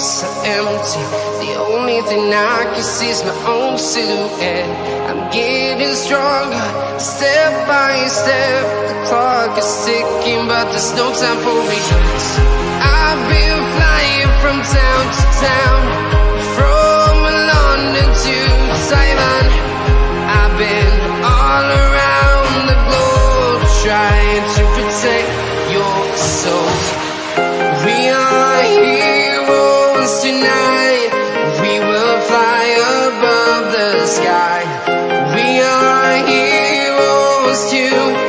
streets are empty. The only thing I can see is my own silhouette. I'm getting stronger, step by step. The clock is ticking, but there's no time for regrets. I've been flying from town to town, from London to Taiwan. I've been all around the globe, trying to protect your soul. We are heroes tonight. We will fly above the sky. We are heroes tonight.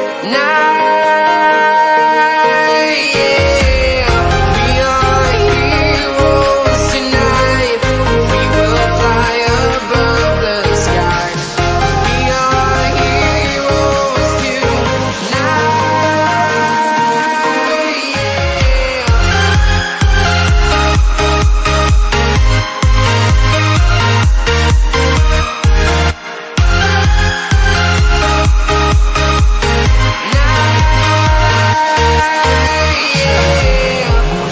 Yeah. We are heroes tonight. We will fly above the sky. We are heroes tonight.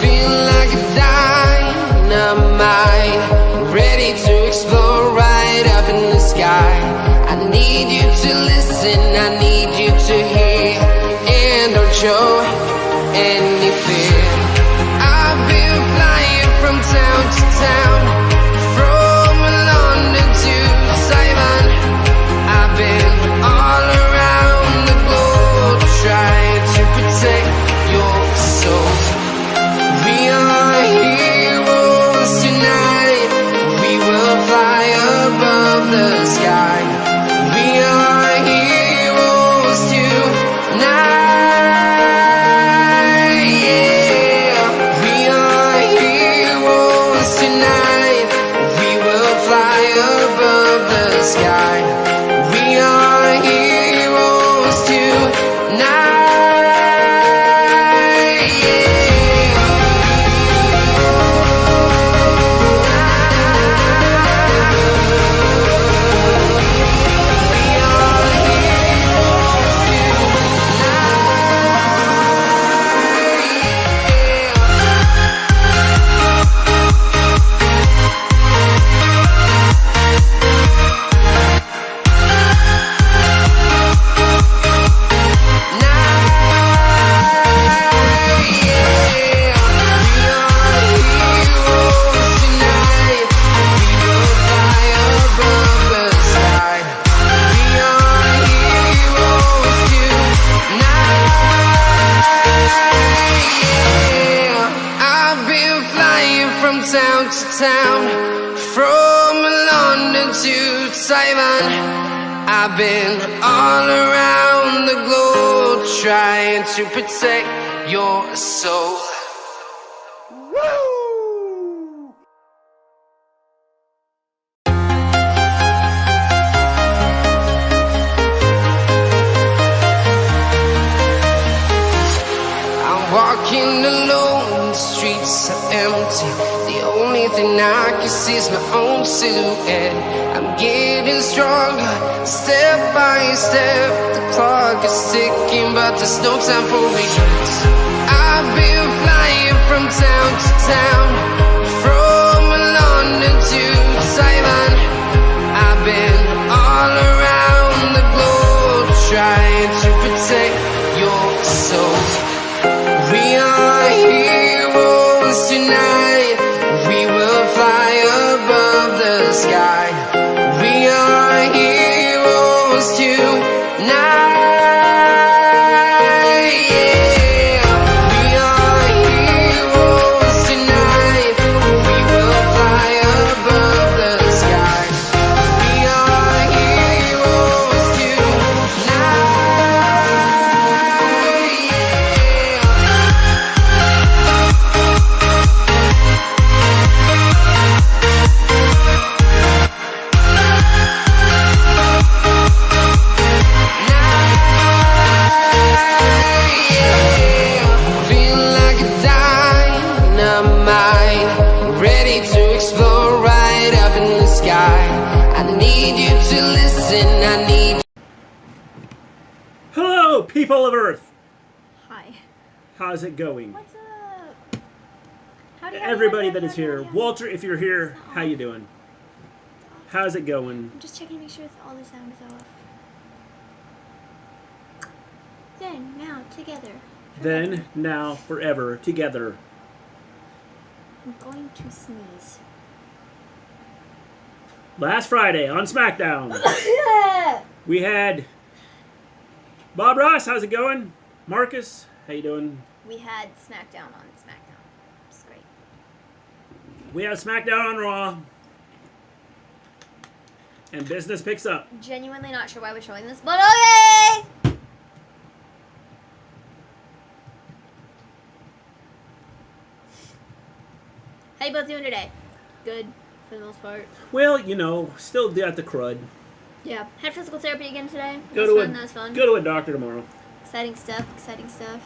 Feel like a dynamite, ready to explode right up in the sky. I need you to listen, I need you to hear, and don't show any fear. I've been flying from town to town, from London to Taiwan. I've been all around the globe, trying to protect your soul. We are heroes tonight. We will fly above the sky. We are heroes tonight. Yeah. We are heroes tonight. We will fly above the sky. We are heroes tonight. Town to town, from London to Taiwan. I've been all around the globe, trying to protect your soul. I'm walking alone, the streets are empty. The only thing I can see is my own silhouette. I'm getting stronger, step by step. The clock is ticking, but there's no time for regrets. I've been flying from town to town, from London to Taiwan. I've been all around the globe, trying to protect your soul. We are heroes tonight. We will fly above the sky. We are heroes tonight. Yeah. We are heroes tonight. We will fly above the sky. We are heroes tonight. People of Earth, Hi. how's it going? What's up? everybody that is here. Walter, if you're here, how you doing? How's it going? I'm just checking to make sure all the sound is off. Then, now, together. Then, now, forever, together. I'm going to sneeze. Last Friday on SmackDown, we had Bob Ross. How's it going? Marcus, how you doing? We had SmackDown on SmackDown. It's great. We have SmackDown on Raw. And business picks up. Genuinely not sure why we're showing this, but okay! How you both doing today? Good, for the most part. Well, you know, still got the crud. Yeah. Had physical therapy again today. That was fun. Go to a doctor tomorrow. Exciting stuff, exciting stuff.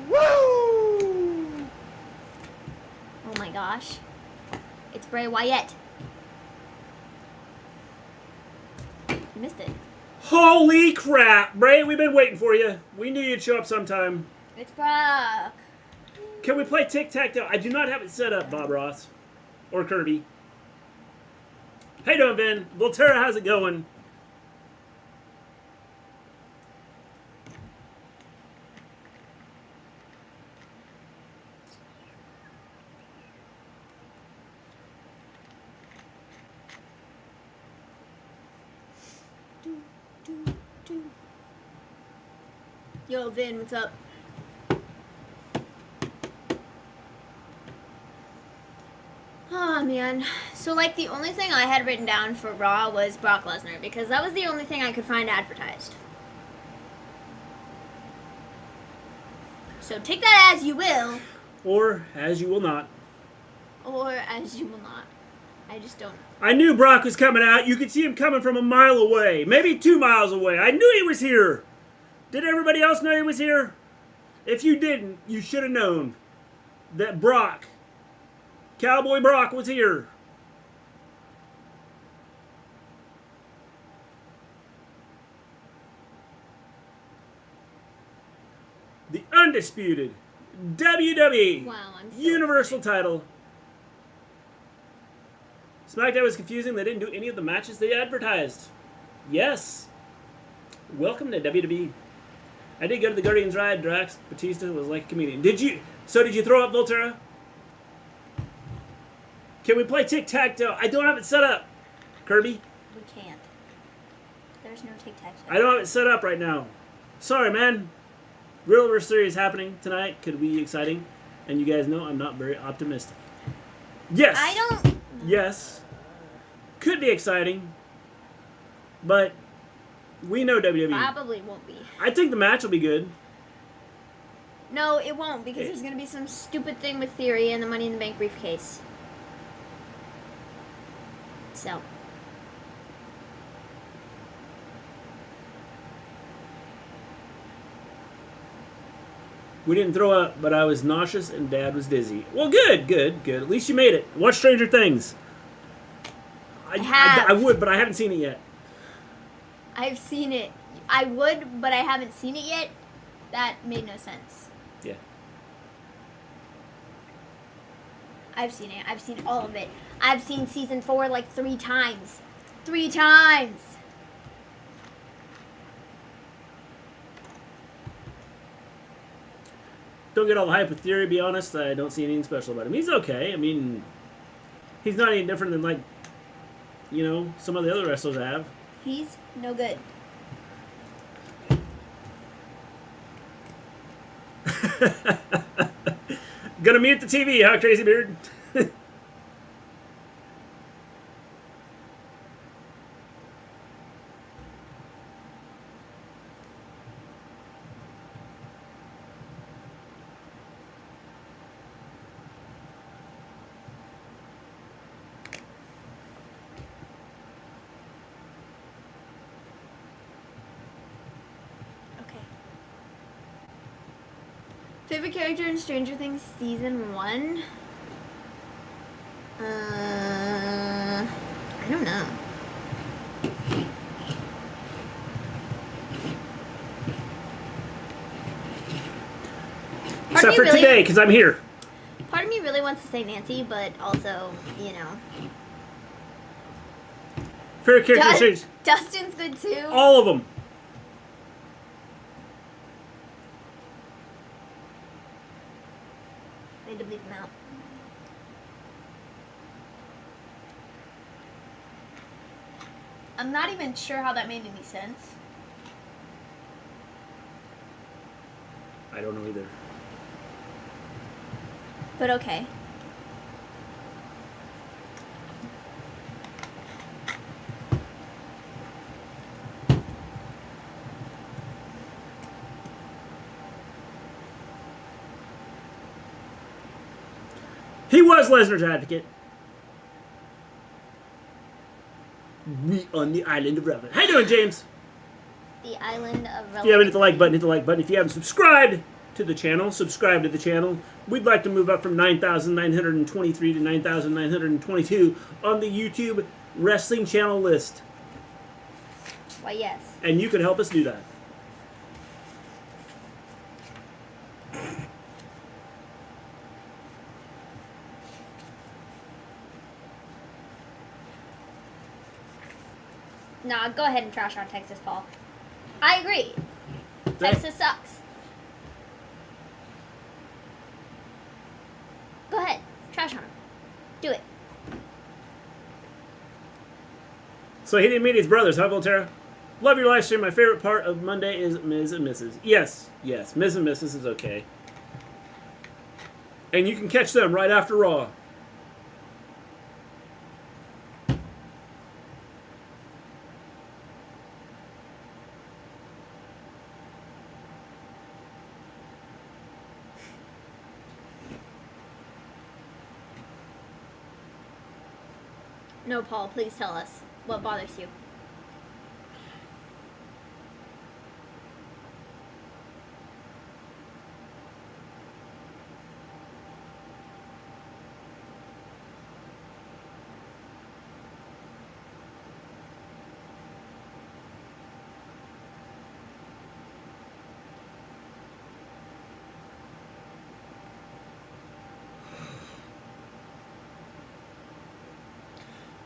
Woo! Oh my gosh. It's Bray Wyatt. You missed it. Holy crap, Bray, we've been waiting for you. We knew you'd show up sometime. It's Brock. Can we play tic-tac-toe? I do not have it set up, Bob Ross. Or Kirby. How you doing, Ben? Volterra, how's it going? Yo, Vin, what's up? Oh, man. So, like, the only thing I had written down for Raw was Brock Lesnar, because that was the only thing I could find advertised. So, take that as you will. Or as you will not. Or as you will not. I just don't. I knew Brock was coming out. You could see him coming from a mile away. Maybe 2 miles away. I knew he was here. Did everybody else know he was here? If you didn't, you should have known that Brock, Cowboy Brock, was here. The undisputed WWE Universal title. SmackDown was confusing. They didn't do any of the matches they advertised. Yes. Welcome to WWE. I did go to the Guardians ride. Drax Batista was like a comedian. Did you? So did you throw up, Volterra? Can we play tic-tac-toe? I don't have it set up. Kirby? We can't. There's no tic-tac-toe. I don't have it set up right now. Sorry, man. Wrestle Story is happening tonight. Could be exciting. And you guys know I'm not very optimistic. Yes. I don't... Yes. Could be exciting. But we know WWE. Probably won't be. I think the match will be good. No, it won't, because there's going to be some stupid thing with Theory and the Money in the Bank briefcase. So. We didn't throw up, but I was nauseous and Dad was dizzy. Well, good, good, good. At least you made it. Watch Stranger Things. I would, but I haven't seen it yet. I've seen it. I would, but I haven't seen it yet. That made no sense. Yeah. I've seen it. I've seen all of it. I've seen season 4 like 3 times. 3 times! Don't get all the hype with Theory, to be honest. I don't see anything special about him. He's okay. I mean, he's not any different than, like, you know, some of the other wrestlers have. He's no good. Gonna mute the TV, huh, Crazy Beard? Favorite character in Stranger Things season 1? I don't know. Except for today, because I'm here. Part of me really wants to say Nancy, but also, you know. Favorite character series? Dustin's good too. All of them. I need to bleep him out. I'm not even sure how that made any sense. I don't know either. But okay. He was Lesnar's advocate. We on the island of relevance. How you doing, James? The island of relevance. If you haven't hit the like button, hit the like button. If you haven't subscribed to the channel, subscribe to the channel. We'd like to move up from 9,923 to 9,922 on the YouTube wrestling channel list. Why, yes. And you can help us do that. Nah, go ahead and trash on Texas, Paul. I agree. Texas sucks. Go ahead. Trash on him. Do it. So he didn't meet his brothers, huh, Volterra? Love your live stream. My favorite part of Monday is Ms. and Mrs. Yes, yes, Ms. and Mrs. is okay. And you can catch them right after Raw. No, Paul, please tell us what bothers you.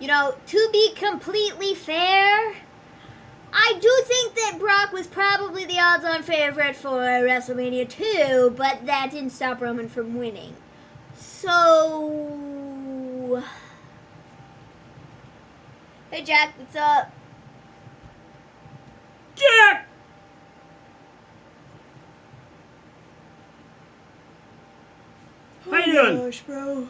You know, to be completely fair, I do think that Brock was probably the odds-on favorite for WrestleMania 2, but that didn't stop Roman from winning. So... Hey, Jack, what's up? Jack! How you doing? Gosh, bro.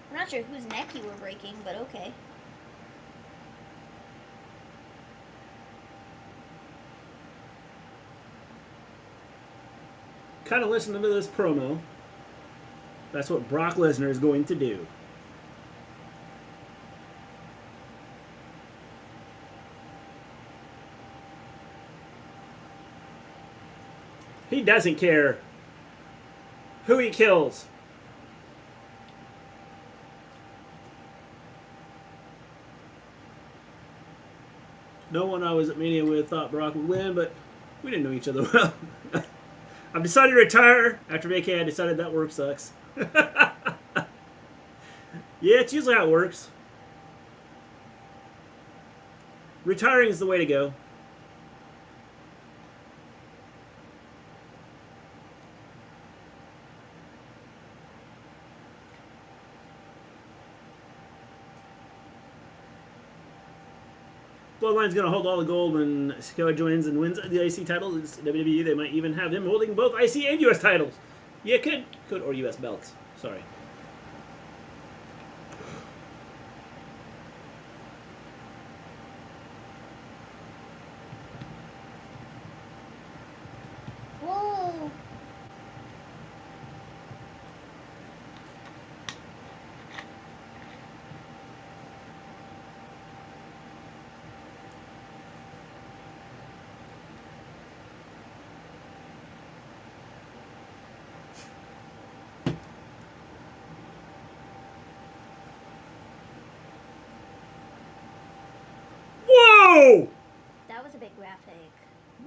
I'm not sure whose neck you were breaking, but okay. Kind of listening to this promo. That's what Brock Lesnar is going to do. He doesn't care who he kills. No one I was at Mania with thought Brock would win, but we didn't know each other well. I've decided to retire. After vacay, I decided that work sucks. Yeah, it's usually how it works. Retiring is the way to go. Bloodline's going to hold all the gold when Sikoa joins and wins the IC title. It's WWE. They might even have him holding both IC and US titles. Yeah, could or US belts. Sorry. Whoa.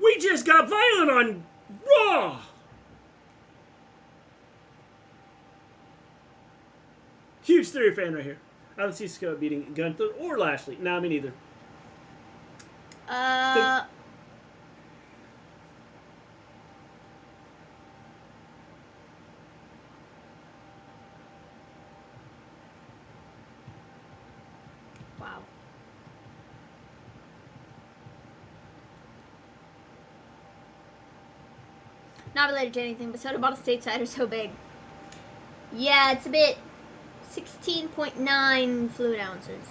We just got violent on Raw. Huge Theory fan right here. I don't see Scott beating Gunther or Lashley. Nah, me neither. Wow. Not related to anything, but soda bottle stateside are so big. Yeah, it's a bit 16.9 fluid ounces.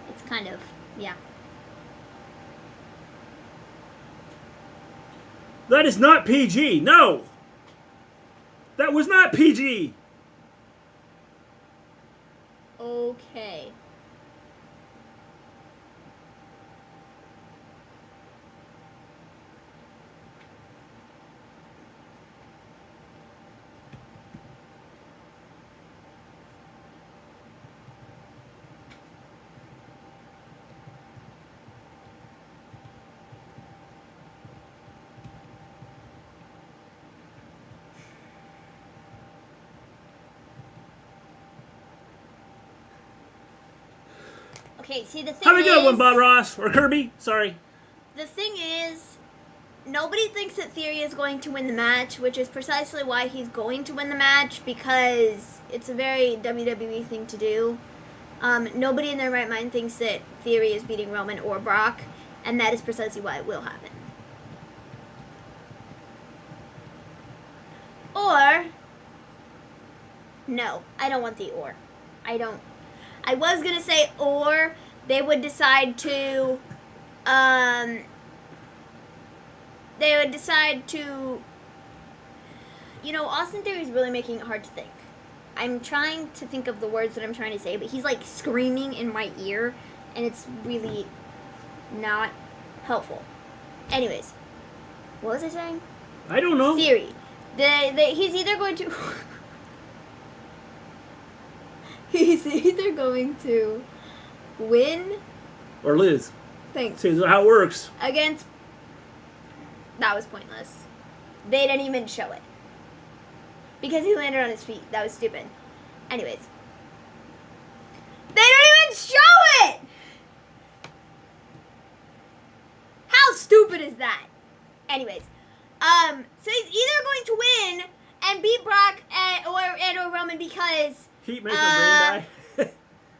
It's kind of, yeah. That is not PG. No. That was not PG. Okay. Okay, see the thing Have a good is, one, Bob Ross. Or Kirby. Sorry. the thing is, nobody thinks that Theory is going to win the match, which is precisely why he's going to win the match, because it's a very WWE thing to do. Nobody in their right mind thinks that Theory is beating Roman or Brock, and that is precisely why it will happen. Or, no, I don't want the or. I don't. I was going to say or they would decide to, you know, Austin Theory is really making it hard to think. I'm trying to think of the words that I'm trying to say, but he's like screaming in my ear, and it's really not helpful. Anyways, what was I saying? I don't know. Theory. He's either going to... he's either going to win... Or lose. Thanks. Seems how it works. Against... That was pointless. They didn't even show it. Because he landed on his feet. That was stupid. Anyways. They don't even show it! How stupid is that? Anyways. So he's either going to win and beat Brock or Roman because... Heat makes my brain die.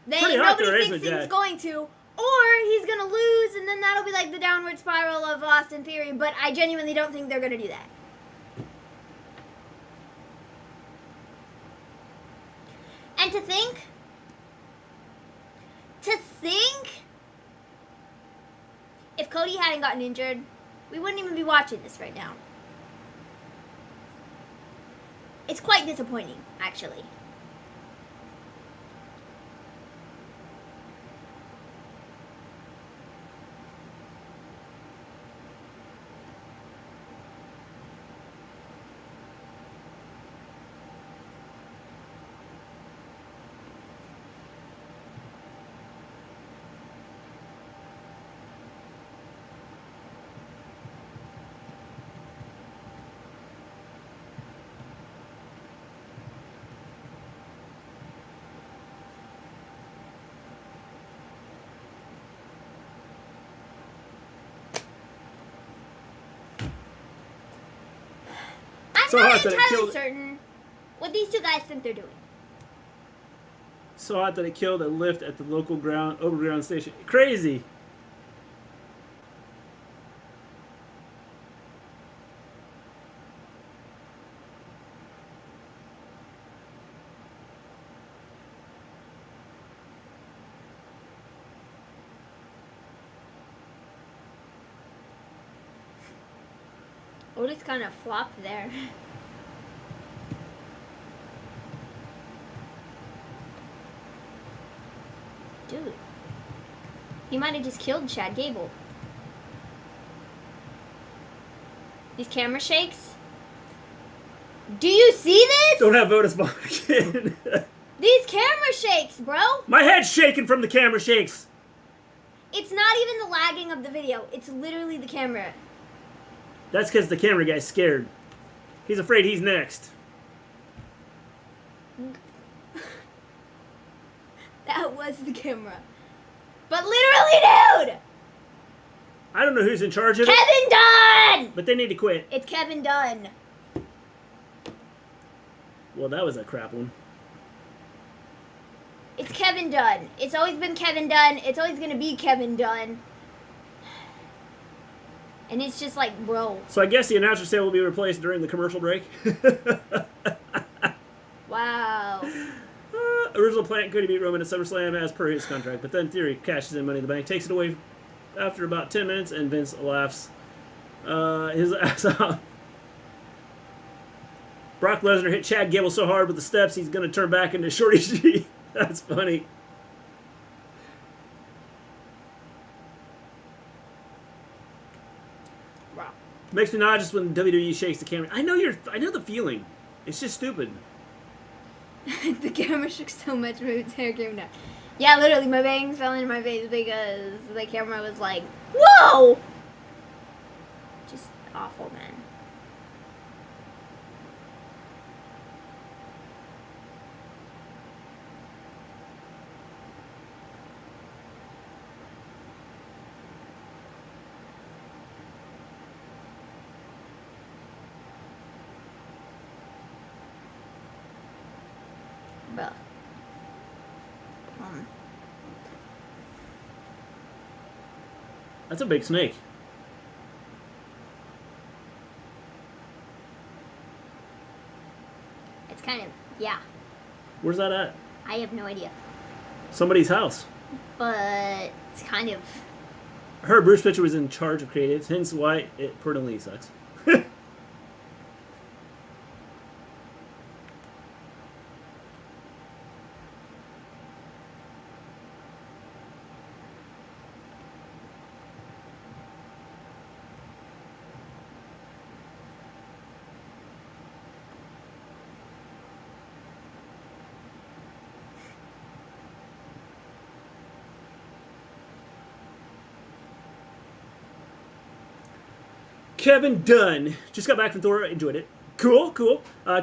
Nobody thinks he's going to. Or he's going to lose, and then that'll be like the downward spiral of Austin Theory. But I genuinely don't think they're going to do that. And to think if Cody hadn't gotten injured, we wouldn't even be watching this right now. It's quite disappointing, actually. I'm not entirely certain what these two guys think they're doing. So hot that it killed a lift at the local overground station. Crazy. Otis kind of flopped there. Dude. He might have just killed Chad Gable. These camera shakes. Do you see this? Don't have Otis back again. Do These camera shakes, bro. My head's shaking from the camera shakes. It's not even the lagging of the video. It's literally the camera. That's because the camera guy's scared. He's afraid he's next. That was the camera. But literally, dude! I don't know who's in charge of it. Kevin Dunn! But they need to quit. It's Kevin Dunn. Well, that was a crap one. It's Kevin Dunn. It's always been Kevin Dunn. It's always going to be Kevin Dunn. And it's just like, bro. So I guess the announcer say will be replaced during the commercial break. Wow. Original plan could he beat Roman at SummerSlam as per his contract, but then Theory cashes in Money in the Bank, takes it away after about 10 minutes, and Vince laughs his ass off. Brock Lesnar hit Chad Gable so hard with the steps he's going to turn back into Shorty G. That's funny. Wow. Makes me nauseous when WWE shakes the camera. I know the feeling. It's just stupid. The camera shook so much its hair came down. Yeah, literally, my bangs fell into my face because the camera was like, whoa! Just awful, man. Bro. That's a big snake. It's kind of, yeah. Where's that at? I have no idea. Somebody's house. But it's kind of... I heard Bruce Pitcher was in charge of creative, hence why it permanently sucks. Kevin Dunn just got back from Thor. Enjoyed it. Cool.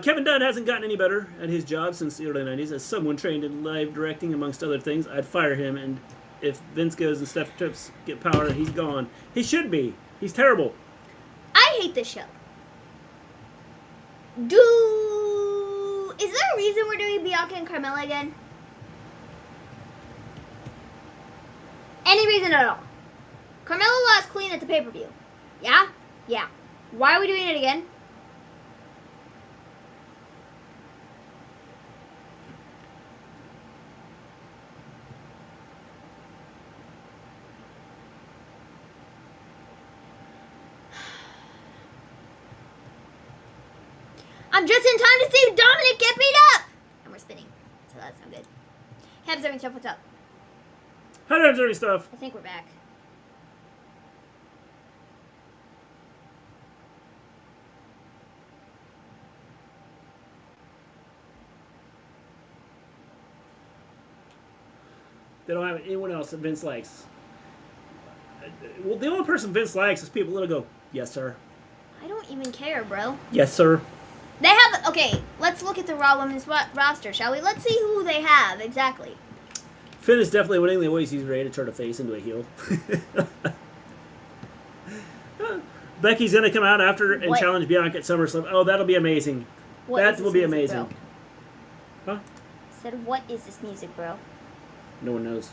Kevin Dunn hasn't gotten any better at his job since the early 90s. As someone trained in live directing, amongst other things, I'd fire him. And if Vince goes and Steph Trips get power, he's gone. He should be. He's terrible. I hate this show. Is there a reason we're doing Bianca and Carmella again? Any reason at all? Carmella lost clean at the pay-per-view. Yeah? Yeah. Why are we doing it again? I'm just in time to see Dominic get beat up! And we're spinning, so that's not good. Hey, observing stuff, what's up? Hi there, observing stuff. I think we're back. They don't have anyone else that Vince likes. Well, the only person Vince likes is people that'll go, yes, sir. I don't even care, bro. Yes, sir. They have... Okay, let's look at the Raw Women's roster, shall we? Let's see who they have, exactly. Finn is definitely winning the ways he's ready to turn a face into a heel. Becky's going to come out after and challenge Bianca at SummerSlam. Oh, that'll be amazing. That will be amazing. Bro? Huh? I said, what is this music, bro? No one knows.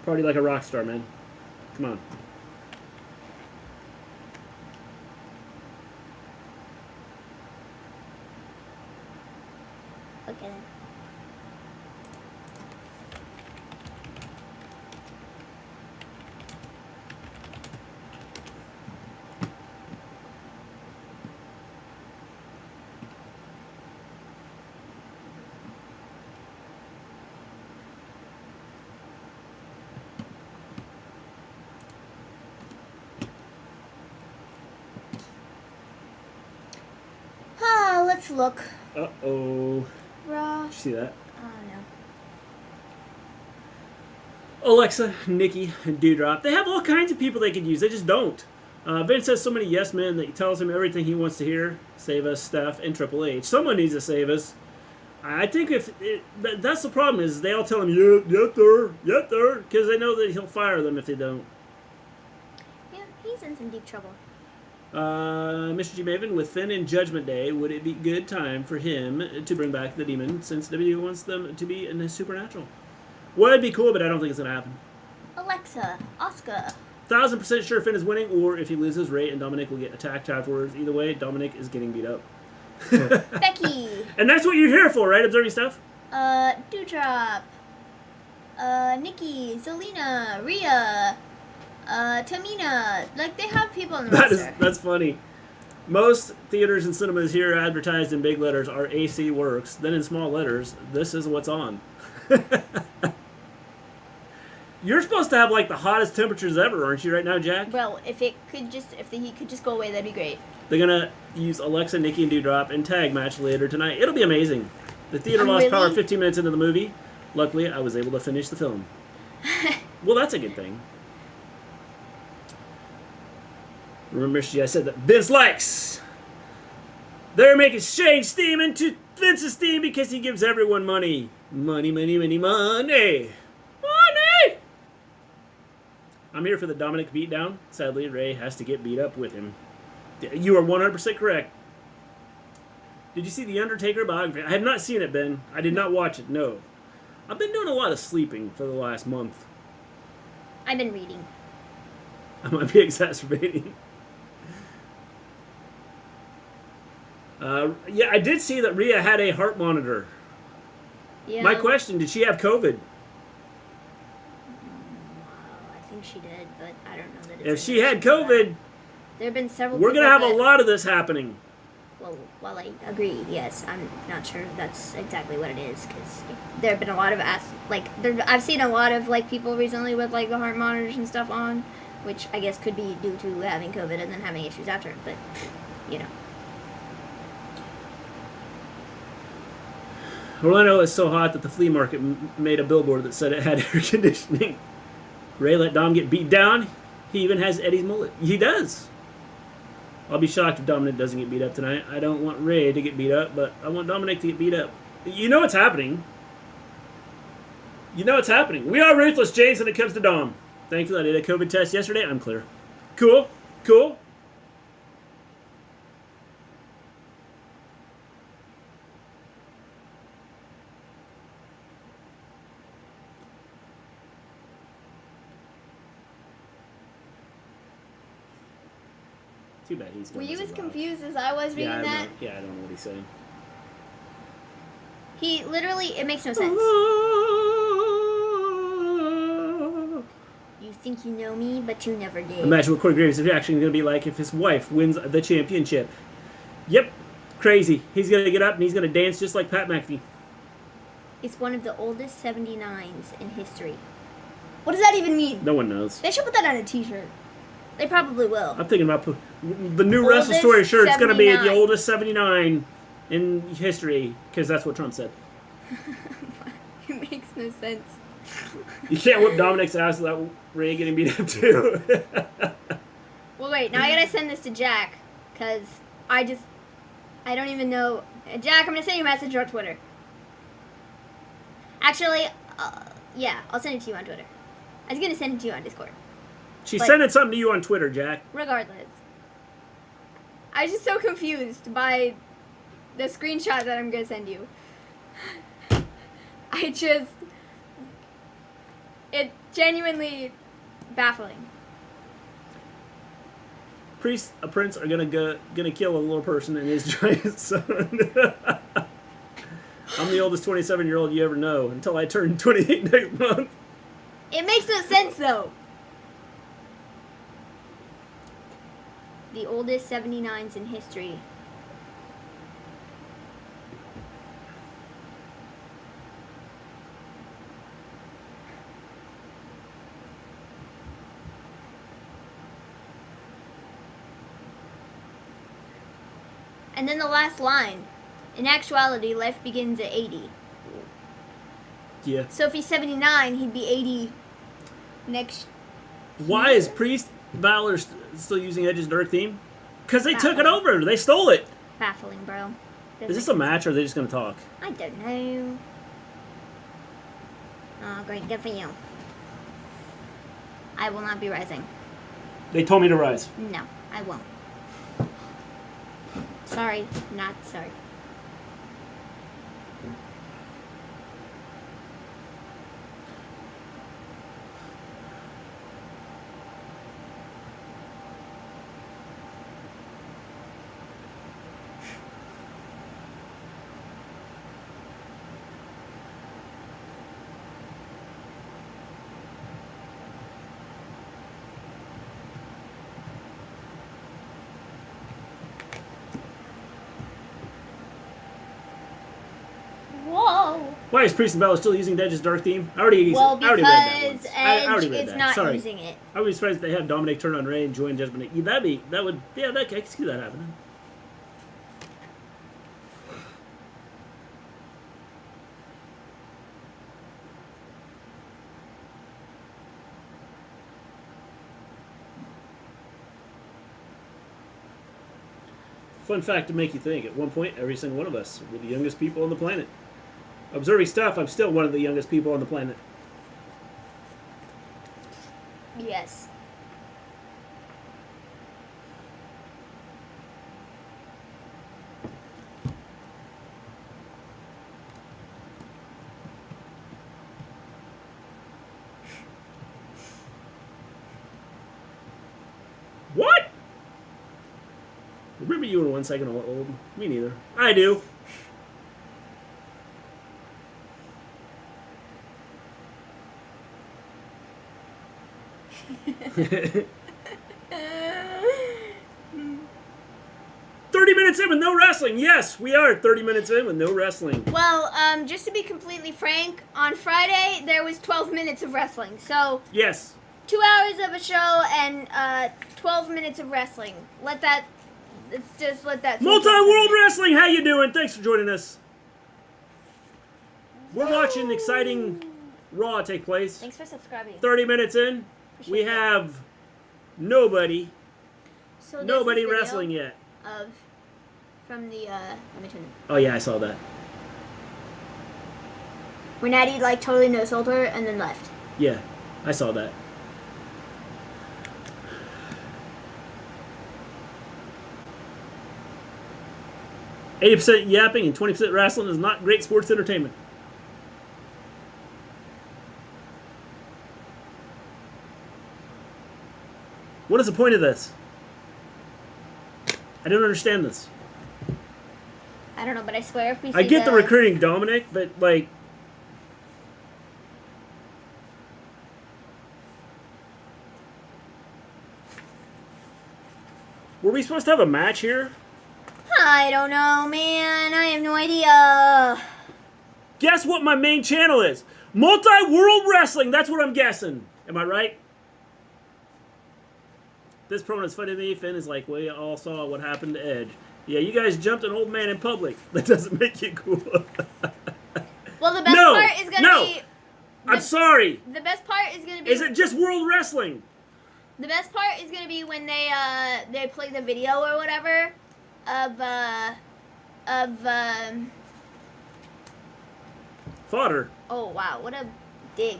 Party like a rock star, man. Come on. Look at it. Let's look. Uh-oh. Raw. Did you see that? Oh, no. Alexa, Nikki, and Dewdrop. They have all kinds of people they could use. They just don't. Vince has so many yes men that he tells him everything he wants to hear. Save us, Steph, and Triple H. Someone needs to save us. I think that's the problem is they all tell him, yes, sir, because they know that he'll fire them if they don't. Yeah, he's in some deep trouble. Mr. G. Maven, with Finn and Judgment Day, would it be good time for him to bring back the demon since WWE wants them to be in the supernatural? Well, it'd be cool, but I don't think it's going to happen. Alexa, Oscar. 1,000% sure Finn is winning, or if he loses, Ray and Dominic will get attacked afterwards. Either way, Dominic is getting beat up. Becky. And that's what you're here for, right? Observing stuff? Dewdrop. Nikki, Zelina, Rhea, Tamina. Like, they have people in the roster. That's funny. Most theaters and cinemas here advertised in big letters are AC Works. Then in small letters, this is what's on. You're supposed to have like the hottest temperatures ever, aren't you, right now, Jack? Well, if he could just go away, that'd be great. They're gonna use Alexa, Nikki, and Dewdrop in tag match later tonight. It'll be amazing. The theater lost power 15 minutes into the movie. Luckily, I was able to finish the film. Well, that's a good thing. Remember, I said that Vince likes. They're making Shane Steam into Vince's Steam because he gives everyone money. Money, money, money, money. Money! I'm here for the Dominic beatdown. Sadly, Ray has to get beat up with him. You are 100% correct. Did you see The Undertaker biography? I have not seen it, Ben. I did not watch it, no. I've been doing a lot of sleeping for the last month. I've been reading. I might be exacerbating. Yeah, I did see that Rhea had a heart monitor. Yeah. My question, did she have COVID? I think she did, but I don't know that it's... If she had COVID, there have been several... we're going to have a lot of this happening. Well, I agree, yes. I'm not sure that's exactly what it is, because there have been a lot of... I've seen a lot of, people recently with, the heart monitors and stuff on, which I guess could be due to having COVID and then having issues after, but, you know. Orlando is so hot that the flea market made a billboard that said it had air conditioning. Ray let Dom get beat down. He even has Eddie's mullet. He does. I'll be shocked if Dominic doesn't get beat up tonight. I don't want Ray to get beat up, but I want Dominic to get beat up. You know what's happening. You know what's happening. We are ruthless, James, when it comes to Dom. Thankfully, I did a COVID test yesterday. I'm clear. Cool. Cool. Too bad he's Were you as confused as I was reading that? Yeah, I don't know what he's saying. He literally, it makes no sense. You think you know me, but you never did. Imagine what Corey Graves' reaction is going to be like if his wife wins the championship. Yep, crazy. He's going to get up and he's going to dance just like Pat McAfee. It's one of the oldest 79s in history. What does that even mean? No one knows. They should put that on a t-shirt. They probably will. I'm thinking about the new Wrestle Story shirt. It's going to be the oldest 79 in history because that's what Trump said. It makes no sense. You can't whip Dominic's ass without Ray getting beat up too. Well, wait. Now I got to send this to Jack because I don't even know. Jack, I'm going to send you a message on Twitter. Actually, yeah, I'll send it to you on Twitter. I was going to send it to you on Discord. She's sending something to you on Twitter, Jack. Regardless. I was just so confused by the screenshot that I'm going to send you. It's genuinely baffling. Priest, a prince are gonna kill a little person and his giant son. I'm the oldest 27-year-old you ever know until I turn 28 next month. It makes no sense, though. The oldest 79s in history. And then the last line. In actuality, life begins at 80. Yeah. So if he's 79, he'd be 80 next. Why is Priest Balor still using Edge's Dark theme? Because they took it over. They stole it. Baffling, bro. Is this a match, or are they just going to talk? I don't know. Oh, great. Good for you. I will not be rising. They told me to rise. No, I won't. Sorry, not sorry. Whoa! Why is Priest Balor still using Edge's Dark theme? I already Well, read that once. because I already Edge read is that. not Sorry. using it. I would be surprised if they had Dominic turn on Ray and join Judgment. Yeah, I can see that happening. Fun fact to make you think. At one point, every single one of us were the youngest people on the planet. Observing stuff, I'm still one of the youngest people on the planet. Yes. What? Remember you were 1 second old? Me neither. I do. Minutes in with no wrestling. Yes, we are 30 minutes in with no wrestling. Well, just to be completely frank, on Friday there was 12 minutes of wrestling. So Yes. 2 hours of a show and 12 minutes of wrestling. Let's just let that. Multi-World Wrestling, how you doing? Thanks for joining us. We're watching exciting Raw take place. Thanks for subscribing. 30 minutes in, Appreciate we it. have nobody So there's this video wrestling yet. From the let me turn it. Oh yeah, I saw that. Where Natty like totally no-sold her and then left. Yeah, I saw that. %, yapping and 20% wrestling is not great sports entertainment. What is the point of this? I don't understand this. I don't know, but I swear if we see I get the recruiting Dominic, but like... Were we supposed to have a match here? I don't know, man. I have no idea. Guess what my main channel is? Multi-World Wrestling. That's what I'm guessing. Am I right? This promo is funny to me. Finn is like, we all saw what happened to Edge. Yeah, you guys jumped an old man in public. That doesn't make it cool. Well, the best part is going to be... I'm sorry. The best part is going to be... Is it just World Wrestling? The best part is going to be when they play the video or whatever of Fodder. oh wow, what a dig.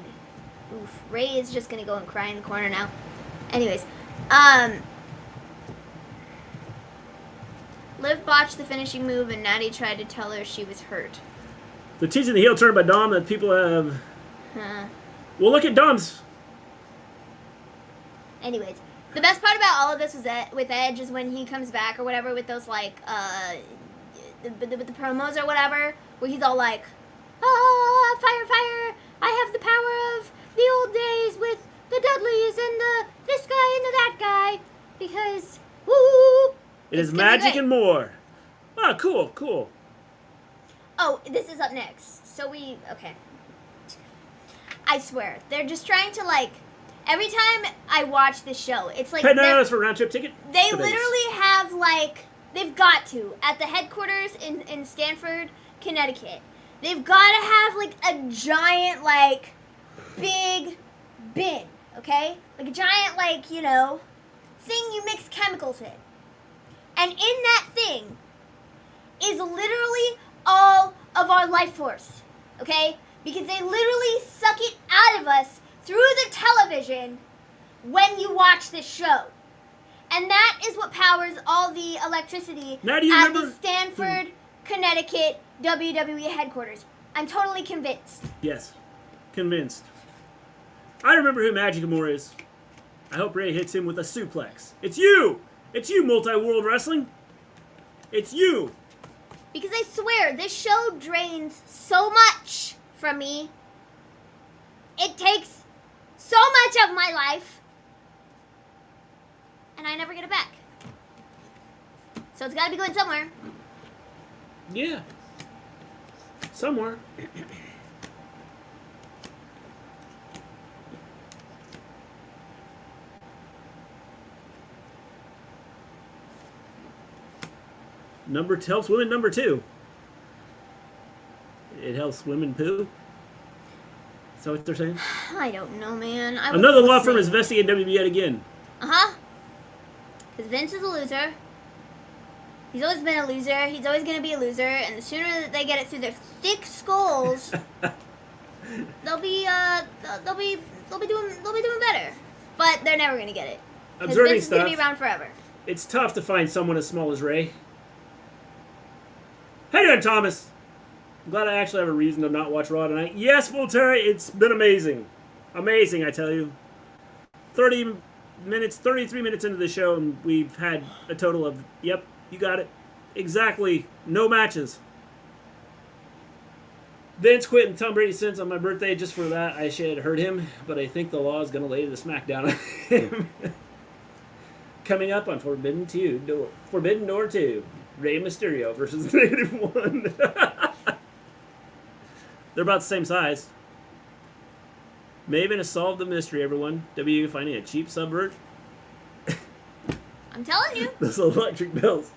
Oof. Ray is just going to go and cry in the corner now. Anyways, Liv botched the finishing move and Natty tried to tell her she was hurt. They're teaching the heel turn by Dom that people have... Well, look at Dom's... Anyways, the best part about all of this was that with Edge is when he comes back or whatever with those like with the promos or whatever, where he's all like, "Ah, fire, fire! I have the power of the old days with the Dudleys and the this guy and the that guy because woo!" It is magic and more. Ah, cool, cool. Oh, this is up next. So okay. I swear they're just trying to like. Every time I watch this show, it's like Pay $9 for a round trip ticket. They literally have like They've got to. At the headquarters in Stamford, Connecticut. They've got to have, like, a giant, like, big bin, okay? Like a giant, like, you know, thing you mix chemicals in. And in that thing is literally all of our life force, okay? Because they literally suck it out of us through the television when you watch this show. And that is what powers all the electricity at the Stamford, Connecticut WWE headquarters. I'm totally convinced. Yes, convinced. I remember who Magic Amore is. I hope Ray hits him with a suplex. It's you! It's you, Multi-World Wrestling! It's you! Because I swear, this show drains so much from me. It takes so much of my life. And I never get it back. So it's got to be going somewhere. Yeah. Somewhere. Helps women number 2. It helps women poo. Is that what they're saying? I don't know, man. Another law firm is investigating WWE yet again. Uh-huh. Because Vince is a loser. He's always been a loser. He's always going to be a loser. And the sooner that they get it through their thick skulls, they'll be doing better. But they're never going to get it. Because Vince is going to be around forever. It's tough to find someone as small as Ray. How you doing, Thomas? I'm glad I actually have a reason to not watch Raw tonight. Yes, Voltaire, it's been amazing. Amazing, I tell you. 33 minutes into the show, and we've had a total of, yep, you got it, exactly, no matches. Vince quit and Tom Brady since on my birthday. Just for that, I should have heard him, but I think the law is going to lay the smackdown on him. Coming up on Forbidden Door 2, Rey Mysterio versus -1. They're about the same size. Maven has solved the mystery, everyone. WWE finding a cheap subvert. I'm telling you. Those electric bells.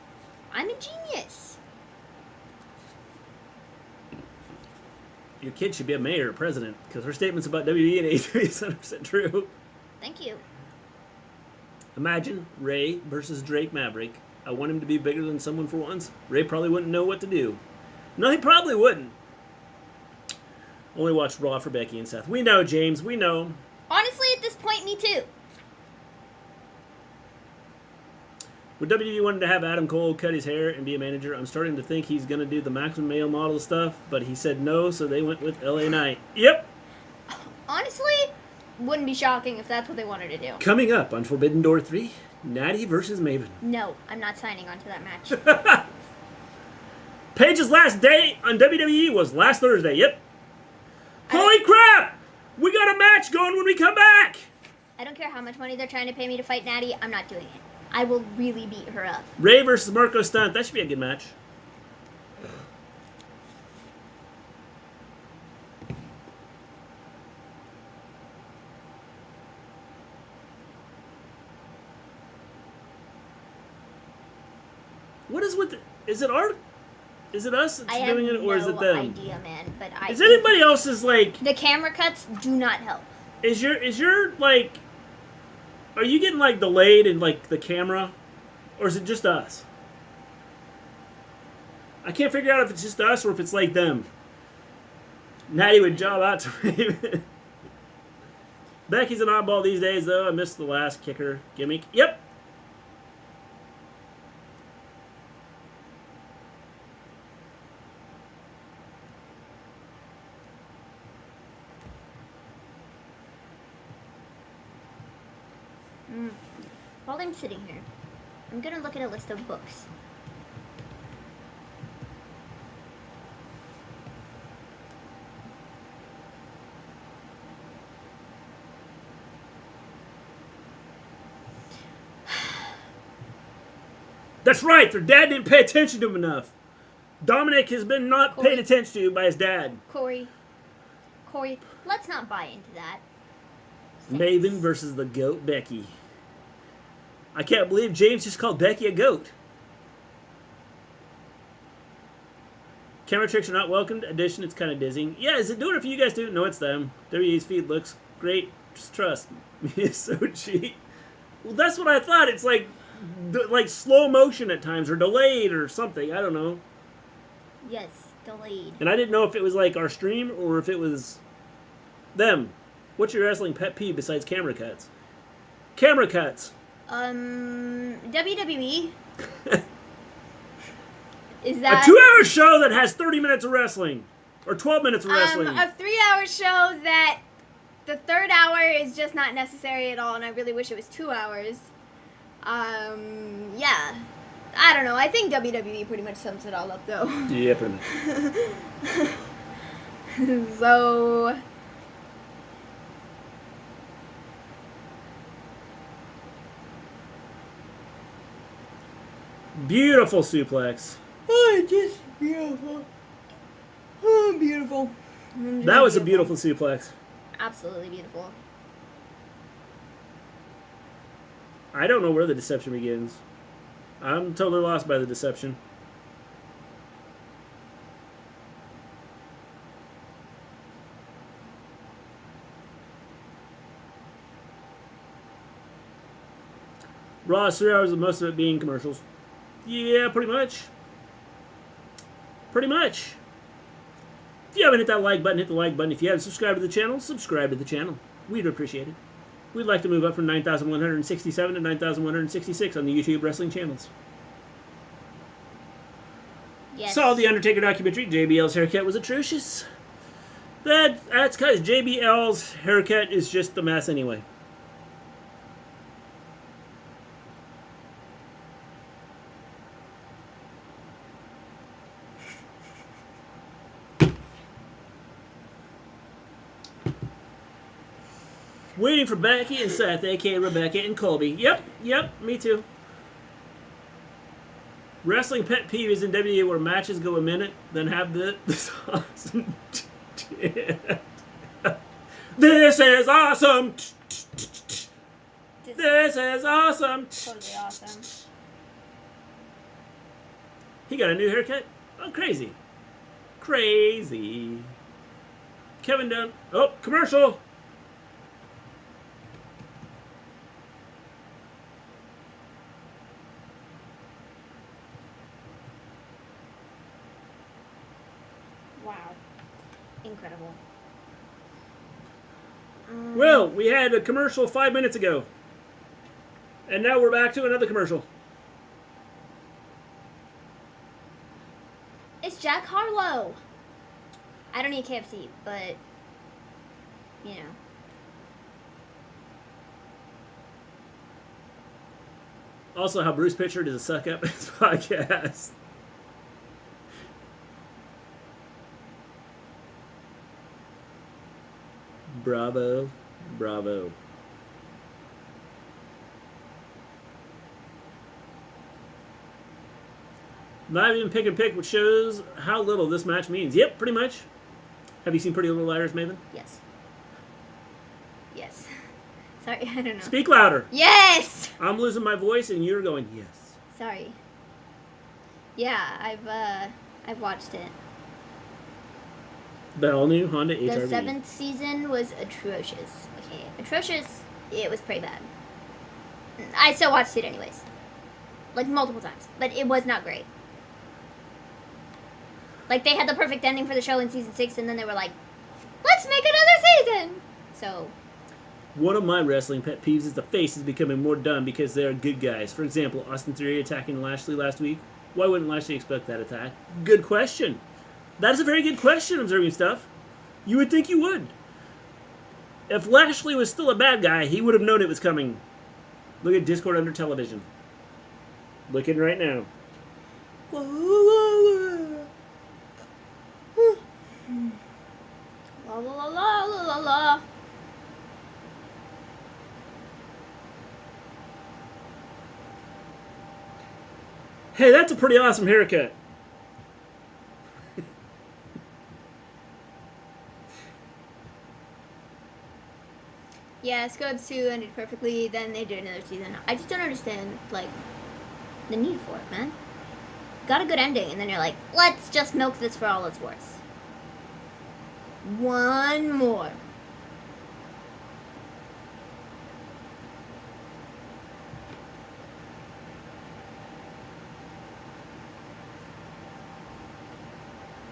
I'm a genius. Your kid should be a mayor or president, because her statements about WWE and AEW is 100% true. Thank you. Imagine Ray versus Drake Maverick. I want him to be bigger than someone for once. Ray probably wouldn't know what to do. No, he probably wouldn't. Only watched Raw for Becky and Seth. We know, James. We know. Honestly, at this point, me too. Would WWE wanted to have Adam Cole cut his hair and be a manager? I'm starting to think he's going to do the Maximum Male Model stuff, but he said no, so they went with LA Knight. Yep. Honestly, wouldn't be shocking if that's what they wanted to do. Coming up on Forbidden Door 3, Natty versus Maven. No, I'm not signing on to that match. Paige's last day on WWE was last Thursday. Yep. Holy crap! We got a match going when we come back! I don't care how much money they're trying to pay me to fight Natty. I'm not doing it. I will really beat her up. Ray versus Marco Stunt. That should be a good match. What is with the, is it our, is it us that's doing it, or is it them? I have no idea, man. But is anybody else's, like... The camera cuts do not help. Is your, like... Are you getting, like, delayed in, like, the camera? Or is it just us? I can't figure out if it's just us or if it's, like, them. Natty would job out to Raven. Becky's an oddball these days, though. I missed the last kicker gimmick. Yep. While I'm sitting here, I'm going to look at a list of books. That's right, their dad didn't pay attention to him enough. Dominic has been not paid attention to by his dad. Corey, let's not buy into that. Maven versus the GOAT Becky. I can't believe James just called Becky a goat. Camera tricks are not welcomed. Addition, it's kind of dizzying. Yeah, is it doing it for you guys too? No, it's them. WWE's feed looks great. Just trust me. It's so cheap. Well, that's what I thought. It's like slow motion at times or delayed or something. I don't know. Yes, delayed. And I didn't know if it was like our stream or if it was them. What's your wrestling pet peeve besides camera cuts? Camera cuts. WWE. Is A that 2-hour show that has 30 minutes of wrestling or 12 minutes of wrestling? a 3-hour show that the third hour is just not necessary at all, and I really wish it was 2 hours. Yeah. I don't know. I think WWE pretty much sums it all up, though. Yeah, pretty much. So... Beautiful suplex. Oh, just beautiful. Oh, beautiful. That was a beautiful suplex. Absolutely beautiful. I don't know where the deception begins. I'm totally lost by the deception. Raw is 3 hours with most of it being commercials. Yeah, pretty much. Pretty much. If you haven't hit that like button, hit the like button. If you haven't subscribed to the channel, subscribe to the channel. We'd appreciate it. We'd like to move up from 9,167 to 9,166 on the YouTube wrestling channels. Yes. Saw the Undertaker documentary. JBL's haircut was atrocious. That's because JBL's haircut is just a mess anyway. Waiting for Becky and Seth, a.k.a. Rebecca and Colby. Yep, me too. Wrestling pet peeve is in WWE where matches go a minute, then have this awesome... This is awesome! This is awesome! Totally awesome. He got a new haircut? Oh, crazy. Crazy. Kevin Dunn. Oh, commercial! Wow. Incredible. Well, we had a commercial 5 minutes ago. And now we're back to another commercial. It's Jack Harlow. I don't eat KFC, but, you know. Also, how Bruce Pitchford is a suck up in his podcast. Bravo. Bravo. Not even pick and pick, which shows how little this match means. Yep, pretty much. Have you seen Pretty Little Liars, Maven? Yes. Yes. Sorry, I don't know. Speak louder. Yes! I'm losing my voice and you're going, yes. Sorry. Yeah, I've watched it. The all-new Honda HRV. The 7th season was atrocious. Okay, atrocious, it was pretty bad. I still watched it anyways. Like, multiple times. But it was not great. Like, they had the perfect ending for the show in season 6, and then they were like, let's make another season! So... One of my wrestling pet peeves is the face is becoming more dumb because they are good guys. For example, Austin Theory attacking Lashley last week. Why wouldn't Lashley expect that attack? Good question. That is a very good question, observing stuff. You would think you would. If Lashley was still a bad guy, he would have known it was coming. Look at Discord under television. Looking right now. La la la la la la. Hey, that's a pretty awesome haircut. Yeah, Scrubs 2 ended perfectly, then they did another season. I just don't understand, like, the need for it, man. got a good ending, and then you're like, let's just milk this for all it's worth. One more.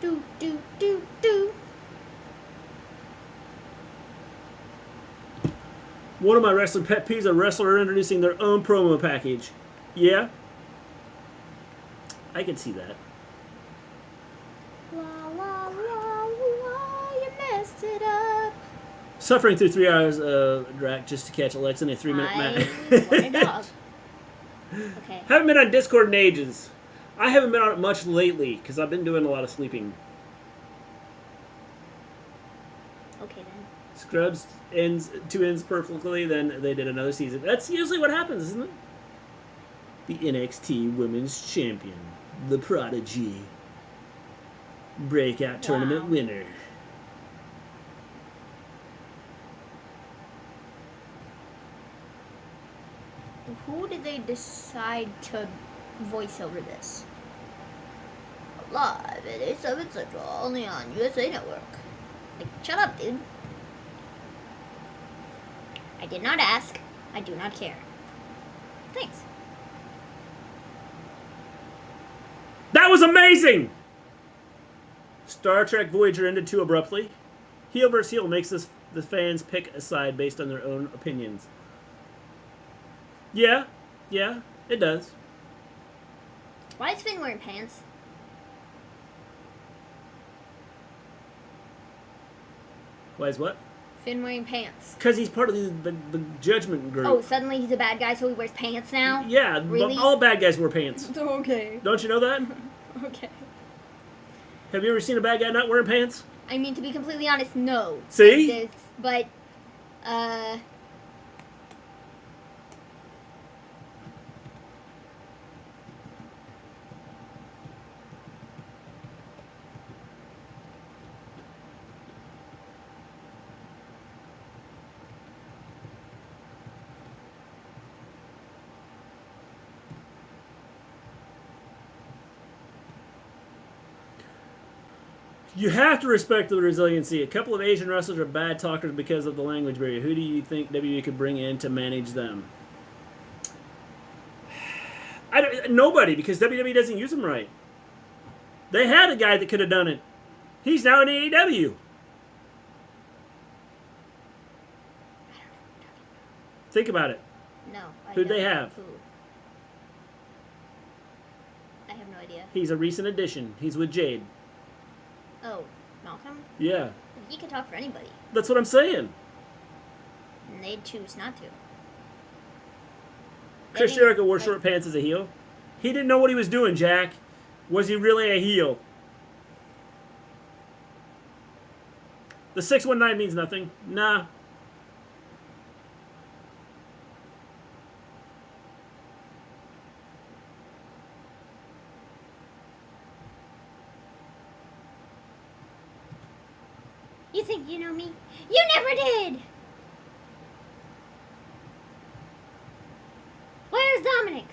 Do, do, do, do. One of my wrestling pet peeves: a wrestler introducing their own promo package. Yeah, I can see that. La, la, la, la, you messed it up. Suffering through 3 hours of drag just to catch Alexa in a 3-minute match. What a dog. Okay. Haven't been on Discord in ages. I haven't been on it much lately because I've been doing a lot of sleeping. Okay then. Scrubs ends 2 ends perfectly, then they did another season. That's usually what happens, isn't it? The NXT Women's Champion, the Prodigy, breakout tournament winner. Who did they decide to voice over this? Live at 8/7 Central, only on USA Network. Like, shut up, dude. I did not ask. I do not care. Thanks. That was amazing! Star Trek Voyager ended too abruptly. Heel vs. heel makes the fans pick a side based on their own opinions. Yeah, it does. Why is Finn wearing pants? Why is what? Finn wearing pants. Because he's part of the Judgment Group. Oh, suddenly he's a bad guy, so he wears pants now? Yeah, Really? all bad guys wear pants. Okay. Don't you know that? Okay. Have you ever seen a bad guy not wearing pants? I mean, to be completely honest, no. See? But, You have to respect the resiliency. A couple of Asian wrestlers are bad talkers because of the language barrier. Who do you think WWE could bring in to manage them? Nobody, because WWE doesn't use them right. They had a guy that could have done it. He's now in AEW. Think about it. no. Who'd they have? Who? I have no idea. He's a recent addition. He's with Jade. Oh, Malcolm? Yeah. He can talk for anybody. That's what I'm saying. And they'd choose not to. Chris Jericho wore short pants as a heel. He didn't know what he was doing, Jack. Was he really a heel? The 619 means nothing. Nah. You think you know me? You never did! Where's Dominic?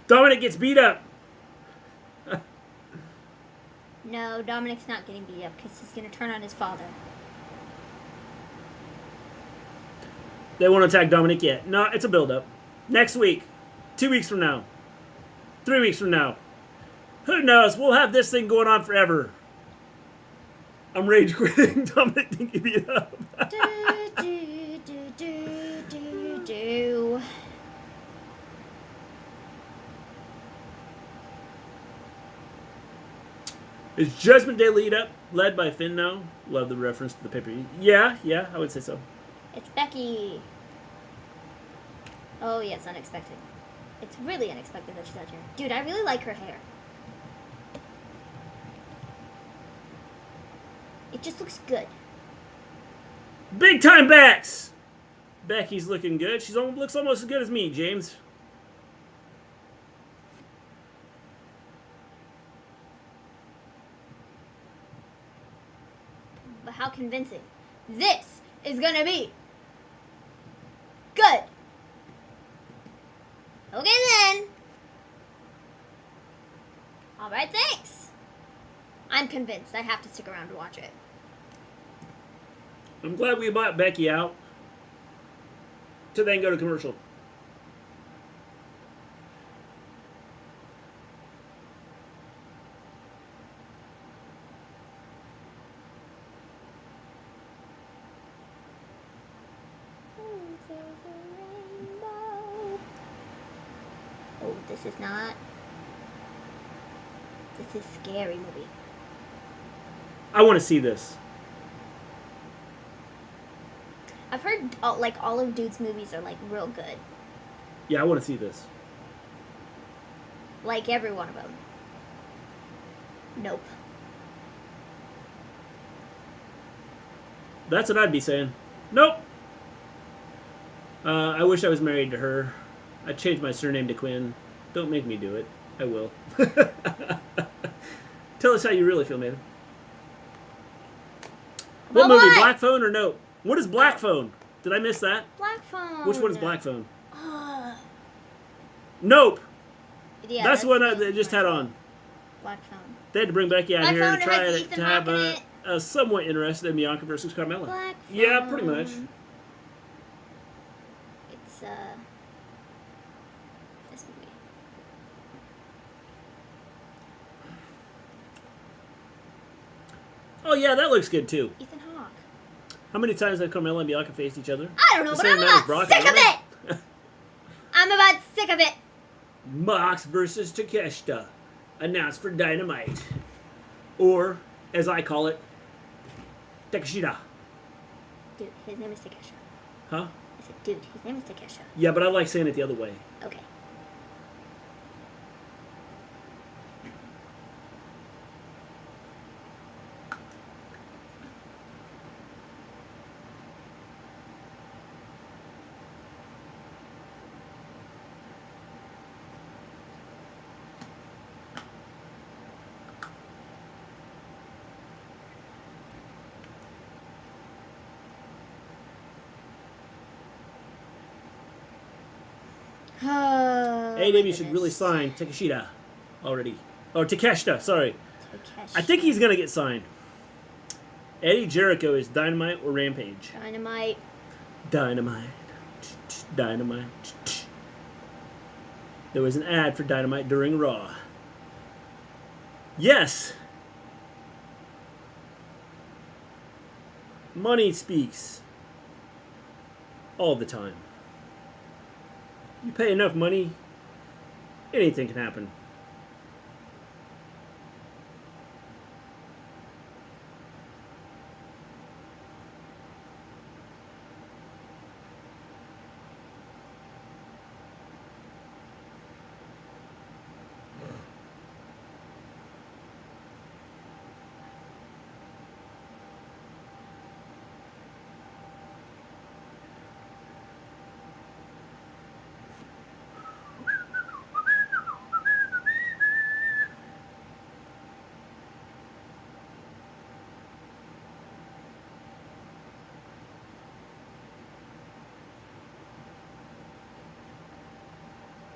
Dominic gets beat up. No, Dominic's not getting beat up because he's going to turn on his father. They won't attack Dominic yet. No, it's a build-up. Next week. 2 weeks from now. 3 weeks from now. Who knows? We'll have this thing going on forever. I'm rage quitting. Dominic didn't get beat up. do. Is Judgment Day lead up led by Finn now? Love the reference to the pay-per-view. Yeah, I would say so. It's Becky. Oh, yes, unexpected. It's really unexpected that she's out here. Dude, I really like her hair. It just looks good. Big time backs! Becky's looking good. She looks almost as good as me, James. convincing. This is gonna be good. Okay then. Alright, thanks. I'm convinced. I have to stick around to watch it. I'm glad we bought Becky out to then go to commercial. Oh, this is not. This is a scary movie. I want to see this. I've heard all of Dude's movies are like real good. Yeah, I want to see this. Like every one of them. Nope. That's what I'd be saying. Nope. I wish I was married to her. I'd change my surname to Quinn. Don't make me do it. I will. Tell us how you really feel, Maven. What movie? Black Phone or Nope? What is Black Phone? Did I miss that? Black Phone. Which one is Black Phone? Nope. Yeah, that's what they just had on. Black Phone. They had to bring Becky out Black here Phone to try has to Ethan have Hawke in it. a somewhat interested in Bianca versus Carmella. Black Phone. Yeah, pretty much. It's this movie. Oh yeah, that looks good too. Ethan Hawke. How many times have Carmella and Bianca faced each other? I don't know, The but same I'm amount as about Brock sick and of it. I'm about sick of it. Mox versus Takeshita, announced for Dynamite. Or, as I call it, Takeshita. Dude, his name is Takesha. Huh? I said, dude, his name is Takesha. Yeah, but I like saying it the other way. Okay. AEW should really sign Takeshita already. Or Takeshita, sorry. I think he's going to get signed. Eddie Jericho is Dynamite or Rampage? Dynamite. Dynamite. Dynamite. There was an ad for Dynamite during Raw. Yes! Money speaks. All the time. You pay enough money, anything can happen.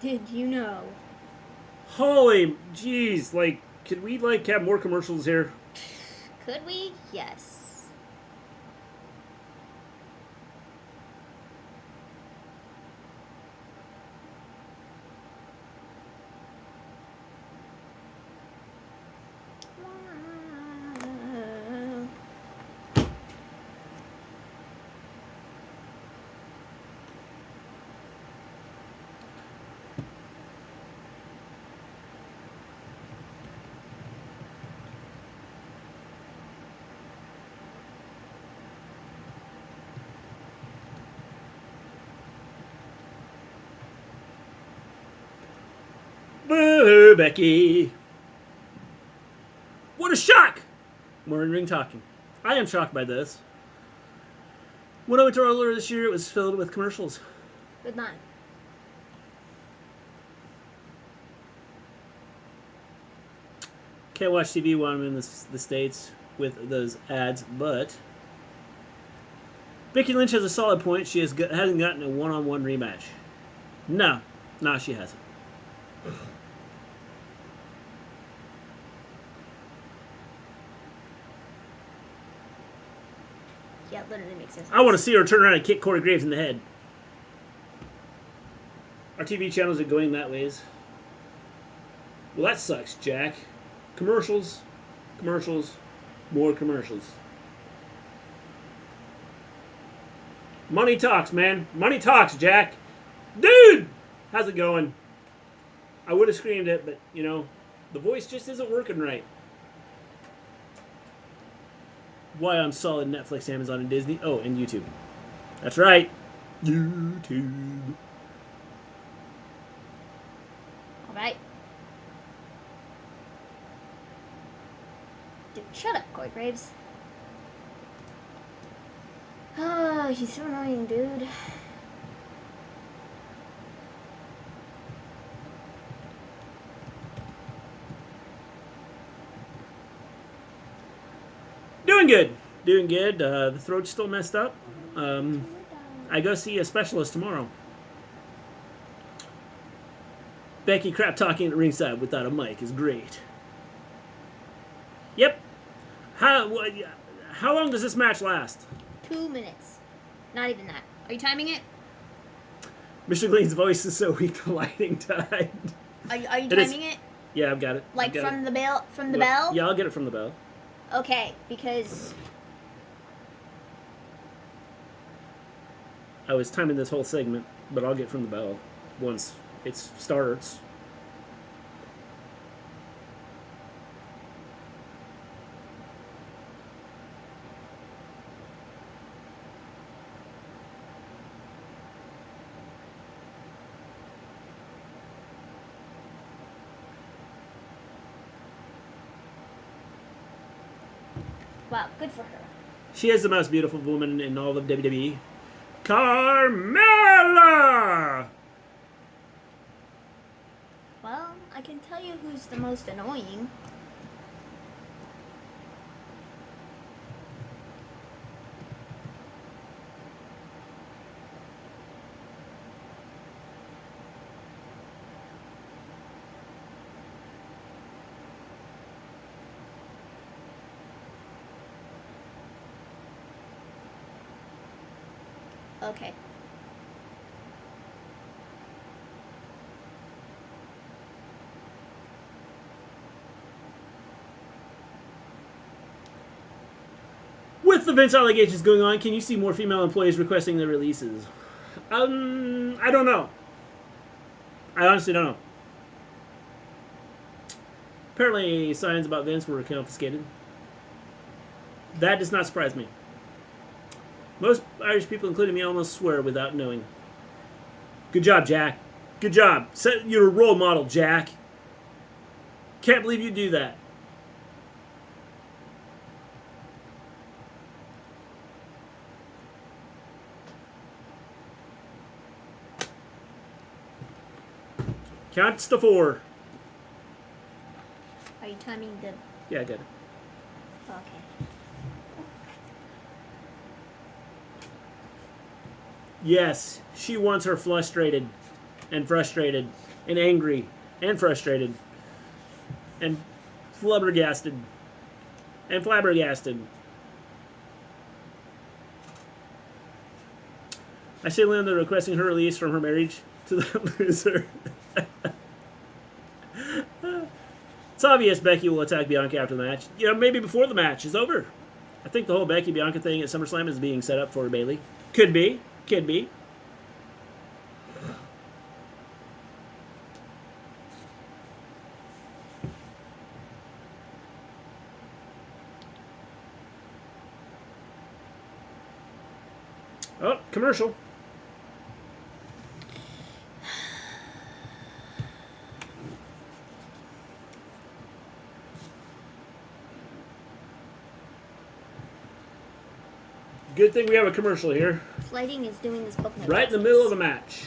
Did you know? Holy jeez, like, could we, like, have more commercials here? Could we? Yes. Boo, Becky. What a shock! More in ring talking. I am shocked by this. When I went to earlier this year, it was filled with commercials. But none. Can't watch TV while I'm in the States with those ads, but Becky Lynch has a solid point. She hasn't gotten a one-on-one rematch. No, she hasn't. Yeah, it literally makes sense. I want to see her turn around and kick Corey Graves in the head. Our TV channels are going that ways. Well, that sucks, Jack. Commercials, more commercials. Money talks, man. Money talks, Jack. Dude! How's it going? I would have screamed it, but, you know, the voice just isn't working right. Why I'm solid Netflix, Amazon, and Disney. Oh, and YouTube. That's right. YouTube. All right. Dude, shut up, Corey Graves. Oh, he's so annoying, dude. Doing good. The throat's still messed up. I go see a specialist tomorrow. Becky crap talking at ringside without a mic is great. Yep. How long does this match last? 2 minutes. Not even that. Are you timing it? Mr. Gleen's voice is so weak the lighting died. Are you timing it? Yeah, I've got it. Like from the bell? From the bell? Yeah, I'll get it from the bell. Okay, because I was timing this whole segment, but I'll get from the bell once it starts. wow, good for her. She is the most beautiful woman in all of WWE. Carmella! Well, I can tell you who's the most annoying. Okay. With the Vince allegations going on, can you see more female employees requesting their releases? I don't know. I honestly don't know. Apparently, signs about Vince were confiscated. That does not surprise me. Most Irish people, including me, almost swear without knowing. Good job, Jack. Good job. You're a role model, Jack. Can't believe you do that. Counts to 4. Are you timing the... Yeah, I got it. Okay. Yes, she wants her frustrated and angry and frustrated and flabbergasted and flabbergasted. I see Linda requesting her release from her marriage to the loser. It's obvious Becky will attack Bianca after the match. You know, maybe before the match is over. I think the whole Becky-Bianca thing at SummerSlam is being set up for Bayley. Could be. Could be. Oh, commercial. Good thing we have a commercial here. Lighting is doing this book. Right in the middle of the match.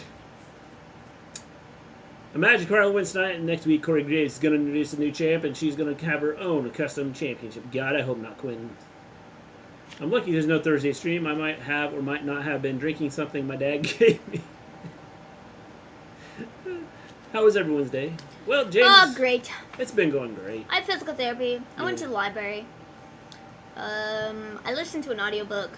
Imagine Carla wins tonight, and next week Corey Graves is going to introduce a new champ, and she's going to have her own custom championship. God, I hope not Quinn. I'm lucky there's no Thursday stream. I might have or might not have been drinking something my dad gave me. How was everyone's day? Well, James. Oh, great. It's been going great. I have physical therapy. I went to the library. I listened to an audiobook.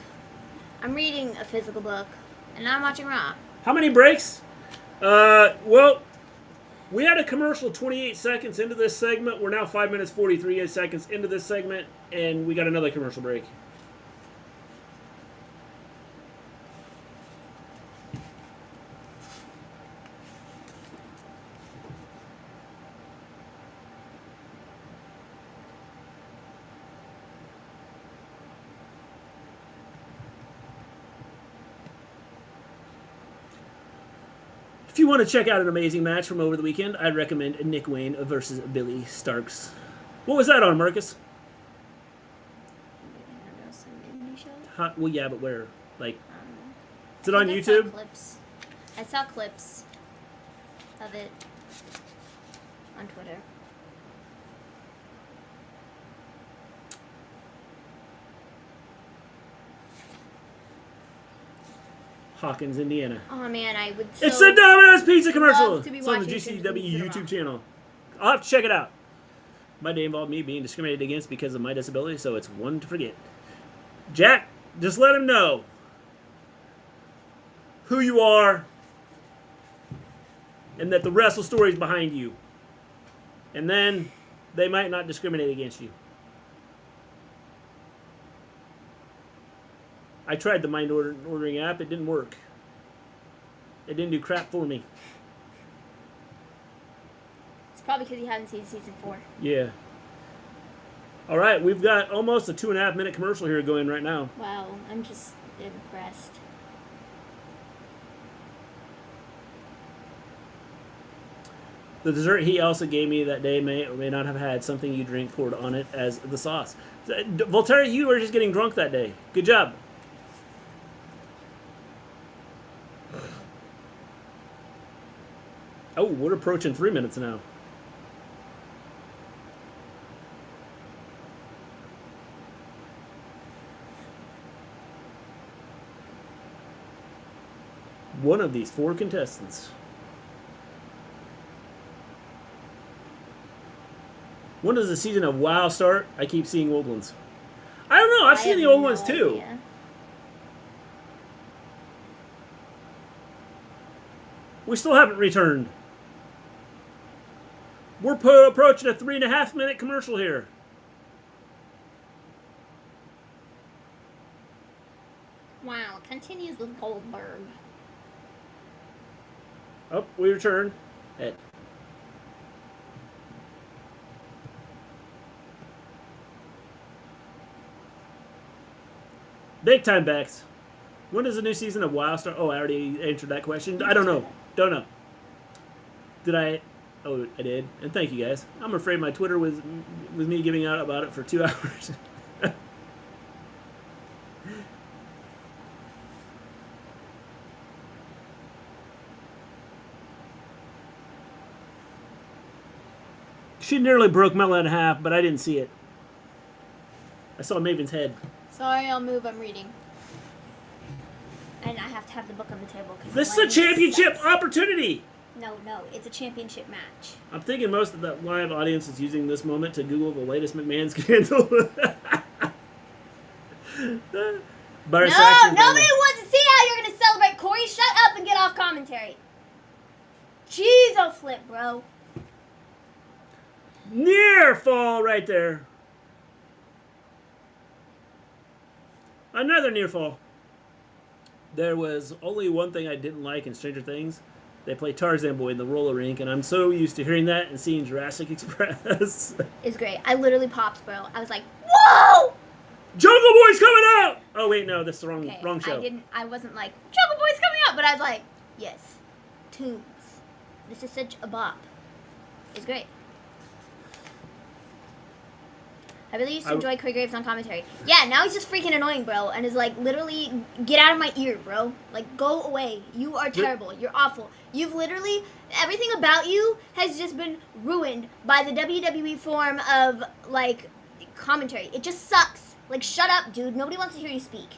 I'm reading a physical book. And now I'm watching Raw. How many breaks? Well, we had a commercial 28 seconds into this segment. We're now 5 minutes 43 seconds into this segment. And we got another commercial break. If you want to check out an amazing match from over the weekend, I'd recommend Nick Wayne versus Billy Starks. What was that on, Marcus? Well, yeah, but where? Like, is it on YouTube? I saw clips of it on Twitter. Hawkins, Indiana. Oh man, I would. It's the Domino's Pizza commercial. To be it's on the GCW YouTube channel. I'll have to check it out. My day involved me being discriminated against because of my disability, so it's one to forget. Jack, just let him know who you are and that the Wrestle Story is behind you. And then they might not discriminate against you. I tried the mind ordering app. It didn't work. It didn't do crap for me. It's probably because you haven't seen season 4. Yeah. All right, we've got almost a 2.5 minute commercial here going right now. Wow, I'm just impressed. The dessert he also gave me that day may or may not have had something you drink poured on it as the sauce. Voltaire, you were just getting drunk that day. Good job. Oh, we're approaching 3 minutes now. One of these 4 contestants. When does the season of WoW start? I keep seeing old ones. I don't know. I've seen the old ones too. Idea. We still haven't returned. We're approaching a 3.5 minute commercial here. Wow, continues with Goldberg. Oh, we return. Ed. Big time backs. When does the new season of WoW start? Oh, I already answered that question. I don't know. Don't know. Did I? Oh, I did. And thank you guys. I'm afraid my Twitter was me giving out about it for 2 hours. She nearly broke Mela in half, but I didn't see it. I saw Maven's head. Sorry, I'll move. I'm reading. And I have to have the book on the table. This is a championship opportunity. No, it's a championship match. I'm thinking most of the live audience is using this moment to Google the latest McMahon scandal. Nobody wants to see how you're going to celebrate. Corey, shut up and get off commentary. Jeez, I'll flip, bro. Near fall right there. Another near fall. There was only one thing I didn't like in Stranger Things. They play Tarzan Boy in the roller rink, and I'm so used to hearing that and seeing Jurassic Express. It's great. I literally popped, bro. I was like, whoa! Jungle Boy's coming out! Oh, wait, no, that's the wrong show. I wasn't like, Jungle Boy's coming out, but I was like, yes. Tunes. This is such a bop. It's great. I really used to enjoy Corey Graves on commentary. Yeah, now he's just freaking annoying, bro, and is like, literally, get out of my ear, bro. Like, go away. You are terrible. You're awful. You've literally, everything about you has just been ruined by the WWE form of, like, commentary. It just sucks. Like, shut up, dude. Nobody wants to hear you speak.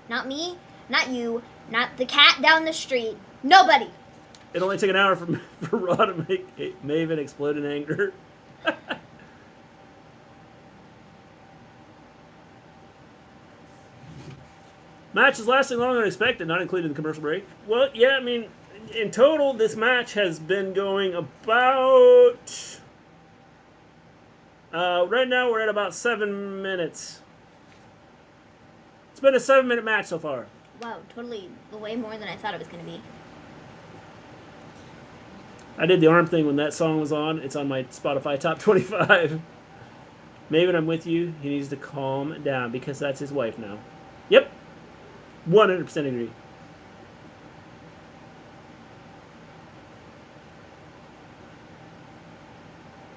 Not me, not you, not the cat down the street. Nobody. It only took an hour for Raw to make Maven explode in anger. Match is lasting longer than expected, not including the commercial break. Well, yeah, I mean, in total, this match has been going about... right now, we're at about 7 minutes. It's been a 7-minute match so far. Wow, totally way more than I thought it was going to be. I did the arm thing when that song was on. It's on my Spotify Top 25. Maven, I'm with you. He needs to calm down because that's his wife now. Yep. 100% agree.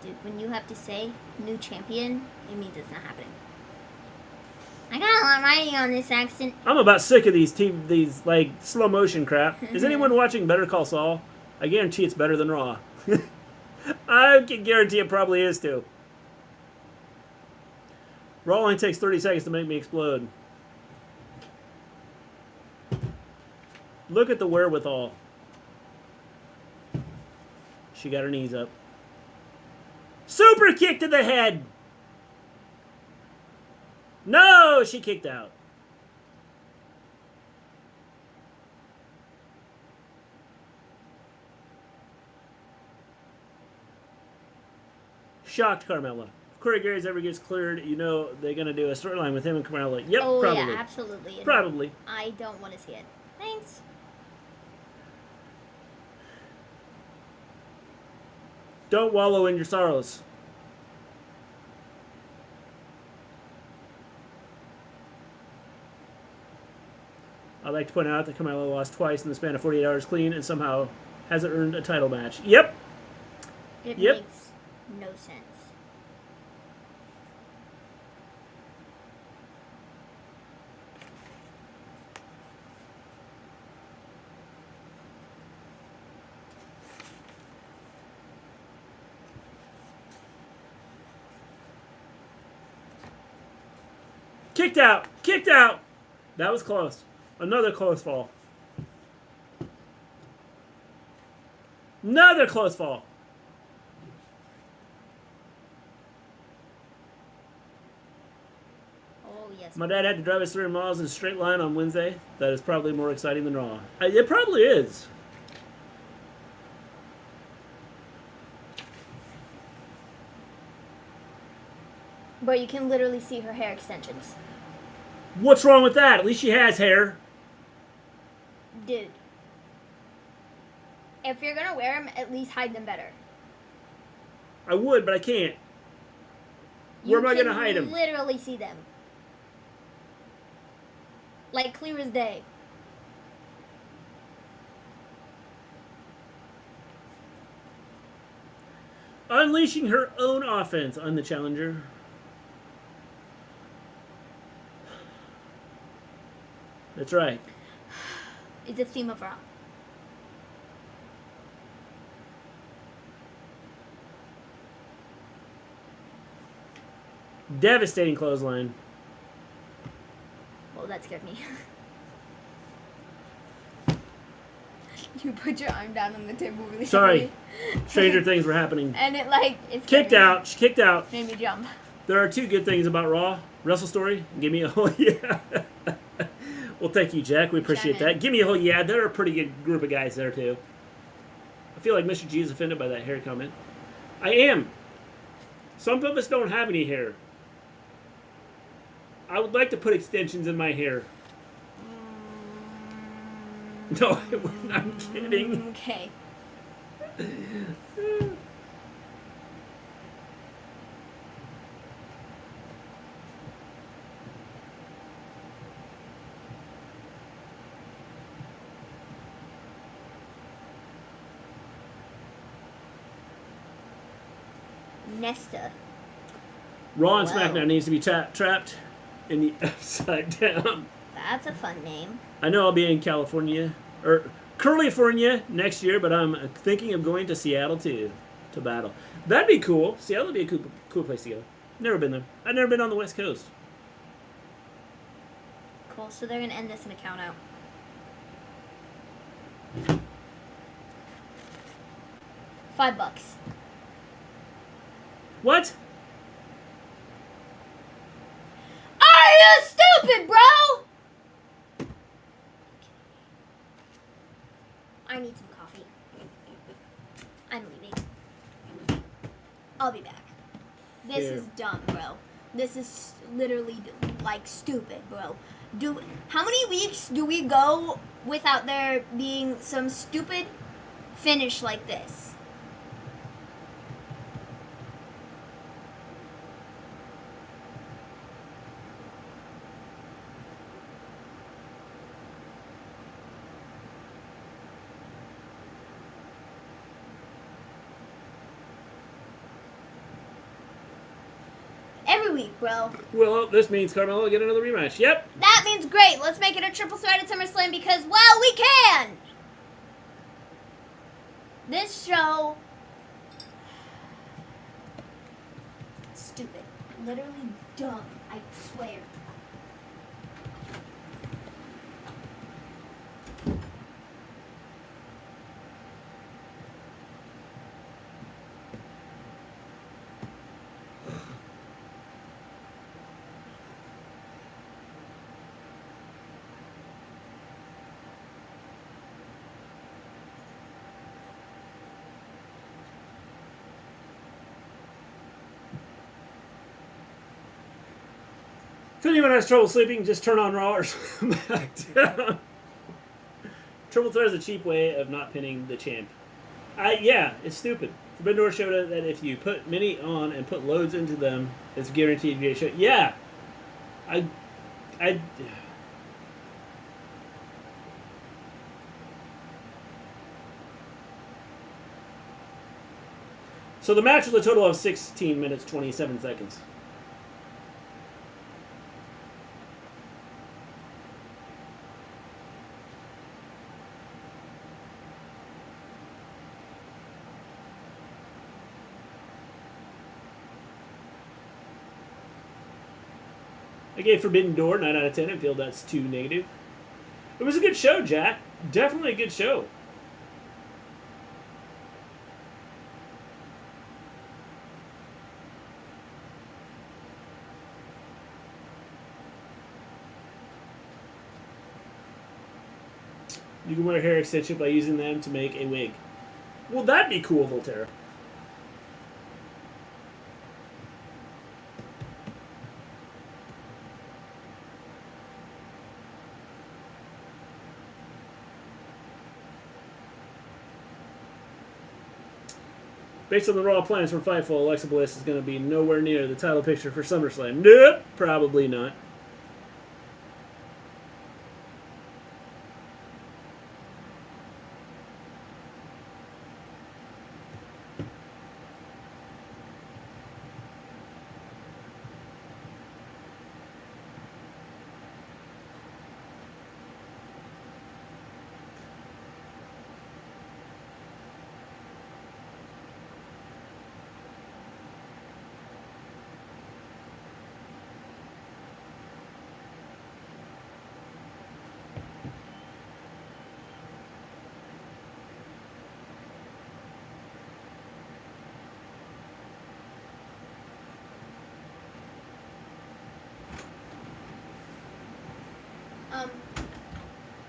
Dude, when you have to say new champion, it means it's not happening. I got a lot writing on this accent. I'm about sick of these like slow motion crap. Is anyone watching Better Call Saul? I guarantee it's better than Raw. I can guarantee it probably is too. Raw only takes 30 seconds to make me explode. Look at the wherewithal. She got her knees up. Super kick to the head. No, she kicked out. Shocked Carmella. If Corey Graves ever gets cleared, you know they're going to do a storyline with him and Carmella. Yep, oh, probably. Yeah, absolutely. Probably. I don't want to see it. Thanks. Don't wallow in your sorrows. I'd like to point out that Carmella lost twice in the span of 48 hours clean and somehow hasn't earned a title match. Yep. It makes no sense. Kicked out. Kicked out. That was close. Another close fall. Another close fall. Oh, yes. My dad had to drive us 300 miles in a straight line on Wednesday. That is probably more exciting than Raw. It probably is. But you can literally see her hair extensions. What's wrong with that? At least she has hair. Dude. If you're going to wear them, at least hide them better. I would, but I can't. Where am I going to hide them? You can literally see them. Like clear as day. Unleashing her own offense on the challenger. That's right. It's a theme of Raw. Devastating clothesline. Well, that scared me. You put your arm down on the table really Sorry. heavily. Stranger things were happening. And it Kicked out. She kicked out. Made me jump. There are two good things about Raw. Wrestle Story and Gimme a Hull Yeah. Well, thank you, Jack. We appreciate that. Gimme a Hull Yeah. They're a pretty good group of guys there, too. I feel like Mr. G is offended by that hair comment. I am. Some of us don't have any hair. I would like to put extensions in my hair. No, I'm kidding. Okay. Nesta. Raw and SmackDown needs to be trapped in the upside down. That's a fun name. I know I'll be in California, or California next year, but I'm thinking of going to Seattle too, to battle. That'd be cool. Seattle would be a cool place to go. Never been there. I've never been on the West Coast. cool. So they're gonna end this in a count out. $5. What? Are you stupid, bro? I need some coffee. I'm leaving. I'll be back. This Here. is dumb, bro. This is literally like stupid, bro. How many weeks do we go without there being some stupid finish like this? Every week, bro. Well, this means Carmelo will get another rematch. Yep. That means great. Let's make it a triple threat at SummerSlam because, well, we can. This show, stupid, literally dumb. I swear. If anyone has trouble sleeping, just turn on Raw or SmackDown. Triple threat is a cheap way of not pinning the champ. Yeah, it's stupid. Forbidden Door showed that if you put many on and put loads into them, it's guaranteed to be a show. Yeah. So the match was a total of 16 minutes, 27 seconds. I gave Forbidden Door 9 out of 10 and feel that's too negative. It was a good show, Jack. Definitely a good show. You can wear hair extension by using them to make a wig. Well, that'd be cool, Volterra. Based on the Raw plans for Fightful, Alexa Bliss is going to be nowhere near the title picture for SummerSlam. Nope, probably not.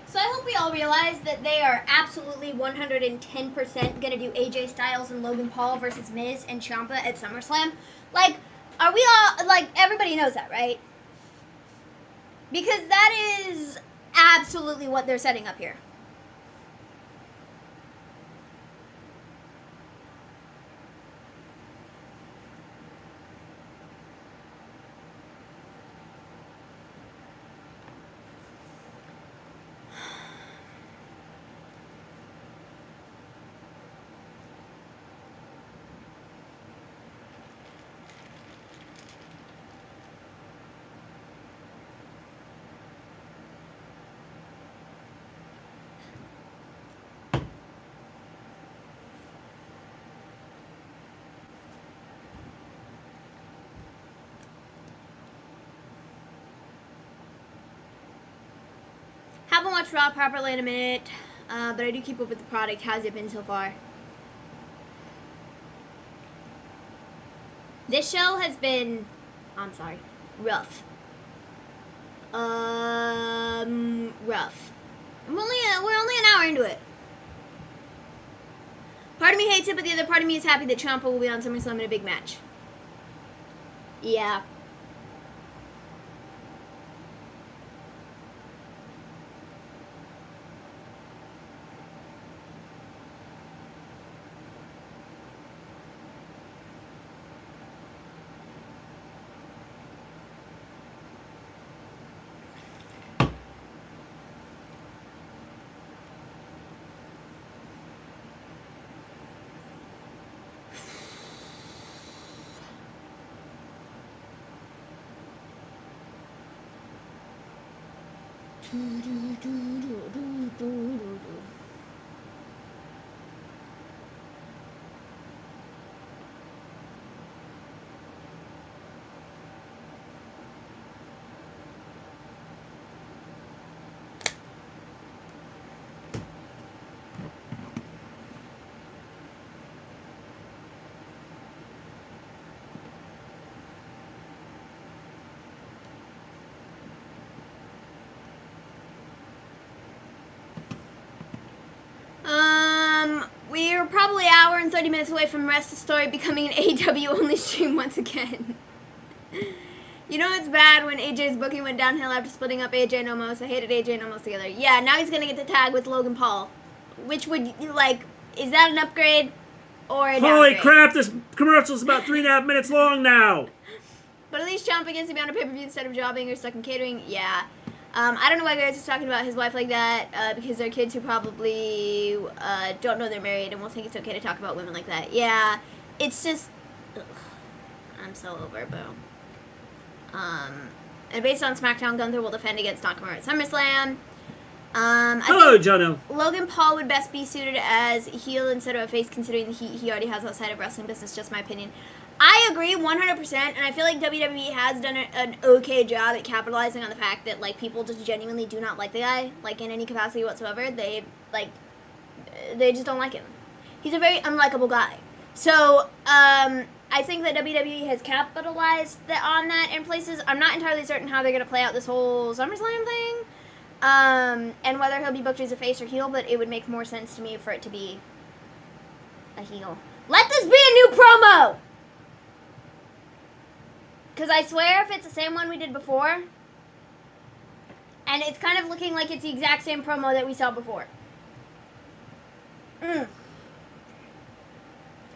So I hope we all realize that they are absolutely 110% gonna do AJ Styles and Logan Paul versus Miz and Ciampa at SummerSlam. Like, are we all, like, everybody knows that, right? Because that is absolutely what they're setting up here. Haven't watched Raw properly in a minute, but I do keep up with the product. How's it been so far? This show has been, I'm sorry, rough. Rough. We're only an hour into it. Part of me hates it, but the other part of me is happy that Ciampa will be on SummerSlam in a big match. Yeah. We're probably an hour and 30 minutes away from Wrestle Story becoming an AEW only stream once again. You know it's bad when AJ's booking went downhill after splitting up AJ and Omos. I hated AJ and Omos together. Yeah, now he's gonna get the tag with Logan Paul. Which would, like, is that an upgrade or a downgrade? Holy crap, this commercial's about 3.5 minutes long now. But at least Ciampa gets to be on a pay-per-view instead of jobbing or stuck in catering. Yeah. I don't know why Garrett's is talking about his wife like that, because they're kids who probably don't know they're married and will think it's okay to talk about women like that. Yeah, it's just, ugh, I'm so over, boo. And based on SmackDown, Gunther will defend against Nakamura at SummerSlam. Hello, Jono. Logan Paul would best be suited as a heel instead of a face, considering the heat he already has outside of wrestling business, just my opinion. I agree 100%, and I feel like WWE has done an okay job at capitalizing on the fact that, like, people just genuinely do not like the guy, like, in any capacity whatsoever. They just don't like him. He's a very unlikable guy. So, I think that WWE has capitalized on that in places. I'm not entirely certain how they're going to play out this whole SummerSlam thing, and whether he'll be booked as a face or heel, but it would make more sense to me for it to be a heel. Let this be a new promo! Because I swear if it's the same one we did before, and it's kind of looking like it's the exact same promo that we saw before.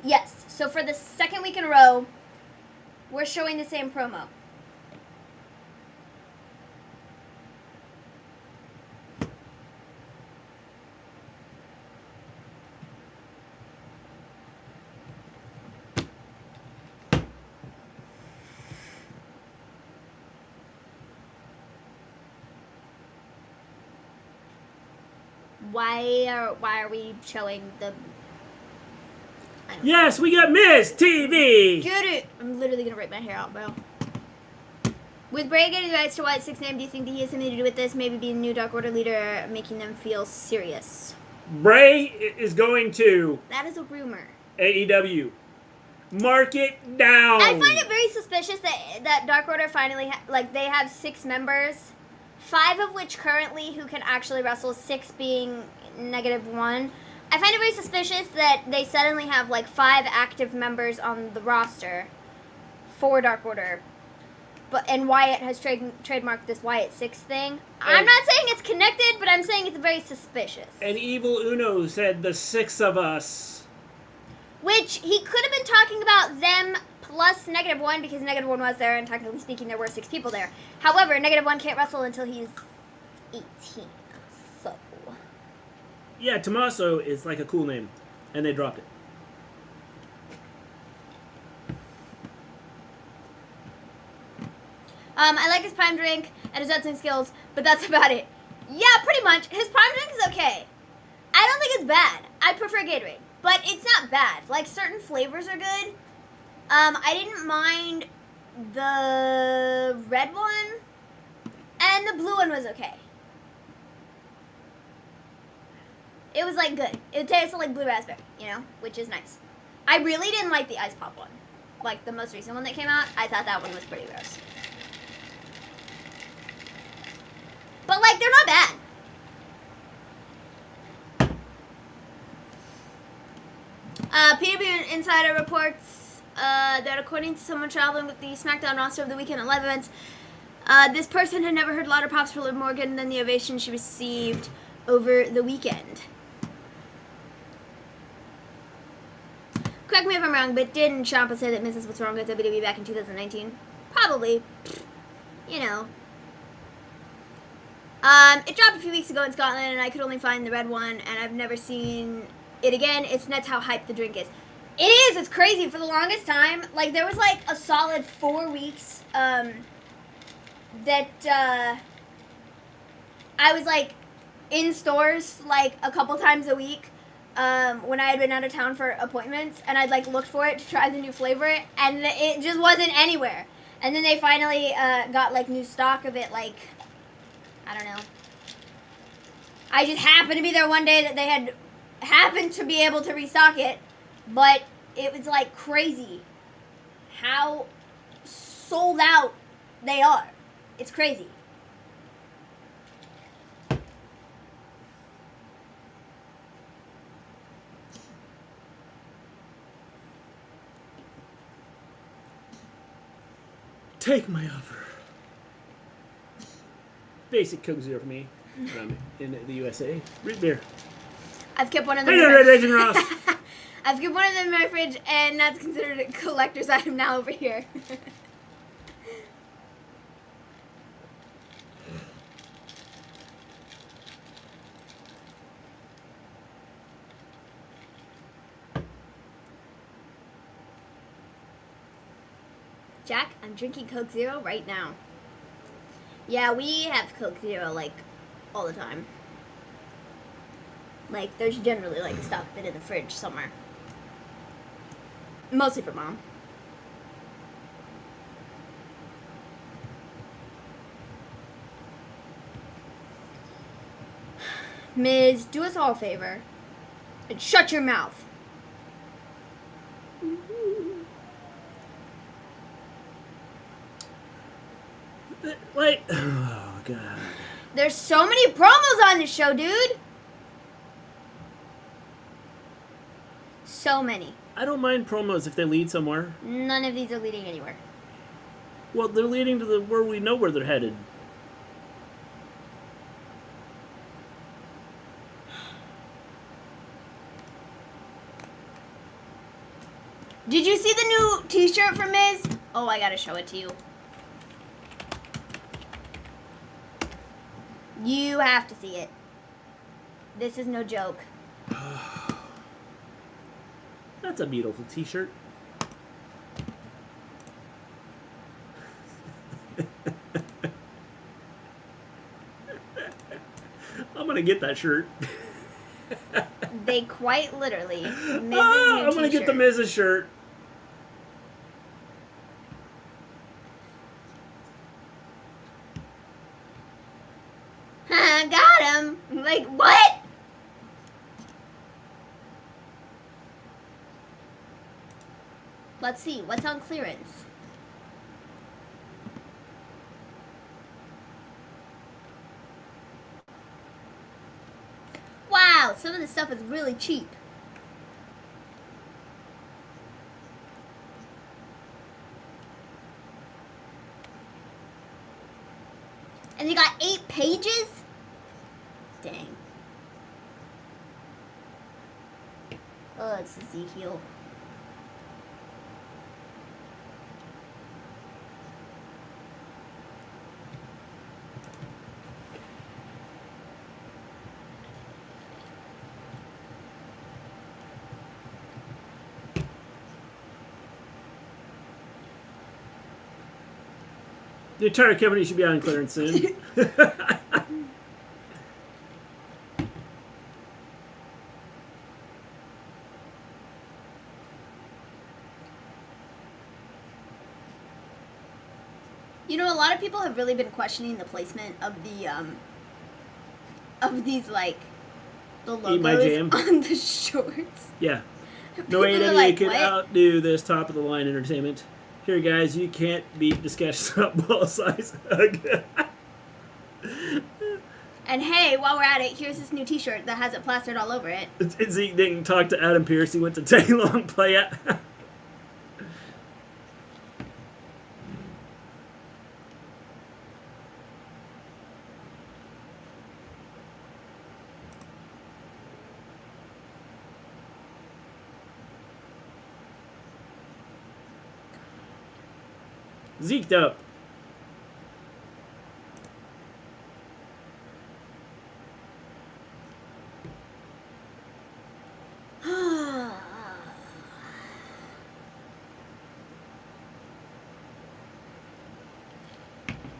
Yes, so for the second week in a row, we're showing the same promo. Why are we showing the... Yes, we got Miss TV! Get it! I'm literally gonna rip my hair out, bro. With Bray getting the rights to Wyatt's 6th name, do you think that he has something to do with this? Maybe being a new Dark Order leader, making them feel serious. Bray is going to... That is a rumor. AEW. Mark it down! I find it very suspicious that Dark Order finally, they have 6 members. 5 of which currently who can actually wrestle, 6 being -1. I find it very suspicious that they suddenly have 5 active members on the roster for Dark Order. And Wyatt has trademarked this Wyatt 6 thing. I'm not saying it's connected, but I'm saying it's very suspicious. And Evil Uno said the 6 of us. Which, he could have been talking about them plus -1, because -1 was there, and technically speaking, there were 6 people there. However, -1 can't wrestle until he's 18. So. Yeah, Tommaso is like a cool name. And they dropped it. I like his prime drink and his wrestling skills, but that's about it. Yeah, pretty much. His prime drink is okay. I don't think it's bad. I prefer Gatorade, but it's not bad. Certain flavors are good. I didn't mind the red one, and the blue one was okay. It was like good. It tasted like blue raspberry, you know, which is nice. I really didn't like the ice pop one. Like the most recent one that came out, I thought that one was pretty gross. But like, they're not bad. PW Insider reports that according to someone traveling with the SmackDown roster of the weekend at live events, this person had never heard louder pops for Liv Morgan than the ovation she received over the weekend. Correct me if I'm wrong, but didn't Ciampa say that Mrs. What's Wrong with WWE back in 2019? Probably. You know. It dropped a few weeks ago in Scotland, and I could only find the red one, and I've never seen it again. It's nuts how hyped the drink is. It is. It's crazy. For the longest time, like, there was, like, a solid 4 weeks, that, I was, like, in stores, like, a couple times a week, when I had been out of town for appointments, and I'd, like, looked for it to try the new flavor, and it just wasn't anywhere. And then they finally, got, like, new stock of it, like, I don't know. I just happened to be there one day that they had happened to be able to restock it, but it was like crazy how sold out they are. It's crazy. Take my offer. Basic Coke Zero for me. In the USA. Root beer. I've kept one of them. Hey there, Agent Ross. I've kept one of them in my fridge, and that's considered a collector's item now over here. Jack, I'm drinking Coke Zero right now. Yeah, we have Coke Zero, like, all the time. Like, there's generally, like, a stock of it in the fridge somewhere. Mostly for Mom. Miz, do us all a favor. And shut your mouth. Like, oh, God. There's so many promos on this show, dude. So many. I don't mind promos if they lead somewhere. None of these are leading anywhere. Well, they're leading to where we know where they're headed. Did you see the new t-shirt from Miz? Oh, I gotta show it to you. You have to see it. This is no joke. That's a beautiful t-shirt. I'm gonna get that shirt. They quite literally. I'm gonna get the Miz's shirt. Got him. Like, what? Let's see. What's on clearance? Wow, some of this stuff is really cheap. And they got 8 pages? Dang. Oh, it's Ezekiel. The entire company should be on clearance soon. You know, a lot of people have really been questioning the placement of the, of these, like, The Eat my logos jam. on the shorts. Yeah. No People are AEW like, could what? outdo this top of the line entertainment. Here, guys, you can't beat the sketch ball size hug. And hey, while we're at it, here's this new T-shirt that has it plastered all over it. Zeke didn't talk to Adam Pearce. He went to Teddy Long play it. Zeked up.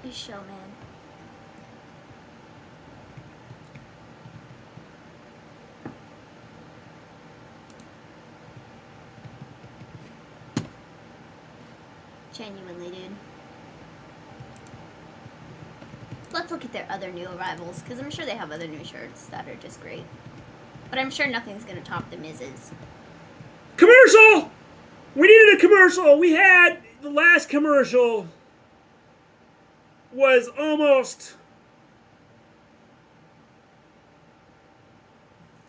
You show, man. Genuinely, dude. Let's look at their other new arrivals, because I'm sure they have other new shirts that are just great. But I'm sure nothing's going to top the Miz's. Commercial! We needed a commercial. We had the last commercial was almost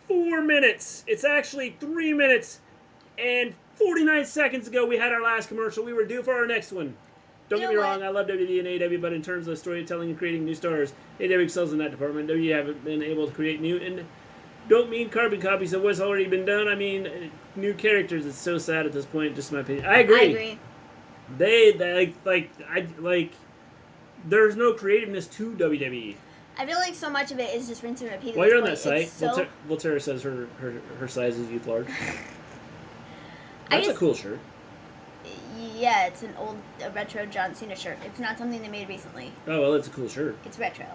4 minutes. It's actually 3 minutes and 49 seconds ago we had our last commercial. We were due for our next one. Don't get me wrong, I love WWE and AEW, but in terms of storytelling and creating new stars, AEW excels in that department. WWE haven't been able to create new, and don't mean carbon copies of what's already been done. I mean new characters. It's so sad at this point, just in my opinion. I agree. They there's no creativeness to WWE. I feel like so much of it is just rinse and repeat. While you're on that site, Volterra says her size is youth large. That's a cool shirt. Yeah, it's a retro John Cena shirt. It's not something they made recently. Oh, well, it's a cool shirt. It's retro.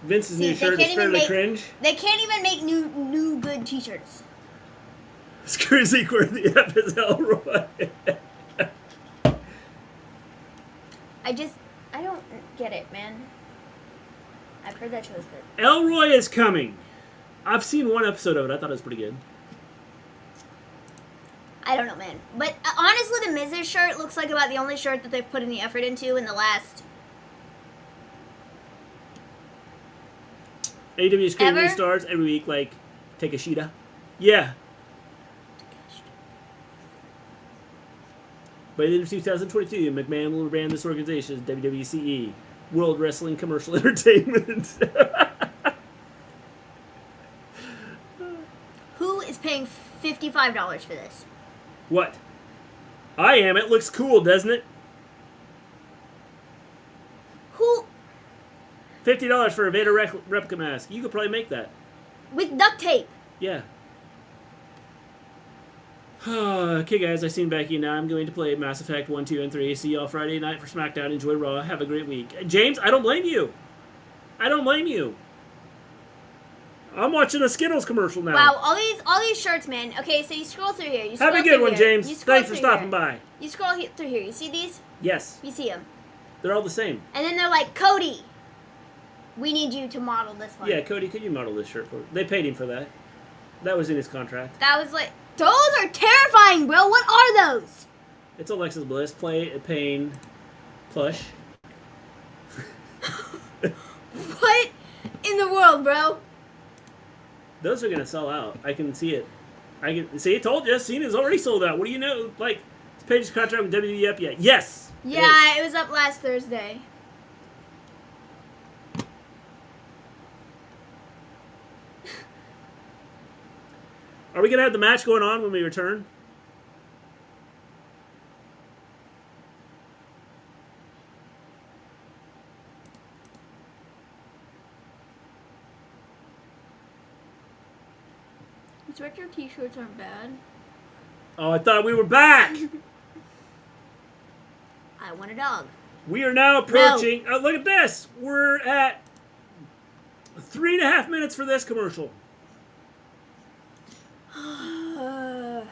Vince's new shirt is fairly cringe. They can't even make new good t-shirts. Screw Zeke where the F is Elroy. I don't get it, man. I've heard that show is good. Elroy is coming. I've seen one episode of it. I thought it was pretty good. I don't know, man. But honestly, the Miz's shirt looks like about the only shirt that they've put any effort into in the last... AEW is creating new stars every week, like Takeshita. Yeah. By the end of 2022, McMahon will rebrand this organization as WWCE, World Wrestling Commercial Entertainment. Who is paying $55 for this? What? I am. It looks cool, doesn't it? Who? $50 for a Vader replica mask. You could probably make that. With duct tape. Yeah. Okay, guys, I've seen Becky. Now I'm going to play Mass Effect 1, 2, and 3. See y'all Friday night for SmackDown. Enjoy Raw. Have a great week. James, I don't blame you. I don't blame you. I'm watching a Skittles commercial now. Wow, all these shirts, man. Okay, so you scroll through here. Have a good one, James. Thanks for stopping by. You scroll through here. You see these? Yes. You see them. They're all the same. And then they're like, Cody, we need you to model this one. Yeah, Cody, could you model this shirt for? They paid him for that. That was in his contract. That was like, those are terrifying, bro. What are those? It's Alexa's Bliss. Play a Pain plush. What in the world, bro? Those are gonna sell out. I can see it. I can see. I told you. Cena's already sold out. What do you know? Like, is Paige's contract with WWE up yet? Yes. Yeah, it was up last Thursday. Are we gonna have the match going on when we return? These retro t-shirts aren't bad. Oh, I thought we were back. I want a dog. We are now approaching. No. Look at this. We're at 3.5 minutes for this commercial. Oh.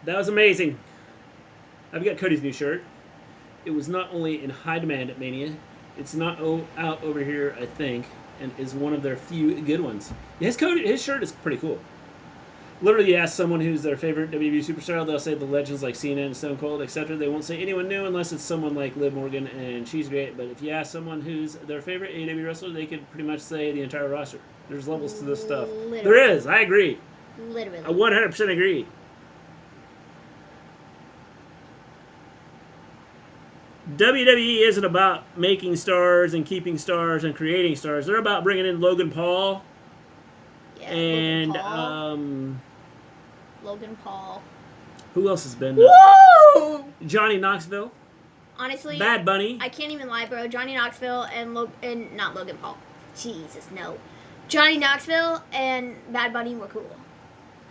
That was amazing. I've got Cody's new shirt. It was not only in high demand at Mania, it's not out over here, I think, and is one of their few good ones. Yeah, his shirt is pretty cool. Literally, you ask someone who's their favorite WWE superstar, they'll say the legends like Cena and Stone Cold, etc. They won't say anyone new unless it's someone like Liv Morgan, and she's great. But if you ask someone who's their favorite AEW wrestler, they could pretty much say the entire roster. There's levels to this stuff. Literally. There is. I agree. Literally. I 100% agree. WWE isn't about making stars and keeping stars and creating stars. They're about bringing in Logan Paul. Yeah, And Logan Paul. Who else has been? Woo! Johnny Knoxville. Honestly, Bad Bunny. I can't even lie, bro. Johnny Knoxville and not Logan Paul. Jesus, no. Johnny Knoxville and Bad Bunny were cool.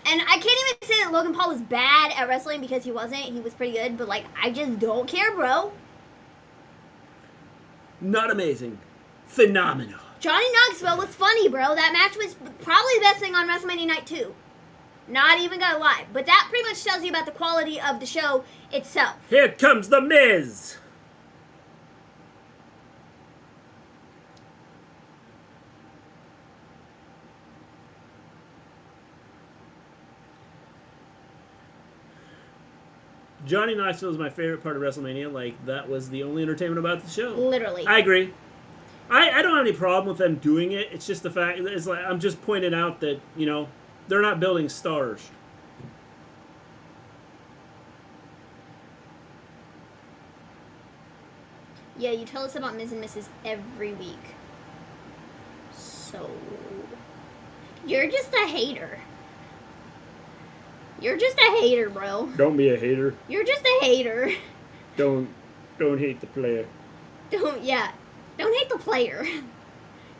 And I can't even say that Logan Paul was bad at wrestling because he wasn't. He was pretty good, but like I just don't care, bro. Not amazing. Phenomenal. Johnny Knoxville was funny, bro. That match was probably the best thing on WrestleMania Night 2. Not even gonna lie. But that pretty much tells you about the quality of the show itself. Here comes The Miz. Johnny Knoxville is my favorite part of WrestleMania. Like, that was the only entertainment about the show. Literally. I agree. I don't have any problem with them doing it. It's just the fact that it's like I'm just pointing out that, you know, they're not building stars. Yeah, you tell us about Ms. and Mrs. every week. So, you're just a hater. You're just a hater, bro. Don't be a hater. You're just a hater. Don't hate the player. Don't hate the player.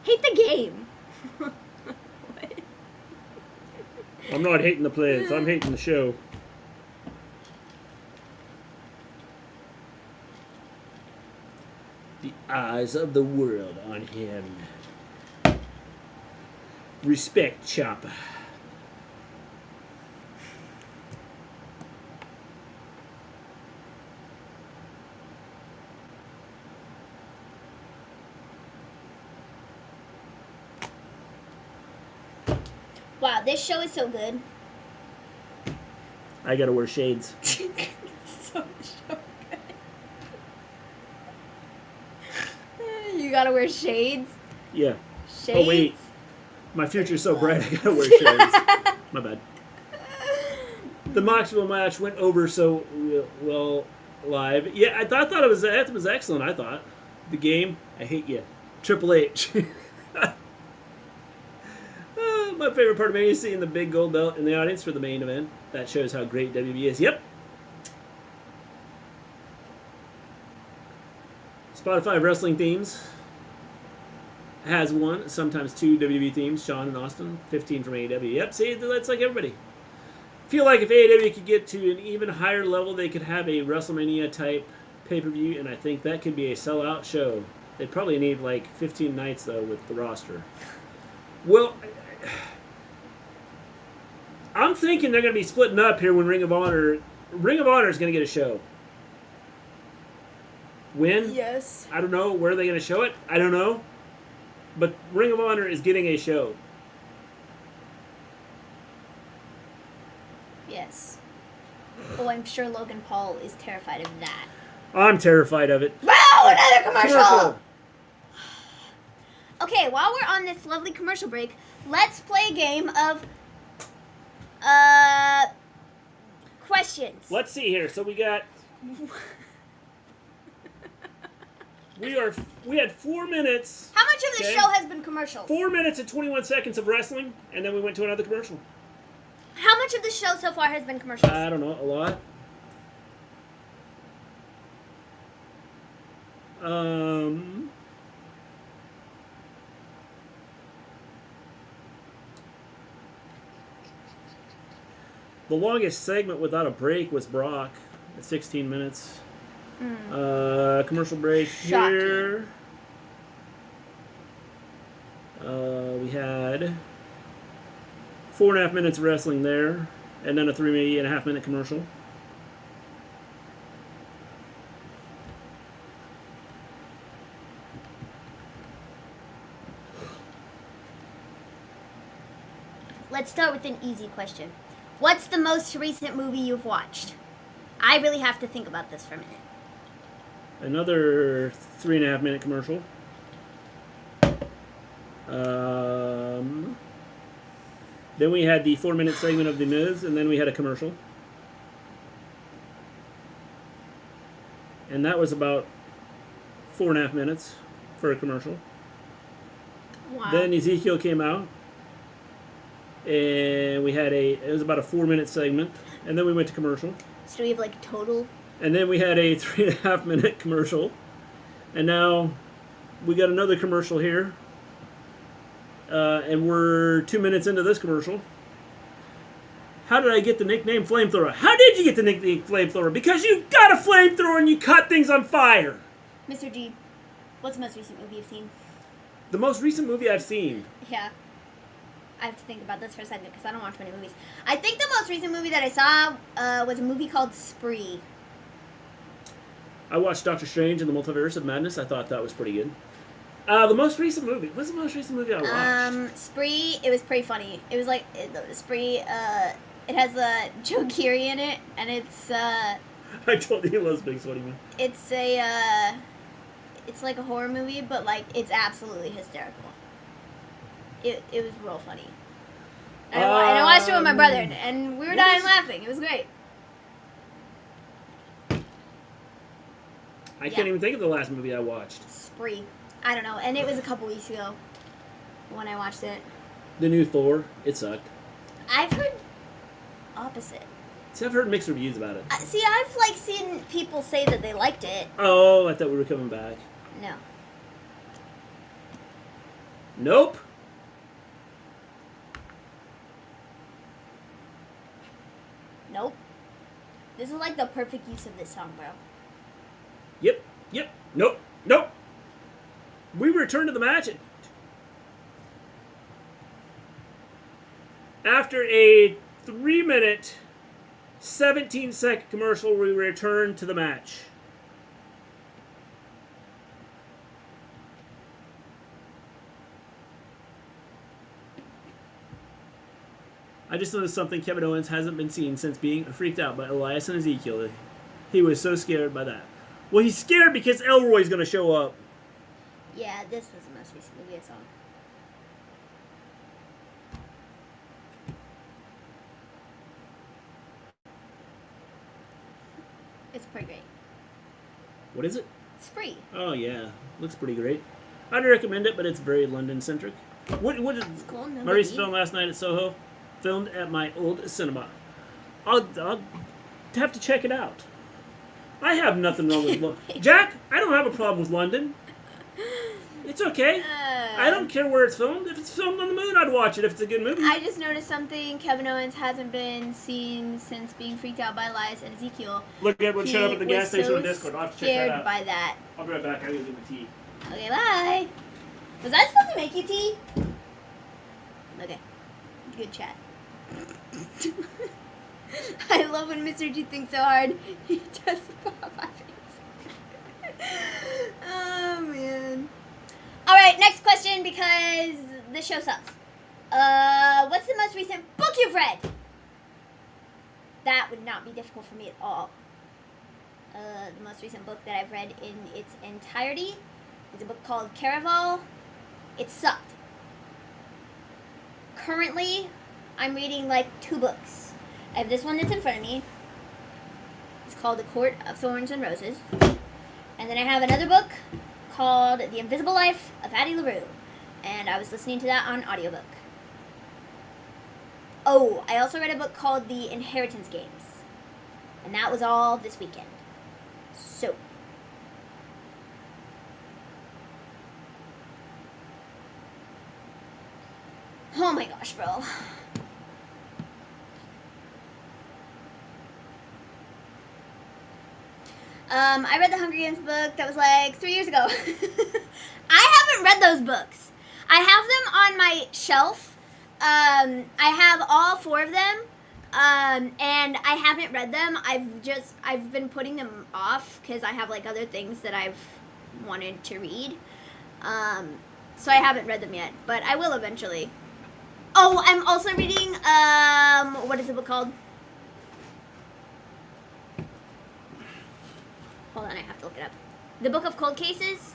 Hate the game. What? I'm not hating the players. I'm hating the show. The eyes of the world on him. Respect, Ciampa. Wow, this show is so good. I gotta wear shades. So good. You gotta wear shades. Yeah. Shades. Oh wait, my future's so bright. I gotta wear shades. My bad. The Knoxville match went over so well live. Yeah, I thought it was excellent. I thought the game. I hate you, Triple H. My favorite part of Mania is seeing the big gold belt in the audience for the main event. That shows how great WWE is. Yep. Spotify wrestling themes has one, sometimes two WWE themes. Sean and Austin, 15 from AEW. Yep, see, that's like everybody. Feel like if AEW could get to an even higher level, they could have a WrestleMania type pay-per-view, and I think that could be a sellout show. They'd probably need like 15 nights though with the roster. Well, I'm thinking they're going to be splitting up here when Ring of Honor is going to get a show. When? Yes. I don't know. Where are they going to show it? I don't know. But Ring of Honor is getting a show. Yes. Oh, I'm sure Logan Paul is terrified of that. I'm terrified of it. Wow, another commercial! Okay, while we're on this lovely commercial break, let's play a game of questions. Let's see here. So we got we had 4 minutes. How much of the Okay. show has been commercials? 4 minutes and 21 seconds of wrestling, and then we went to another commercial. How much of the show so far has been commercials? I don't know, a lot. The longest segment without a break was Brock at 16 minutes. Commercial break Shocking. here. We had 4.5 minutes of wrestling there, and then a 3.5 minute commercial. let's start with an easy question. What's the most recent movie you've watched? I really have to think about this for a minute. Another 3.5-minute commercial. Then we had the 4-minute segment of The Miz, and then we had a commercial. And that was about 4.5 minutes for a commercial. Wow. Then Ezekiel came out, and we had it was about a 4-minute segment, and then we went to commercial. So do we have like total? And then we had a 3.5-minute commercial, and now we got another commercial here, and we're 2 minutes into this commercial. How did I get the nickname Flamethrower? How did you get the nickname Flamethrower? Because you got a flamethrower and you caught things on fire. Mr. G, what's the most recent movie you've seen? The most recent movie I've seen. Yeah. I have to think about this for a second because I don't watch many movies. I think the most recent movie that I saw was a movie called Spree. I watched Doctor Strange in the Multiverse of Madness. I thought that was pretty good. The most recent movie. What's the most recent movie I watched? Spree. It was pretty funny. It was like Spree. It has Joe Keery in it, and it's. I told you he loves Big Sweaty Man. It's it's like a horror movie, but like it's absolutely hysterical. It was real funny. And I watched it with my brother, and we were dying laughing. It was great. I can't even think of the last movie I watched. Spree. I don't know, and it was a couple weeks ago when I watched it. The new Thor. It sucked. I've heard opposite. See, I've heard mixed reviews about it. See, I've like seen people say that they liked it. Oh, I thought we were coming back. No. Nope. Nope. This is like the perfect use of this song, bro. Yep. Nope. We return to the match. After a 3-minute, 17-second commercial, we return to the match. I just noticed something. Kevin Owens hasn't been seen since being freaked out by Elias and Ezekiel. He was so scared by that. Well, he's scared because Elroy's going to show up. Yeah, this was the most recent movie I saw. It's pretty great. What is it? Spree. Oh, yeah. Looks pretty great. I'd recommend it, but it's very London-centric. What is It's cool. No Maurice biggie. filmed last night at Soho? Filmed at my old cinema. I'll have to check it out. I have nothing wrong with London. Jack, I don't have a problem with London. It's okay. I don't care where it's filmed. If it's filmed on the moon, I'd watch it if it's a good movie. I just noticed something. Kevin Owens hasn't been seen since being freaked out by Elias and Ezekiel. Look, everyone, shut up at the gas station on so Discord. I'll have to check that scared out. by that. I'll be right back. I gotta get the tea. Okay, bye. Was I supposed to make you tea? Okay. Good chat. I love when Mr. G thinks so hard. He just pop my face. Oh, man. Alright, next question because this show sucks. What's the most recent book you've read? That would not be difficult for me at all. The most recent book that I've read in its entirety is a book called Caraval. It sucked. Currently, I'm reading like 2 books. I have this one that's in front of me. It's called The Court of Thorns and Roses. And then I have another book called The Invisible Life of Addie LaRue. And I was listening to that on audiobook. Oh, I also read a book called The Inheritance Games. And that was all this weekend. So. Oh my gosh, bro. I read the Hunger Games book that was like 3 years ago. I haven't read those books. I have them on my shelf. I have all 4 of them. And I haven't read them. I've been putting them off because I have like other things that I've wanted to read. So I haven't read them yet, but I will eventually. Oh, I'm also reading, what is the book called? Hold on, I have to look it up. The Book of Cold Cases?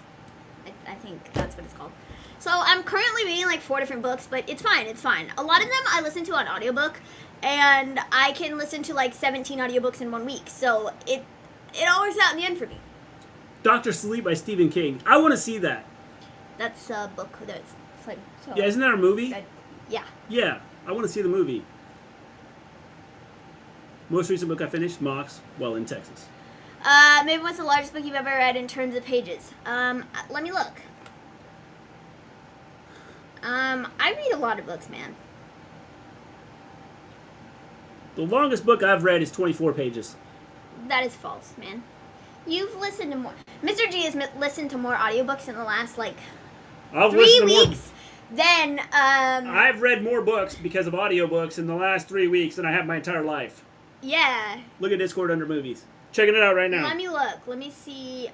I think that's what it's called. So I'm currently reading like 4 different books, but it's fine, it's fine. A lot of them I listen to on audiobook, and I can listen to like 17 audiobooks in 1 week, so it all works out in the end for me. Dr. Sleep by Stephen King. I want to see that. That's a book that's like... So Yeah, isn't that a movie? Yeah. Yeah, I want to see the movie. Most recent book I finished, Mox, while in Texas. Maybe what's the largest book you've ever read in terms of pages? Let me look. I read a lot of books, man. The longest book I've read is 24 pages. That is false, man. You've listened to more. Mr. G has listened to more audiobooks in the last, like, I've 3 listened to weeks than, I've read more books because of audiobooks in the last 3 weeks than I have my entire life. Yeah. Look at Discord under movies. Checking it out right now. Let me look. Let me see,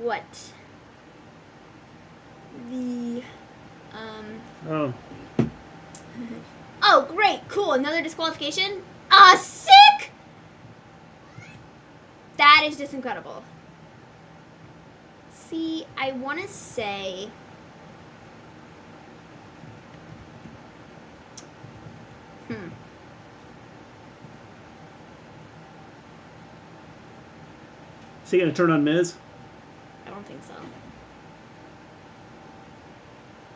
what the, Oh. Oh, great. Cool. Another disqualification. Ah, sick! That is just incredible. See, I want to say... Is he going to turn on Miz? I don't think so.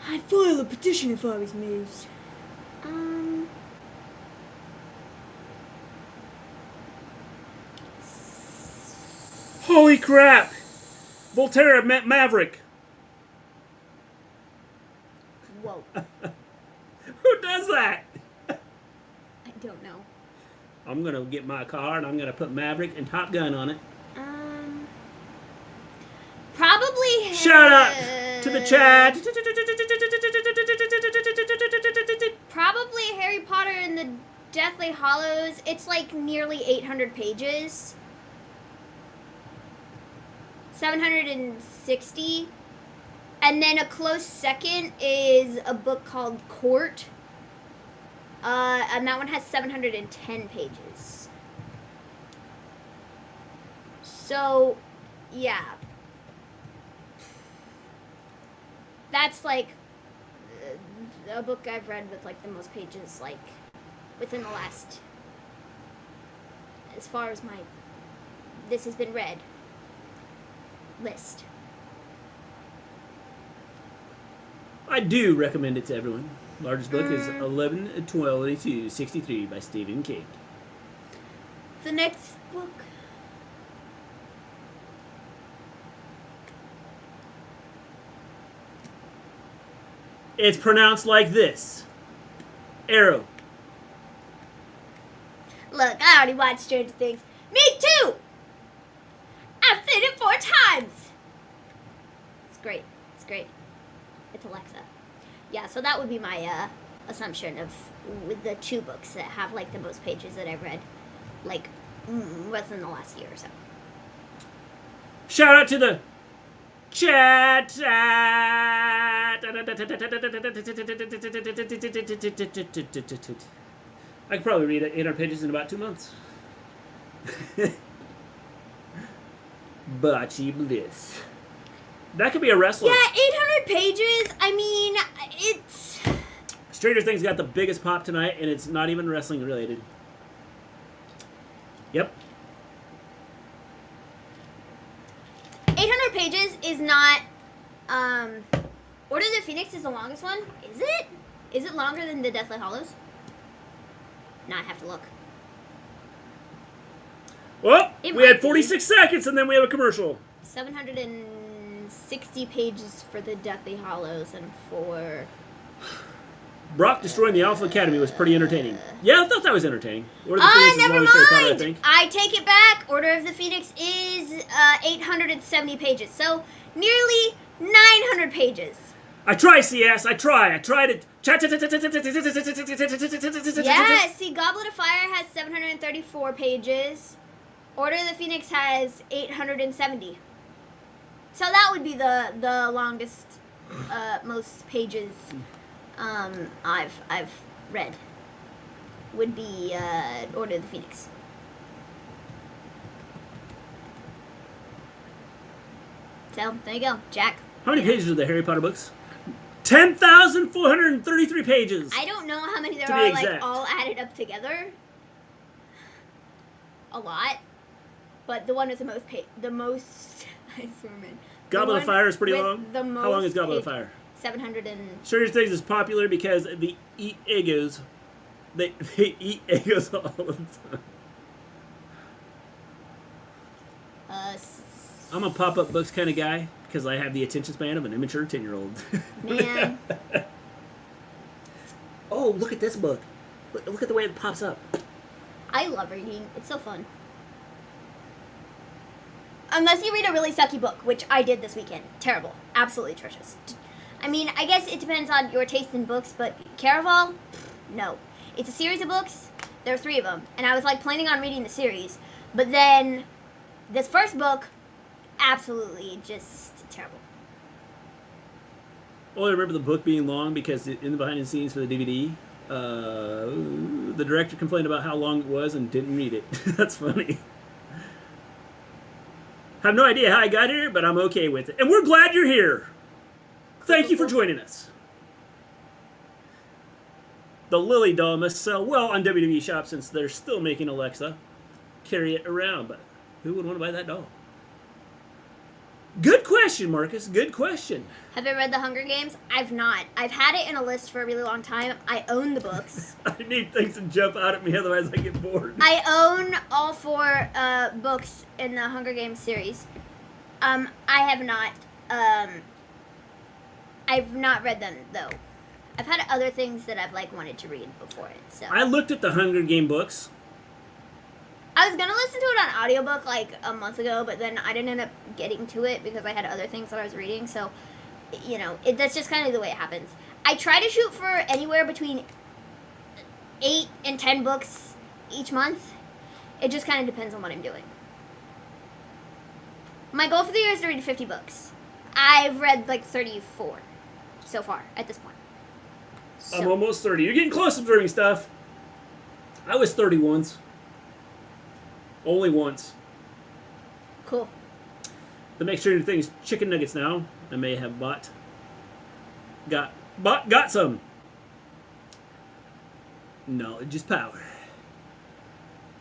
I'd file a petition if I was Miz. Holy crap! Volterra met Maverick. Whoa. Who does that? I don't know. I'm going to get my car and I'm going to put Maverick and Top Gun on it. Probably... Shout out to the chat. Probably Harry Potter and the Deathly Hallows. It's like nearly 800 pages. 760. And then a close second is a book called Court. And that one has 710 pages. So, yeah. That's like a book I've read with like the most pages, like within the last, as far as my this has been read list. I do recommend it to everyone. Largest book is 11/22/63 by Stephen King. The next book. It's pronounced like this. Arrow. Look, I already watched Stranger Things. Me too! I've seen it 4 times! It's great. It's great. It's Alexa. Yeah, so that would be my assumption of with the 2 books that have like the most pages that I've read, like within the last year or so. Shout out to the chat. I could probably read 800 pages in about 2 months. Bocce bliss. That could be a wrestler. Yeah, 800 pages. I mean, it's... Stranger Things got the biggest pop tonight, and it's not even wrestling related. Yep. 800 pages is not... Order of the Phoenix is the longest one. Is it? Is it longer than the Deathly Hallows? No, I have to look. Well, It we had might be. 46 seconds, and then we have a commercial. 760 pages for the Deathly Hallows and for... Brock destroying the Alpha Academy was pretty entertaining. Yeah, I thought that was entertaining. Order of the Phoenix is Never Harry Potter, I mind! think. I take it back. Order of the Phoenix is 870 pages. So, nearly 900 pages. I try, CS. I try. I tried it. Yeah, see, Goblet of Fire has 734 pages. Order of the Phoenix has 870. So that would be the longest, most pages I've read would be Order of the Phoenix. So there you go, Jack. How many pages are the Harry Potter books? 10,433 pages. I don't know how many there To are, be like, exact. all added up together. A lot. But the one with the most, I swear, man. Goblet of Fire is pretty long. The How long is Goblet of Fire? 700 and... Stranger Things is popular because they eat egos. They eat egos all the time. I'm a pop-up books kind of guy because I have the attention span of an immature 10-year-old. Man. Oh, look at this book. Look at the way it pops up. I love reading. It's so fun. Unless you read a really sucky book, which I did this weekend. Terrible. Absolutely atrocious. I mean, I guess it depends on your taste in books, but Caraval? No. It's a series of books. There are 3 of them. And I was, like, planning on reading the series. But then, this first book, absolutely just terrible. Well, I remember the book being long because in the behind the scenes for the DVD, the director complained about how long it was and didn't read it. That's funny. I have no idea how I got here, but I'm okay with it. And we're glad you're here. Thank you for joining us. The Lily doll must sell well on WWE Shop since they're still making Alexa carry it around. But who would want to buy that doll? Good question, Marcus. Good question. Have you read The Hunger Games? I've not. I've had it in a list for a really long time. I own the books. I need things to jump out at me, otherwise I get bored. I own all 4 books in the Hunger Games series. I have not. I've not read them though. I've had other things that I've like wanted to read before it. So I looked at the Hunger Game books. I was gonna listen to it on audiobook like a month ago, but then I didn't end up getting to it because I had other things that I was reading. So, you know, that's just kind of the way it happens. I try to shoot for anywhere between 8 and 10 books each month. It just kind of depends on what I'm doing. My goal for the year is to read 50 books. I've read like 34 so far at this point. So. I'm almost 30. You're getting close to observing stuff. I was 30 once. Only once. Cool. The make sure things chicken nuggets now. I may have got some. Knowledge is power.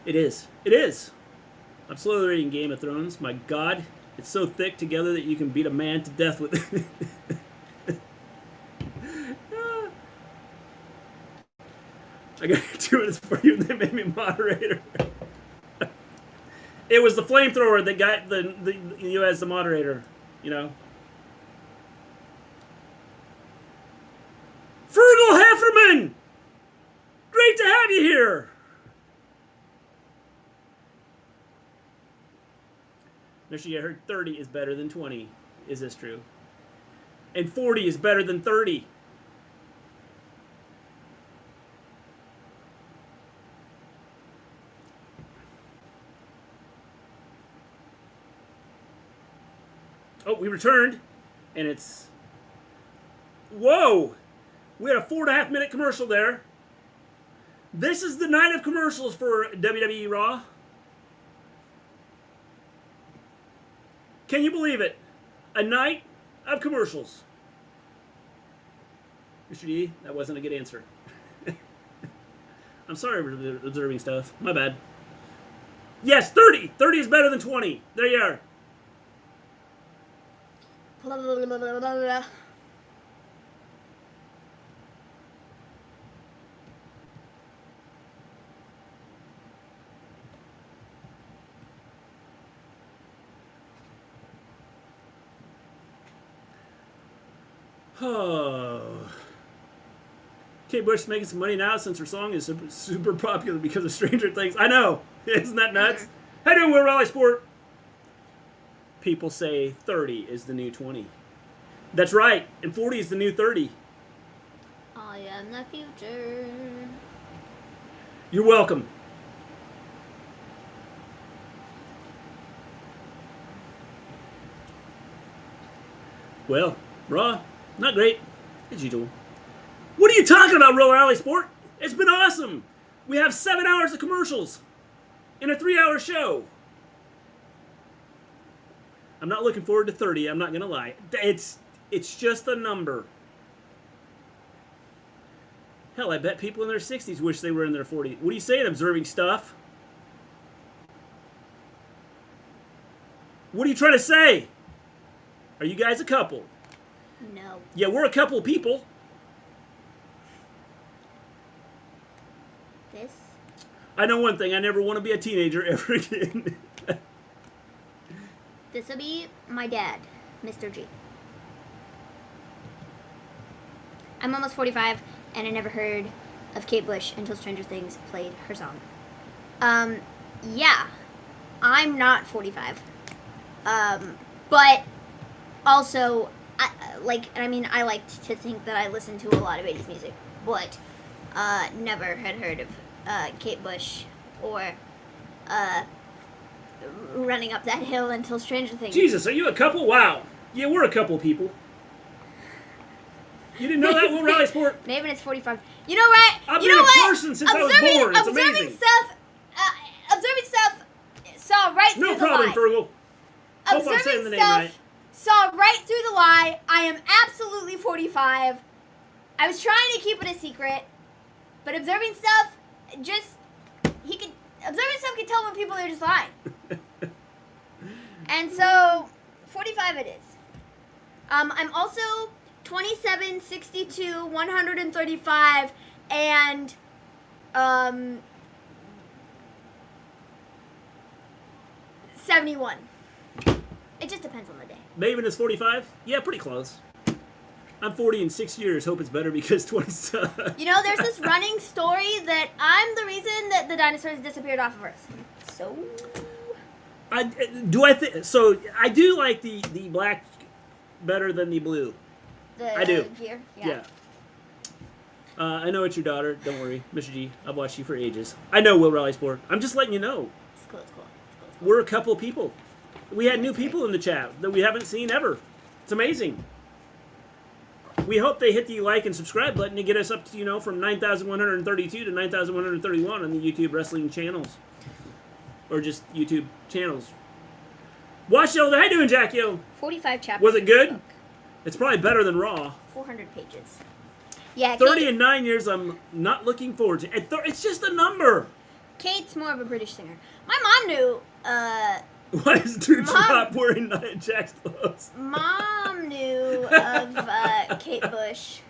It is. It is. I'm slowly reading Game of Thrones. My God, it's so thick together that you can beat a man to death with it. I got 2 minutes for you, and they made me moderator. It was the flamethrower that got you as the moderator, you know. Fergal Hefferman! Great to have you here! Actually, I heard 30 is better than 20. Is this true? And 40 is better than 30. Oh, we returned, and it's... Whoa! We had a 4.5 minute commercial there. This is the night of commercials for WWE Raw. Can you believe it? A night of commercials. Mr. D, that wasn't a good answer. I'm sorry for observing stuff. My bad. Yes, 30! 30 is better than 20. There you are. Blah, blah, blah, blah, blah, blah. Oh. Kate Bush's making some money now since her song is super popular because of Stranger Things. I know. Isn't that nuts? How you doing, Will Raleigh Sport? People say 30 is the new 20. That's right. And 40 is the new 30. I am the future. You're welcome. Well, Raw, not great, as usual. What are you talking about, Real Rally Sport? It's been awesome. We have 7 hours of commercials in a 3-hour show. I'm not looking forward to 30. I'm not gonna lie. It's just a number. Hell, I bet people in their 60s wish they were in their 40s. What are you saying, observing stuff? What are you trying to say? Are you guys a couple? No. Yeah, we're a couple of people. This? I know one thing. I never want to be a teenager ever again. This will be my dad, Mr. G. I'm almost 45, and I never heard of Kate Bush until Stranger Things played her song. Yeah, I'm not 45. But also, I like to think that I listen to a lot of 80s music, but never had heard of Kate Bush or Running Up That Hill until Stranger Things. Jesus, are you a couple? Wow. Yeah, we're a couple of people. You didn't know that, Will Rally Sport? Maven is 45. You know what? I've you been know a what? person since I was born. It's amazing. Observing stuff saw right through the lie. No problem, Fergal. Hope I'm saying the name right. Saw right through the lie. I am absolutely 45. I was trying to keep it a secret, but observing stuff can tell when people are just lying. And so, 45 it is. I'm also 27, 62, 135, and 71. It just depends on the day. Maven is 45? Yeah, pretty close. I'm 40 in 6 years. Hope it's better because 27. You know, there's this running story that I'm the reason that the dinosaurs disappeared off of Earth. So... I do like the black better than the blue. I do. Gear? Yeah. I know it's your daughter. Don't worry, Mr. G. I've watched you for ages. I know Will Rally Sport. I'm just letting you know. It's cool. We're a couple of people. We had new people in the chat that we haven't seen ever. It's amazing. We hope they hit the like and subscribe button to get us up to, from 9,132 to 9,131 on the YouTube wrestling channels. Or just YouTube channels. Watchalong, how you doing, Jackio? 45 chapters. Was it good? It's probably better than Raw. 400 pages. Yeah, 30 and 9 years I'm not looking forward to. It's just a number. Kate's more of a British singer. My mom knew, Why is Dude not wearing Nia Jax clothes? Mom knew of Kate Bush.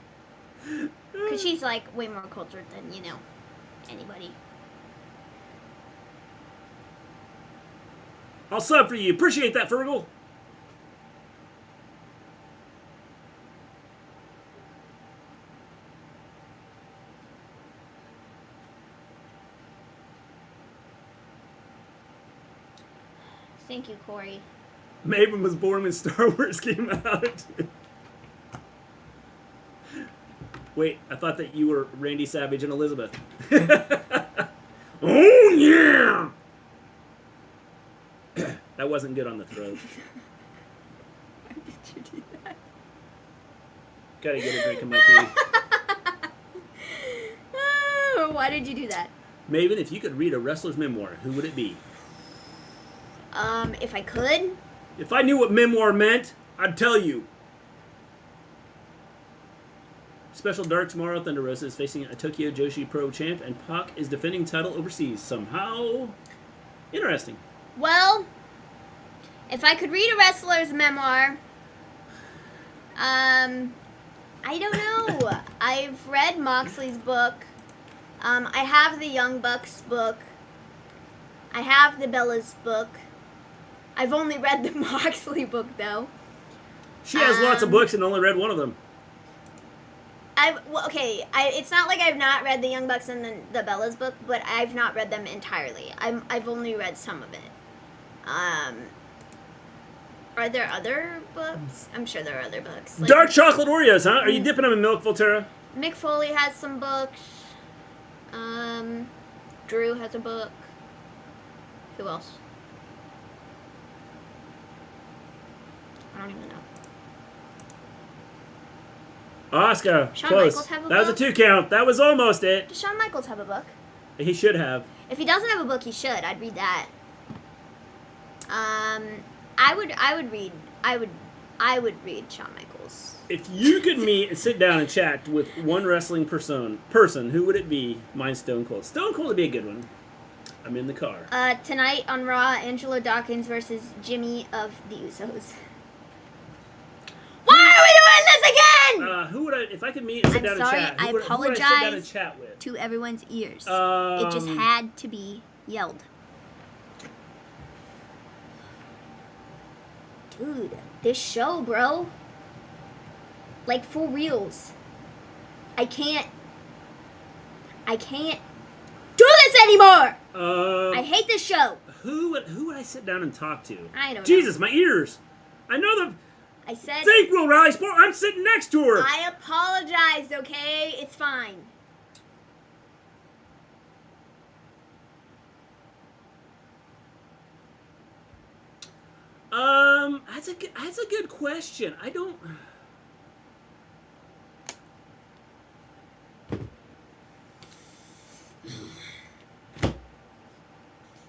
Because she's, way more cultured than, anybody. I'll sub for you. Appreciate that, Fergal. Thank you, Corey. Maven was born when Star Wars came out. Wait, I thought that you were Randy Savage and Elizabeth. Oh, yeah! That wasn't good on the throat. Why did you do that? Gotta get a drink of my tea. Oh, why did you do that? Maven, if you could read a wrestler's memoir, who would it be? If I could? If I knew what memoir meant, I'd tell you. Special Dark tomorrow. Thunder Rosa is facing a Tokyo Joshi Pro champ, and Pac is defending title overseas somehow. Interesting. Well, if I could read a wrestler's memoir, I don't know. I've read Moxley's book. I have the Young Bucks book. I have the Bella's book. I've only read the Moxley book, though. She has lots of books and only read one of them. It's not like I've not read the Young Bucks and the Bella's book, but I've not read them entirely. I've only read some of it. Are there other books? I'm sure there are other books. Dark chocolate Oreos, huh? Are you dipping them in milk, Volterra? Mick Foley has some books. Drew has a book. Who else? I don't even know. Oscar, Shawn close. Michaels have a That was a book? 2 count. That was almost it. Does Shawn Michaels have a book? He should have. If he doesn't have a book, he should. I'd read that. I would read Shawn Michaels. If you could meet and sit down and chat with one wrestling person, who would it be? Mine's Stone Cold. Stone Cold would be a good one. I'm in the car. Tonight on Raw, Angelo Dawkins versus Jimmy of the Usos. Why are we doing this again? Who would I, if I could meet and sit down and chat? I Who would I sit down and apologize chat with? to everyone's ears. It just had to be yelled. Dude, this show, bro. Like, for reals. I can't do this anymore! I hate this show. Who would I sit down and talk to? I don't know. Jesus, my ears. I know the... I said... Think, Will Riley Sport. I'm sitting next to her. I apologized, okay? It's fine. That's a good question. I don't...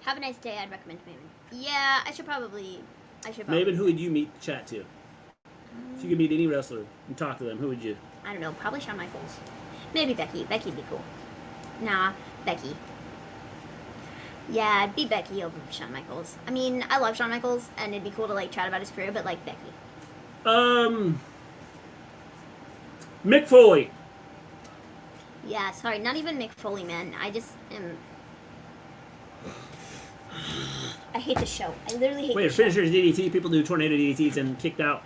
Have a nice day. I'd recommend Maven. Yeah, I should probably. Maven, who would you meet, chat to? If you could meet any wrestler and talk to them, who would you? I don't know. Probably Shawn Michaels. Maybe Becky. Becky'd be cool. Nah, Becky. Yeah, it'd be Becky over Shawn Michaels. I mean, I love Shawn Michaels, and it'd be cool to like chat about his career, but like Becky. Mick Foley. Yeah, sorry, not even Mick Foley, man. I just am. I hate the show. I literally hate the show. Finisher's DDT. People do tornado DDTs and kicked out.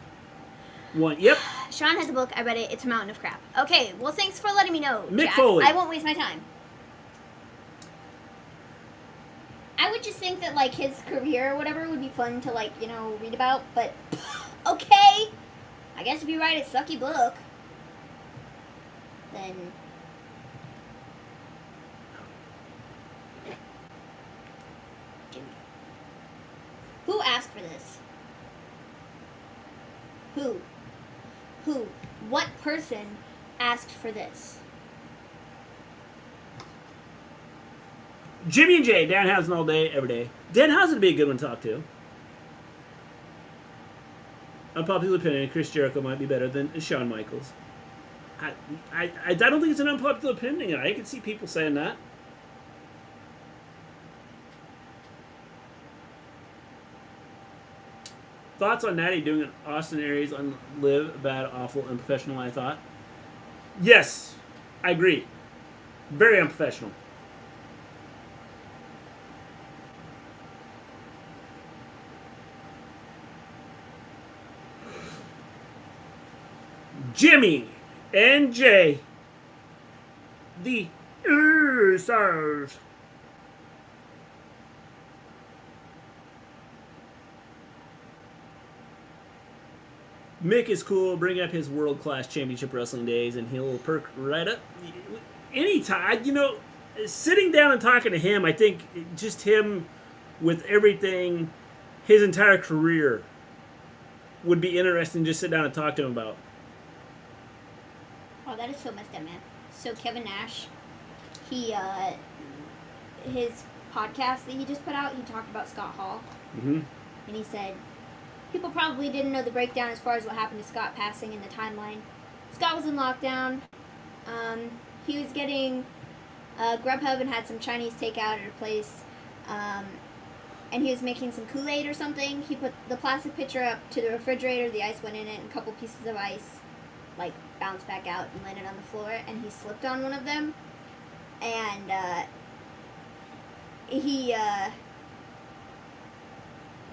One. Yep. Sean has a book. I read it. It's a mountain of crap. Okay, well, thanks for letting me know, Mick Jack. Foley. I won't waste my time. I would just think that, like, his career or whatever would be fun to, like, you know, read about, but okay. I guess if you write a sucky book, then... Who asked for this? Who? What person asked for this? Jimmy and Jay. Danhausen all day, every day. Danhausen would be a good one to talk to. Unpopular opinion, Chris Jericho might be better than Shawn Michaels. I don't think it's an unpopular opinion. I can see people saying that. Thoughts on Natty doing an Austin Aries on Live, bad, awful, unprofessional, I thought. Yes, I agree. Very unprofessional. Jimmy and Jay, the Usos. Mick is cool. Bring up his world-class championship wrestling days, and he'll perk right up. Anytime, you know, sitting down and talking to him, I think just him with everything, his entire career, would be interesting to just sit down and talk to him about. Oh, that is so messed up, man. So Kevin Nash, his podcast that he just put out, he talked about Scott Hall. Mm-hmm. And he said, people probably didn't know the breakdown as far as what happened to Scott passing in the timeline. Scott was in lockdown. He was getting Grubhub and had some Chinese takeout at a place. And he was making some Kool-Aid or something. He put the plastic pitcher up to the refrigerator. The ice went in it, and a couple pieces of ice like bounced back out and landed on the floor. And he slipped on one of them. And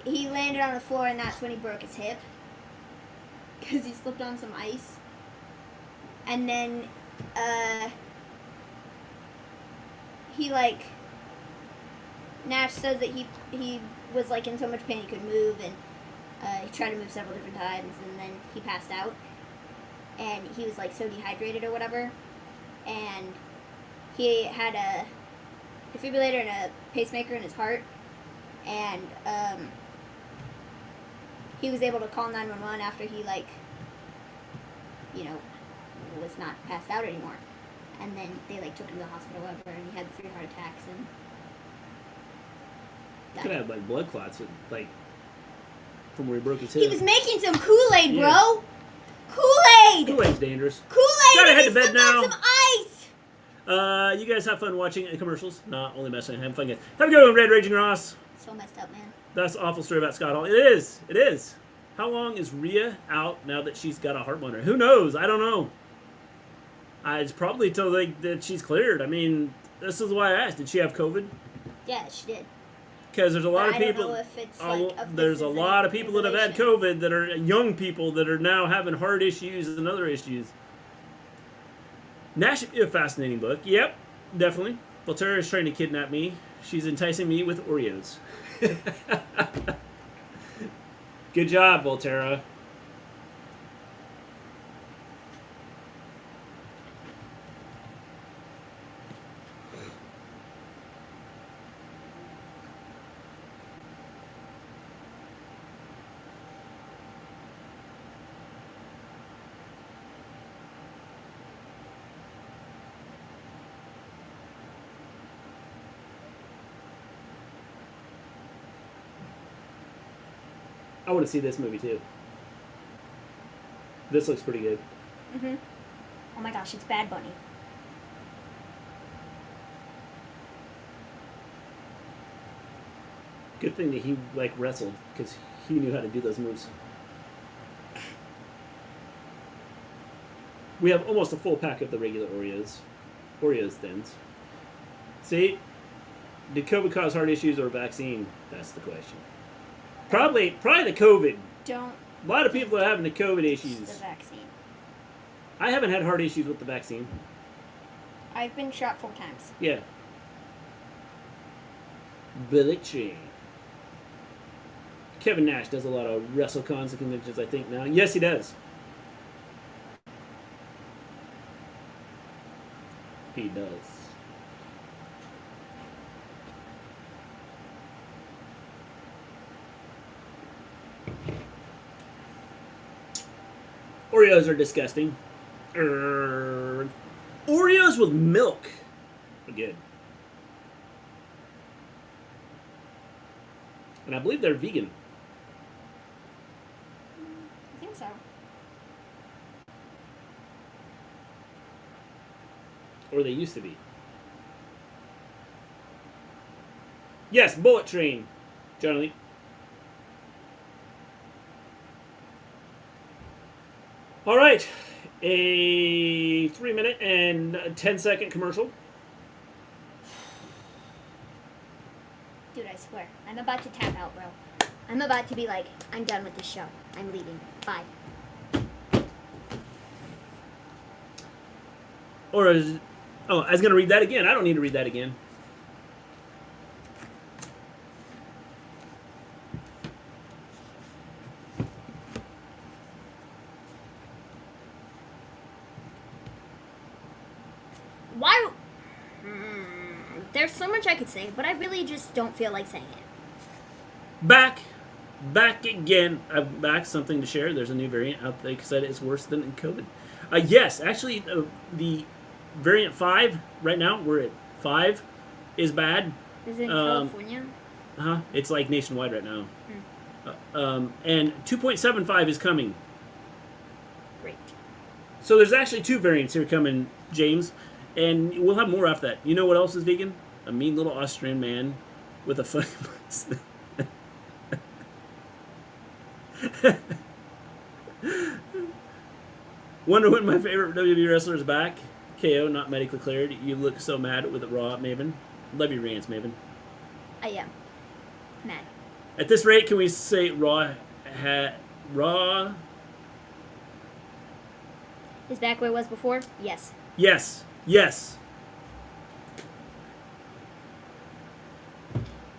he landed on the floor, and that's when he broke his hip because he slipped on some ice. And then Nash says that he was like in so much pain he couldn't move, and he tried to move several different times, and then he passed out, and he was like so dehydrated or whatever, and he had a defibrillator and a pacemaker in his heart, and he was able to call 911 after he was not passed out anymore. And then they like took him to the hospital, whatever, and he had 3 heart attacks and died. Could have like blood clots, like from where he broke his hip. He was making some Kool-Aid, Yeah. bro. Kool-Aid. Kool-Aid's dangerous. Kool-Aid. Gotta and head he to bed slipped on now. some ice. You guys have fun watching the commercials. Not only messing, having fun, guys. Have a good one, Red Raging Ross. So messed up, man. That's an awful story about Scott Hall. It is. It is. How long is Rhea out now that she's got a heart monitor? Who knows? I don't know. It's probably till that she's cleared. I mean, this is why I asked. Did she have COVID? Yeah, she did. Because there's a lot of I don't people. know if it's like There's a lot of people that have had COVID that are young people that are now having heart issues and other issues. Nash should be a fascinating book. Yep, definitely. Volterra is trying to kidnap me. She's enticing me with Oreos. Good job, Volterra. I want to see this movie too. This looks pretty good. Mm-hmm. Oh my gosh, it's Bad Bunny. Good thing that he like wrestled because he knew how to do those moves. We have almost a full pack of the regular Oreos thins. See, did COVID cause heart issues or vaccine? That's the question. Probably the COVID. Don't. A lot of people are having the COVID The issues. vaccine. I haven't had heart issues with the vaccine. I've been shot 4 times. Yeah. Bullet train. Kevin Nash does a lot of WrestleCons and conventions, I think, now. Yes, he does. He does. Oreos are disgusting. Oreos with milk are good. And I believe they're vegan. I think so. Or they used to be. Yes, Bullet Train, Johnny. All right, a 3-minute and 10-second commercial. Dude, I swear. I'm about to tap out, bro. I'm about to be like, I'm done with this show. I'm leaving. Bye. Or is, oh, I was going to read that again. I don't need to read that again. Why? There's so much I could say, but I really just don't feel like saying it. Back again. I've back something to share. There's a new variant out there that said it's worse than in COVID. Yes, actually, the variant 5 right now, we're at 5, is bad. Is it in California? It's like nationwide right now. And 2.75 is coming. Great. So there's actually 2 variants here coming, James. And we'll have more after that. You know what else is vegan? A mean little Austrian man with a funny voice. Wonder when my favorite WWE wrestler is back. KO, not medically cleared. You look so mad with it raw, Maven. Love your rants, Maven. I am. Mad. At this rate, can we say Raw? Is back where it was before? Yes. Yes. Yes.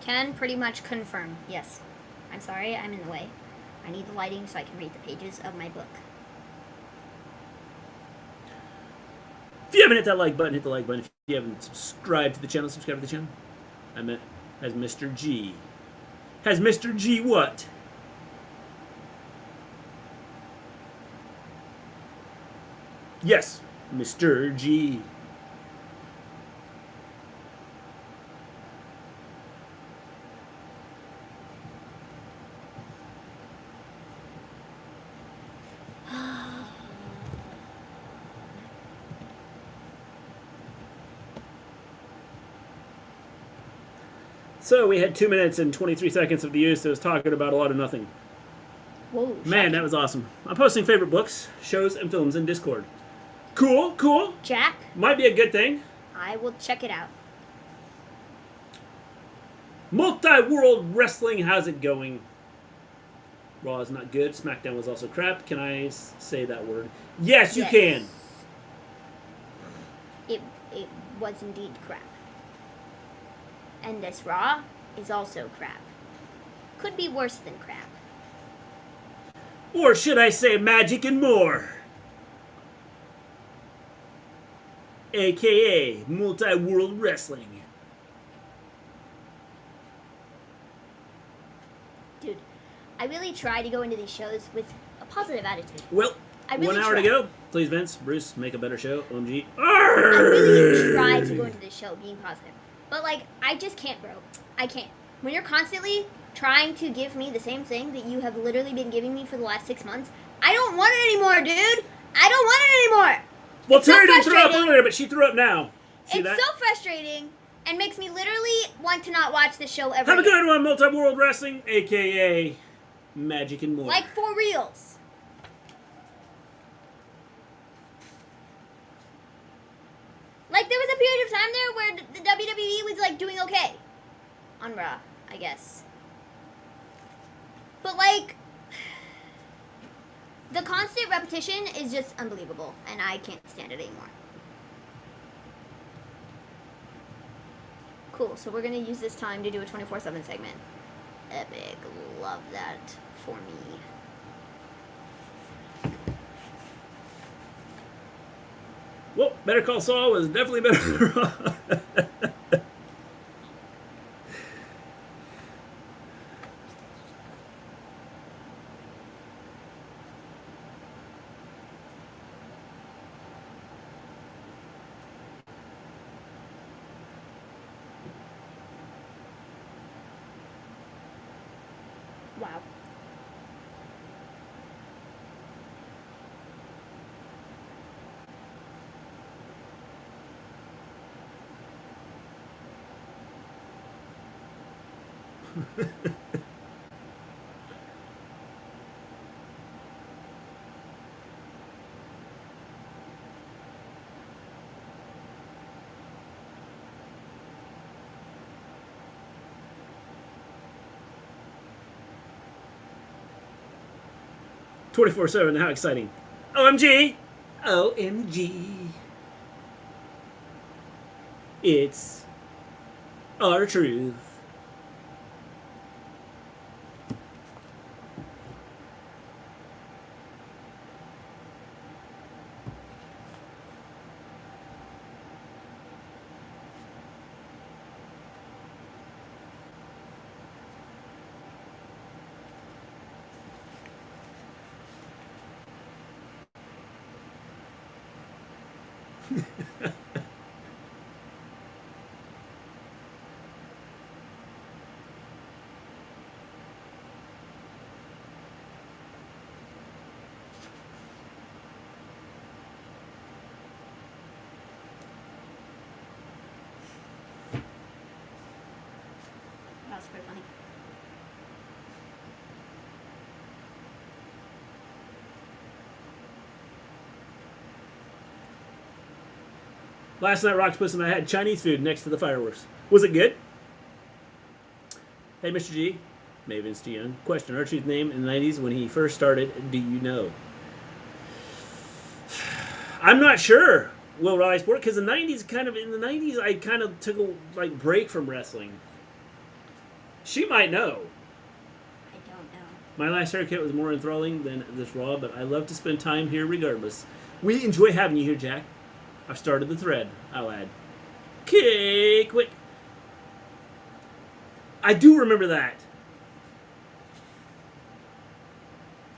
Can pretty much confirm. Yes. I'm sorry, I'm in the way. I need the lighting so I can read the pages of my book. If you haven't hit that like button, hit the like button. If you haven't subscribed to the channel, subscribe to the channel. I meant, has Mr. G. Has Mr. G what? Yes, Mr. G. So we had 2 minutes and 23 seconds of the use that was talking about a lot of nothing. Whoa. Man, that was awesome. I'm posting favorite books, shows, and films in Discord. Cool, cool. Jack, Might be a good thing. I will check it out. Multi-World Wrestling, how's it going? Raw is not good. SmackDown was also crap. Can I say that word? Yes, you can. It was indeed crap. And this Raw is also crap. Could be worse than crap. Or should I say magic and more? AKA Multi-World Wrestling. Dude, I really try to go into these shows with a positive attitude. Well, I really 1 hour try. to go. Please, Vince, Bruce, make a better show. OMG. I really try to go into this show being positive. But, like, I just can't, bro. I can't. When you're constantly trying to give me the same thing that you have literally been giving me for the last 6 months, I don't want it anymore, dude. I don't want it anymore. Well, It's so Terry didn't throw up frustrating. earlier, but she threw up now. See It's that? so frustrating and makes me literally want to not watch this show ever Have a again. good one, Multi-World Wrestling, AKA Magic and More. Like, for reals. Like, there was a period of time there where the WWE was, like, doing okay. On Raw, I guess. But, like, the constant repetition is just unbelievable, and I can't stand it anymore. Cool, so we're going to use this time to do a 24/7 segment. Epic. Love that for me. Well, Better Call Saul was definitely better than Raw. Wow. "24/7, how exciting. OMG! OMG. It's our truth." That was pretty funny. Last night, Rock's and I had Chinese food next to the fireworks. Was it good? Hey, Mr. G. Maven's too young. Question: Archie's name in the 90s when he first started, do you know? I'm not sure. Will Riley Sport? Because in the 90s, I kind of took a break from wrestling. She might know. I don't know. My last haircut was more enthralling than this Raw, but I love to spend time here regardless. We enjoy having you here, Jack. I've started the thread, I'll add. Okay, quick. I do remember that.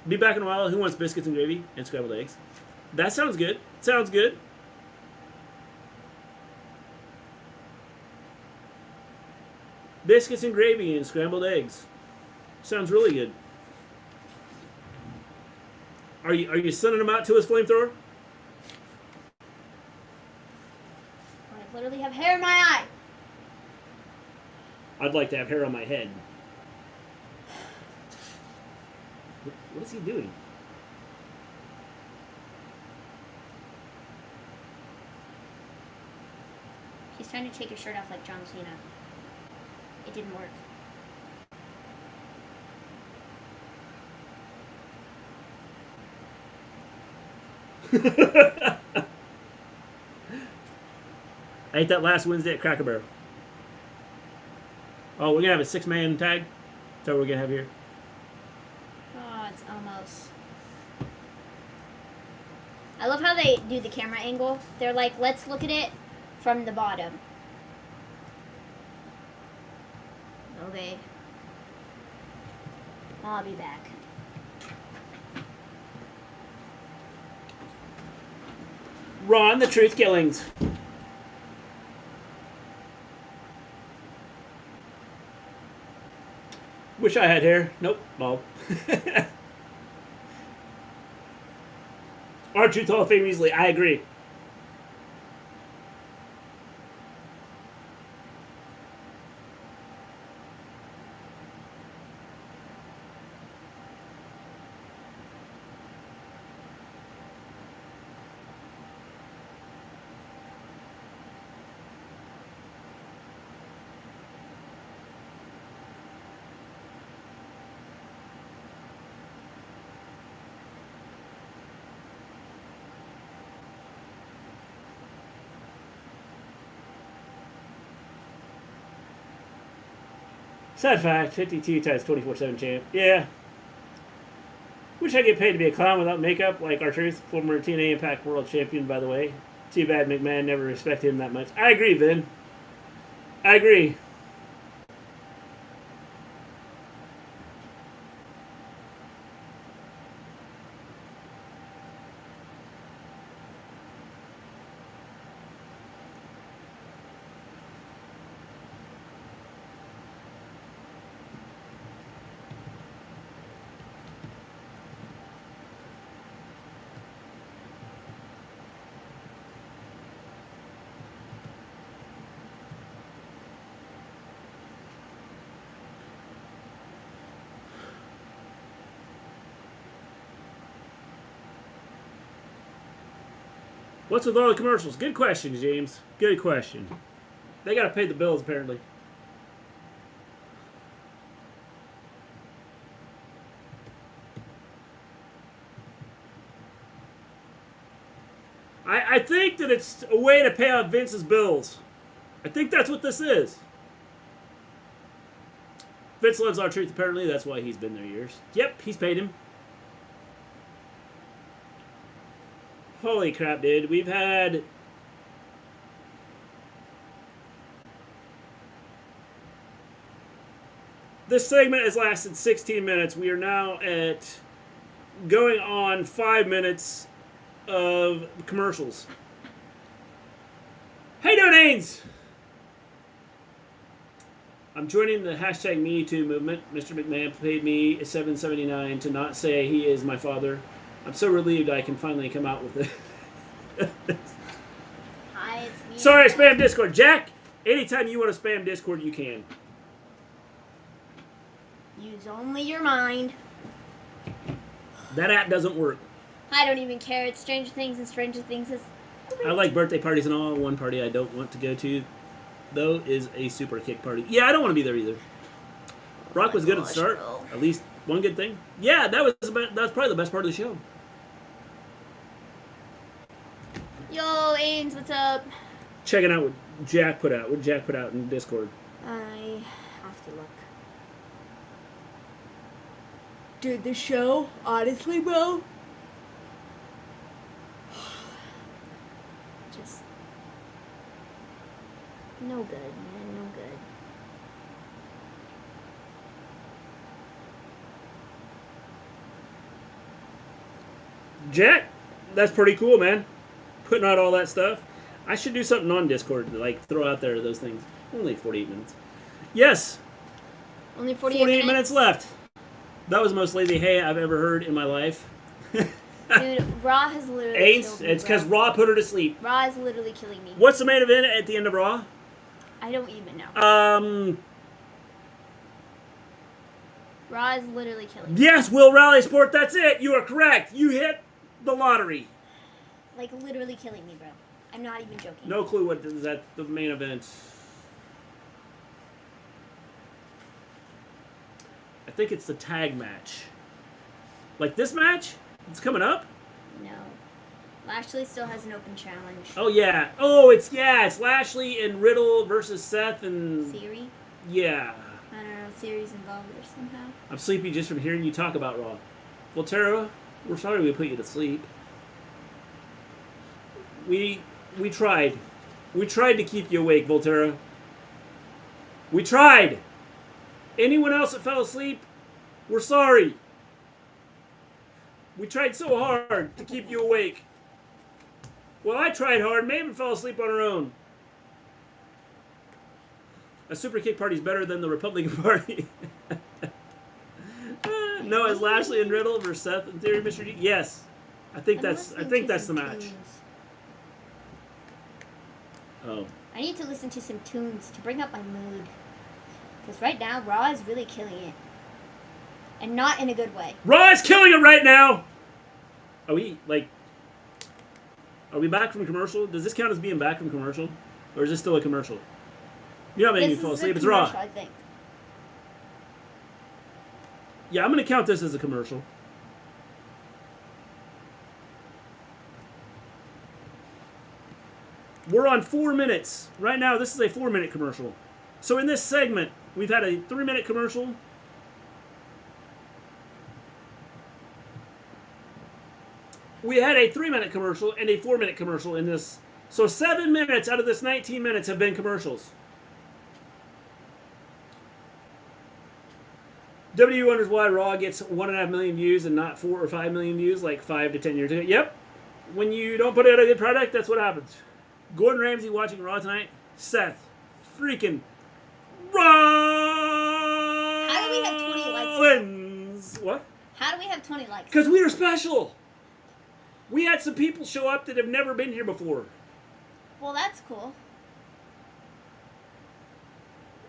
Be back in a while. Who wants biscuits and gravy and scrambled eggs? That sounds good. Sounds good. Biscuits and gravy and scrambled eggs. Sounds really good. Are you sending him out to his flamethrower? I literally have hair in my eye. I'd like to have hair on my head. What is he doing? He's trying to take his shirt off like John Cena. It didn't work. I ate that last Wednesday at Cracker Barrel. Oh, we're going to have a 6-man tag? That's what we're going to have here. Oh, it's almost. I love how they do the camera angle. They're like, let's look at it from the bottom. Okay. I'll be back. Ron, the Truth Killings. Wish I had hair. Nope, bald. Our Truth Hall of Fame easily. I agree. Sad fact, 52 times 24/7 champ. Yeah. Wish I get paid to be a clown without makeup, like R-Truth, former TNA Impact World Champion, by the way. Too bad McMahon never respected him that much. I agree, Vin. I agree. What's with all the commercials? Good question, James. Good question. They gotta pay the bills, apparently. I think that it's a way to pay off Vince's bills. I think that's what this is. Vince loves R-Truth, apparently. That's why he's been there years. Yep, he's paid him. Holy crap, dude. We've had... This segment has lasted 16 minutes. We are now at going on 5 minutes of commercials. Hey, donains! I'm joining the hashtag MeToo movement. Mr. McMahon paid me $7.79 to not say he is my father. I'm so relieved I can finally come out with it. Hi, it's me. Sorry, I spammed Discord. Jack, anytime you want to spam Discord, you can. Use only your mind. That app doesn't work. I don't even care. It's Stranger Things, and Stranger Things is... I like birthday parties and all. One party I don't want to go to, though, is a super kick party. Yeah, I don't want to be there either. Brock was good at the start. bro. At least one good thing. Yeah, that was probably the best part of the show. Yo, Ains, what's up? Checking out what Jack put out. What Jack put out in Discord. I have to look. Dude, the show, honestly, bro. Just no good, man. No good. Jack, that's pretty cool, man. putting out all that stuff. I should do something on Discord to like throw out there those things. Only 48 minutes. Yes. Only 48 minutes left. That was the most lazy hay I've ever heard in my life. Dude, Raw has literally Ace, killed me, it's because bro. Raw put her to sleep. Raw is literally killing me. What's the main event at the end of Raw? I don't even know. Raw is literally killing me. Yes, Will Raleigh Sport, that's it. You are correct. You hit the lottery. Like, literally killing me, bro. I'm not even joking. No clue what is at the main event. I think it's the tag match. Like this match? It's coming up? No. Lashley still has an open challenge. Oh, yeah. Oh, it's Lashley and Riddle versus Seth and... Theory? Yeah. I don't know. Theory's involved there somehow. I'm sleepy just from hearing you talk about Raw. Well, Tara, we're sorry we put you to sleep. We tried. We tried to keep you awake, Volterra. We tried. Anyone else that fell asleep, we're sorry. We tried so hard to keep you awake. Well, I tried hard. Maven fell asleep on her own. A super kick party is better than the Republican Party. No, it's Lashley and Riddle versus Seth and Theory, Mr. G. Yes, I think that's the match. Tunes. Oh. I need to listen to some tunes to bring up my mood. Because right now, Raw is really killing it. And not in a good way. Raw is killing it right now! Are we back from commercial? Does this count as being back from commercial? Or is this still a commercial? You're not making me fall asleep. It's Raw. I think. Yeah, I'm going to count this as a commercial. We're on 4 minutes. Right now, this is a 4-minute commercial. So in this segment, we've had a 3-minute commercial. We had a 3-minute commercial and a 4-minute commercial in this. So 7 minutes out of this 19 minutes have been commercials. WWE wonders why Raw gets 1.5 million views and not 4 or 5 million views like 5 to 10 years ago. Yep. When you don't put out a good product, that's what happens. Gordon Ramsay watching Raw tonight. Seth. Freaking Rollins. How do we have 20 likes? What? How do we have 20 likes? Because we are special. We had some people show up that have never been here before. Well, that's cool.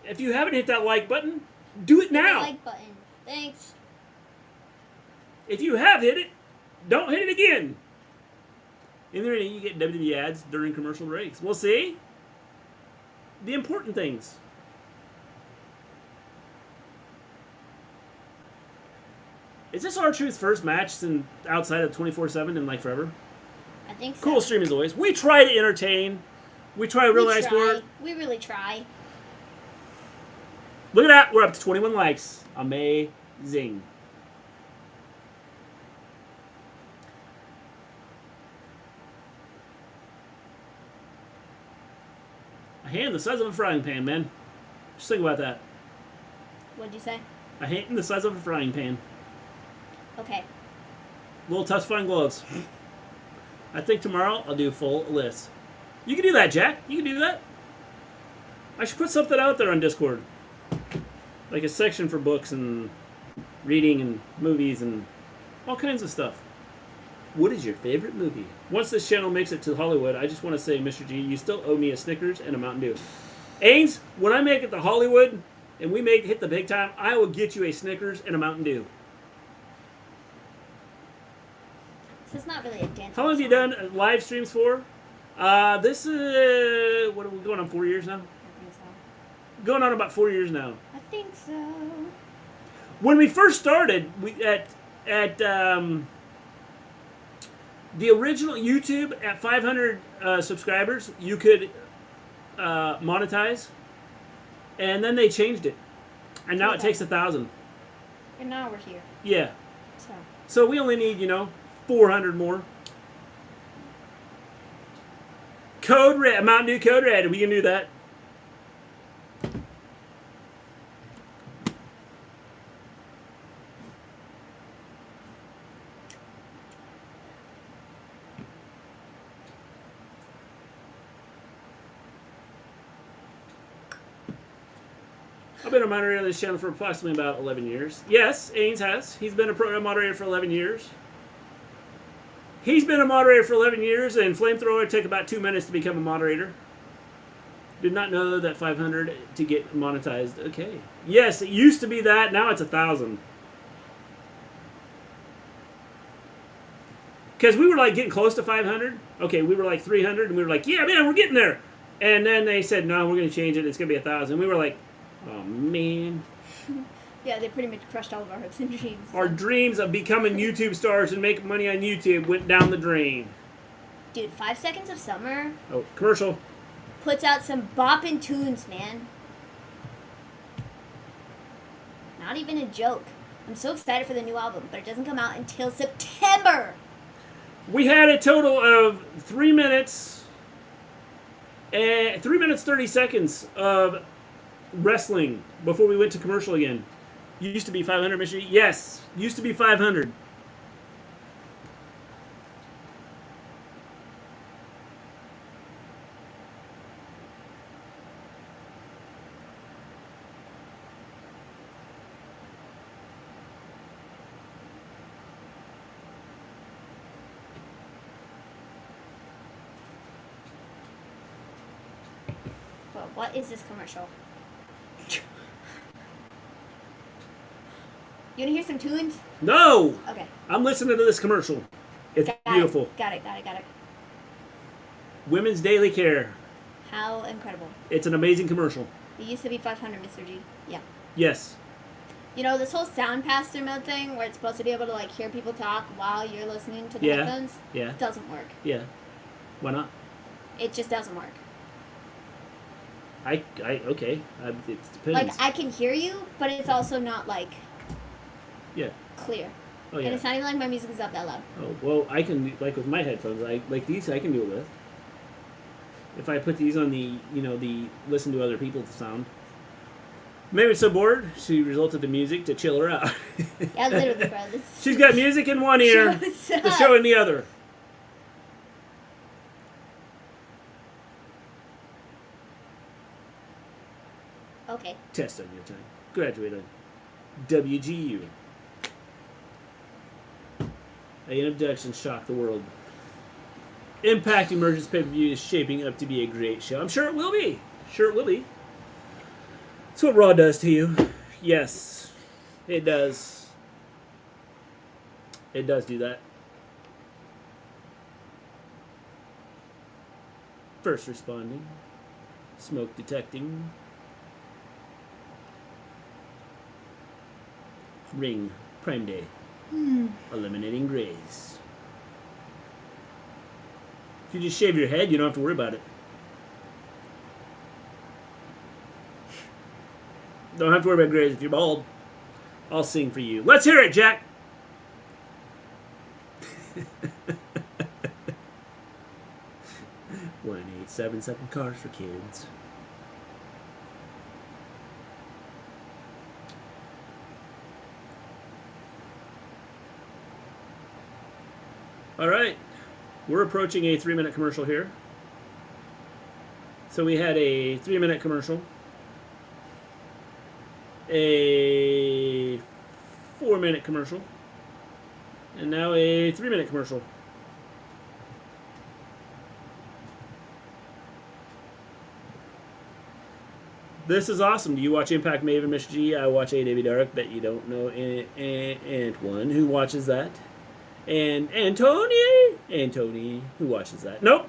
If you haven't hit that like button, do it now. Like button. Thanks. If you have hit it, don't hit it again. In the ring, you get WWE ads during commercial breaks. We'll see. The important things. Is this R-Truth's first match since outside of 24/7 in like forever? I think so. Cool stream as always. We try to entertain. We try real nice work. We really try. Look at that. We're up to 21 likes. Amazing. A hand the size of a frying pan, man. Just think about that. What'd you say? A hand the size of a frying pan. Okay. Little tough fine gloves. I think tomorrow I'll do a full list. You can do that, Jack. You can do that. I should put something out there on Discord. Like a section for books and reading and movies and all kinds of stuff. What is your favorite movie? Once this channel makes it to Hollywood, I just want to say, Mr. G, you still owe me a Snickers and a Mountain Dew. Ains, when I make it to Hollywood and we hit the big time, I will get you a Snickers and a Mountain Dew. This is not really a dance. How long have you done live streams for? This is, what are we going on, 4 years now? I think so. Going on about 4 years now. I think so. When we first started, the original YouTube at 500 subscribers, you could monetize, and then they changed it, and now it takes 1,000. And now we're here. Yeah. So So we only need 400 more. Code Red, Mountain Dew Code Red. We can do that. I've been a moderator on this channel for approximately about 11 years. Yes, Ains has. He's been a program moderator for 11 years. He's been a moderator for 11 years, and Flamethrower took about 2 minutes to become a moderator. Did not know that 500 to get monetized. Okay. Yes, it used to be that. Now it's 1,000. Because we were like getting close to 500. Okay, we were like 300, and we were like, yeah, man, we're getting there. And then they said, no, we're going to change it. It's going to be 1,000. We were like, oh, man. Yeah, they pretty much crushed all of our hopes and dreams. Our dreams of becoming YouTube stars and making money on YouTube went down the drain. Dude, 5 Seconds of Summer Oh, commercial. puts out some bopping tunes, man. Not even a joke. I'm so excited for the new album, but it doesn't come out until September. We had a total of 3 minutes and 3 minutes 30 seconds of wrestling before we went to commercial again. Used to be 500, Mister Gleen? Yes, used to be 500. Well, what is this commercial? You want to hear some tunes? No! Okay. I'm listening to this commercial. It's beautiful. Got it. Women's Daily Care. How incredible. It's an amazing commercial. It used to be 500, Mr. G. Yeah. Yes. You know, this whole sound pass-through mode thing where it's supposed to be able to, like, hear people talk while you're listening to the headphones? Yeah. Doesn't work. Yeah. Why not? It just doesn't work. Okay. It depends. Like, I can hear you, but it's also not, like, yeah. clear. Oh, yeah. And it's not even like my music is up that loud. Oh, well, I can, like with my headphones, like these I can do it with. If I put these on the, the listen to other people's sound. Maven's so bored, she resulted to music to chill her out. Yeah, literally, bro. She's got music in one ear, the show in the other. Okay. Test on your time. Graduated. WGU. An abduction shocked the world. Impact Emergence pay-per-view is shaping up to be a great show. I'm sure it will be. Sure it will be. That's what Raw does to you. Yes, it does. It does do that. First responding. Smoke detecting. Ring. Prime Day. Eliminating grays. If you just shave your head, you don't have to worry about it. Don't have to worry about grays if you're bald. I'll sing for you. Let's hear it, Jack! 1877 cars for kids. All right, we're approaching a 3-minute commercial here. So we had a 3-minute commercial, a 4-minute commercial, and now a 3-minute commercial. This is awesome. Do you watch Impact, Maven, Mister G? I watch AEW Dark. Bet you don't know Antoine who watches that. And Tony, who watches that? Nope.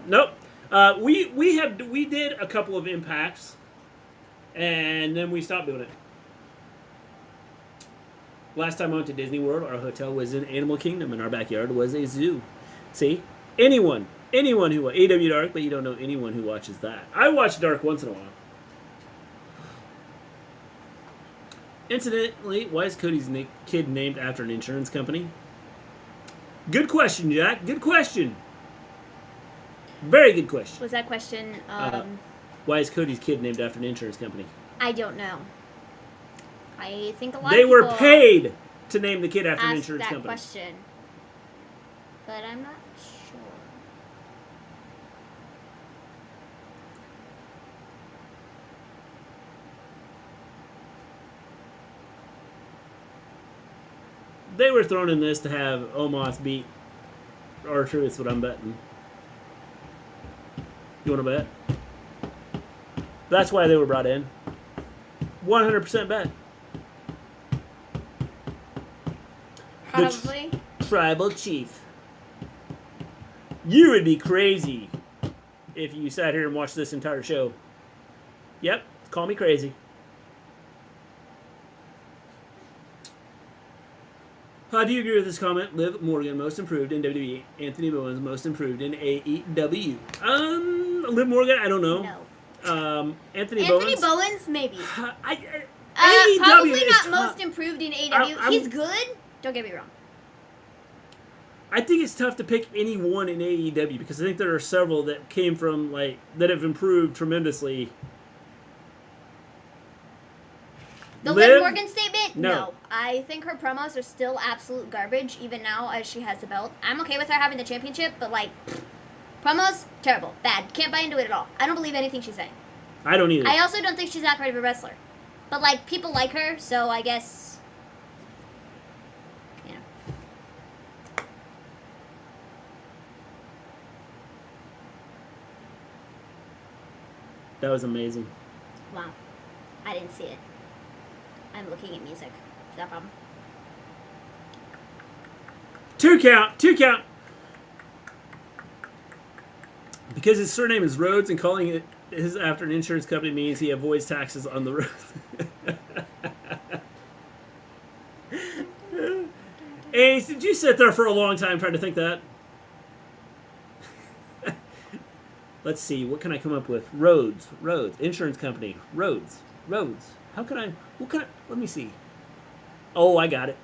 We did a couple of impacts, and then we stopped doing it. Last time I went to Disney World, our hotel was in Animal Kingdom, and our backyard was a zoo. See, anyone who AEW Dark, but you don't know anyone who watches that. I watch Dark once in a while. Incidentally, why is Cody's kid named after an insurance company? Good question, Jack. Good question. Very good question. Was that question? Why is Cody's kid named after an insurance company? I don't know. I think a lot They of people were paid to name the kid after an insurance that company. question, but I'm not sure. They were thrown in this to have Omos beat R-Truth. That's what I'm betting. You want to bet? That's why they were brought in. 100% bet. Probably. Tribal chief. You would be crazy if you sat here and watched this entire show. Yep, call me crazy. Do you agree with this comment? Liv Morgan, most improved in WWE. Anthony Bowens, most improved in AEW. Liv Morgan, I don't know. No. Anthony Bowens, maybe. AEW Probably is not tough. most improved in AEW. He's good. Don't get me wrong. I think it's tough to pick any one in AEW because I think there are several that came from, like, that have improved tremendously. The Liv Morgan statement? No. I think her promos are still absolute garbage, even now as she has the belt. I'm okay with her having the championship, but, like, promos, terrible. Bad. Can't buy into it at all. I don't believe anything she's saying. I don't either. I also don't think she's that great of a wrestler. But, like, people like her, so I guess, you know. That was amazing. Wow. I didn't see it. I'm looking at music. Is that a problem? 2 count. 2 count. Because his surname is Rhodes and calling it his after an insurance company means he avoids taxes on the road. Hey, did you sit there for a long time trying to think that? Let's see, what can I come up with? Rhodes, insurance company, Rhodes. How can I, let me see. Oh, I got it.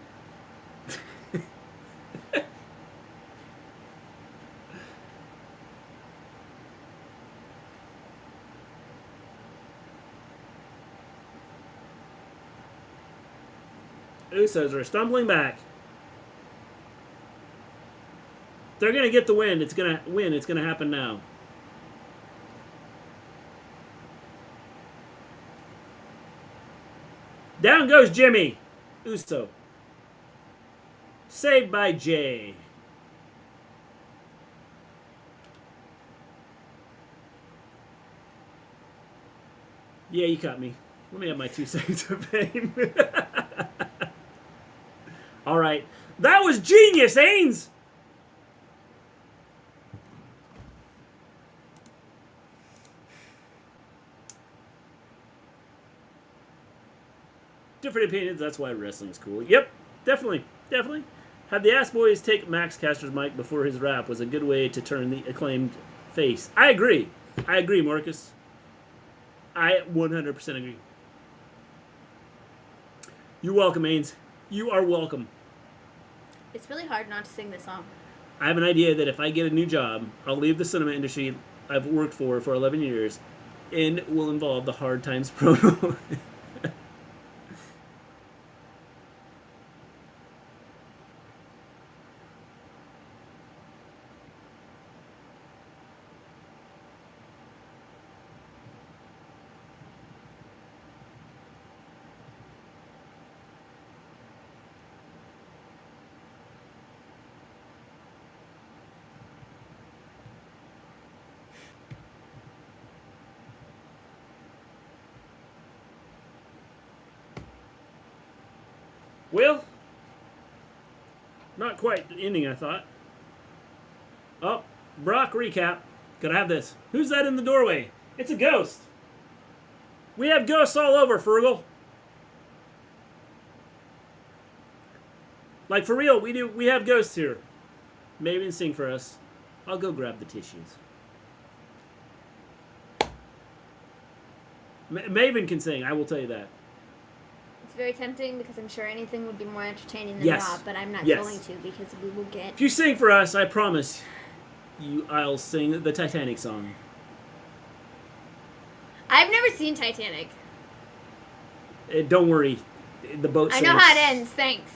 Usos are stumbling back. They're going to get the win. It's going to win. It's going to happen now. Down goes Jimmy Uso. Saved by Jay. Yeah, you caught me. Let me have my 2 seconds of fame. All right. That was genius, Ains! Different opinions, that's why wrestling's cool. Yep, definitely. Have the Ass Boys take Max Caster's mic before his rap was a good way to turn the acclaimed face. I agree, Marcus. I 100% agree. You're welcome, Ains. You are welcome. It's really hard not to sing this song. I have an idea that if I get a new job, I'll leave the cinema industry I've worked for 11 years, and it will involve the Hard Times promo. Well, not quite the ending, I thought. Oh, Brock recap. Gotta have this. Who's that in the doorway? It's a ghost. We have ghosts all over, Fergal. Like, for real, we have ghosts here. Maven, sing for us. I'll go grab the tissues. Maven can sing, I will tell you that. It's very tempting because I'm sure anything would be more entertaining than Yes. Rob, but I'm not Yes. going to because we will get... If you sing for us, I promise you, I'll sing the Titanic song. I've never seen Titanic. Don't worry, the boat. I know how it ends. Thanks.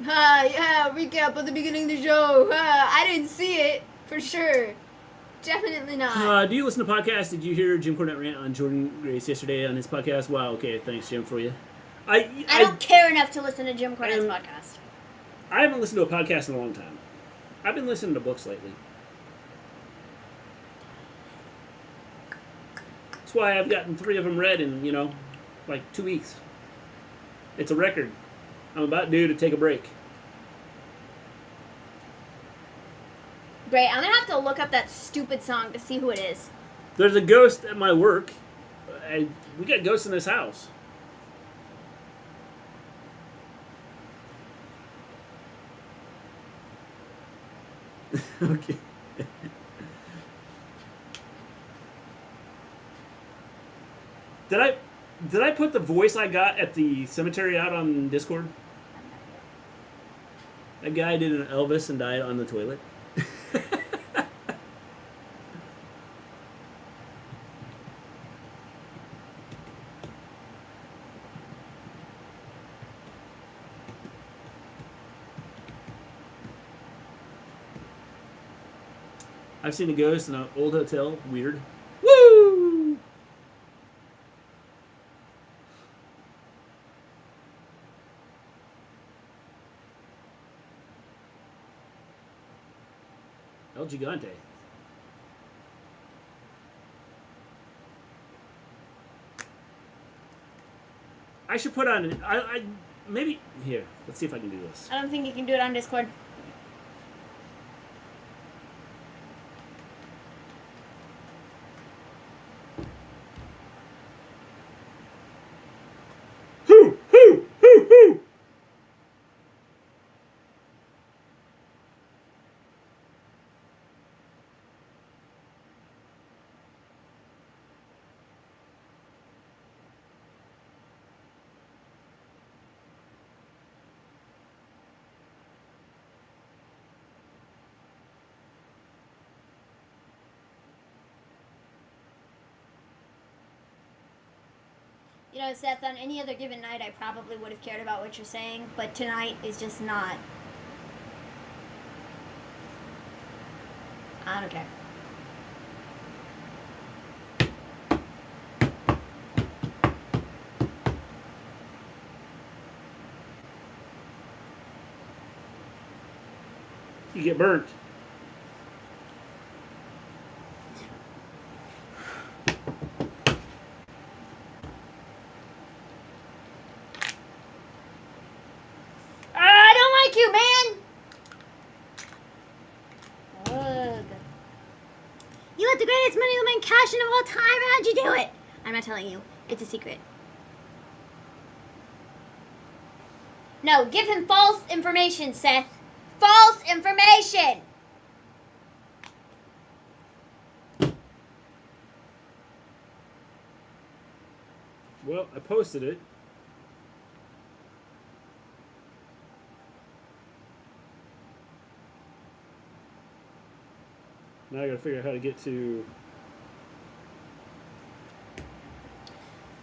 Yeah, recap of the beginning of the show. I didn't see it, for sure. Definitely not. Do you listen to podcasts? Did you hear Jim Cornette rant on Jordan Grace yesterday on his podcast? Wow, okay, thanks, Jim, for you. I don't care enough to listen to Jim Cornette's podcast. I haven't listened to a podcast in a long time. I've been listening to books lately. That's why I've gotten 3 of them read in, like 2 weeks. It's a record. I'm about due to take a break. Great, I'm gonna have to look up that stupid song to see who it is. There's a ghost at my work. We got ghosts in this house. Okay. Did I put the voice I got at the cemetery out on Discord? That guy did an Elvis and died on the toilet. I've seen a ghost in an old hotel. Weird. Woo! El Gigante. I should put on. Maybe here. Let's see if I can do this. I don't think you can do it on Discord. You know, Seth, on any other given night, I probably would have cared about what you're saying, but tonight is just not. I don't care. You get burnt. You, man! Ugh. You had the greatest money woman cash in of all time. How'd you do it? I'm not telling you. It's a secret. No, give him false information, Seth. False information! Well, I posted it. Now I gotta figure out how to get to.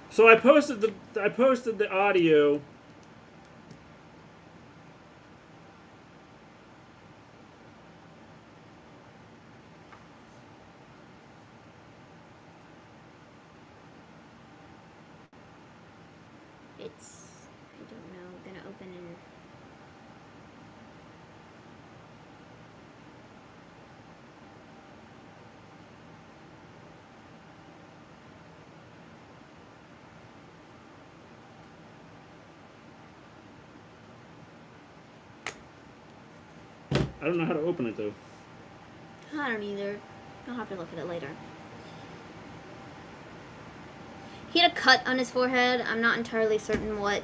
So I posted the audio. It's, I don't know, gonna open in. I don't know how to open it though. I don't either. I'll have to look at it later. He had a cut on his forehead. I'm not entirely certain what.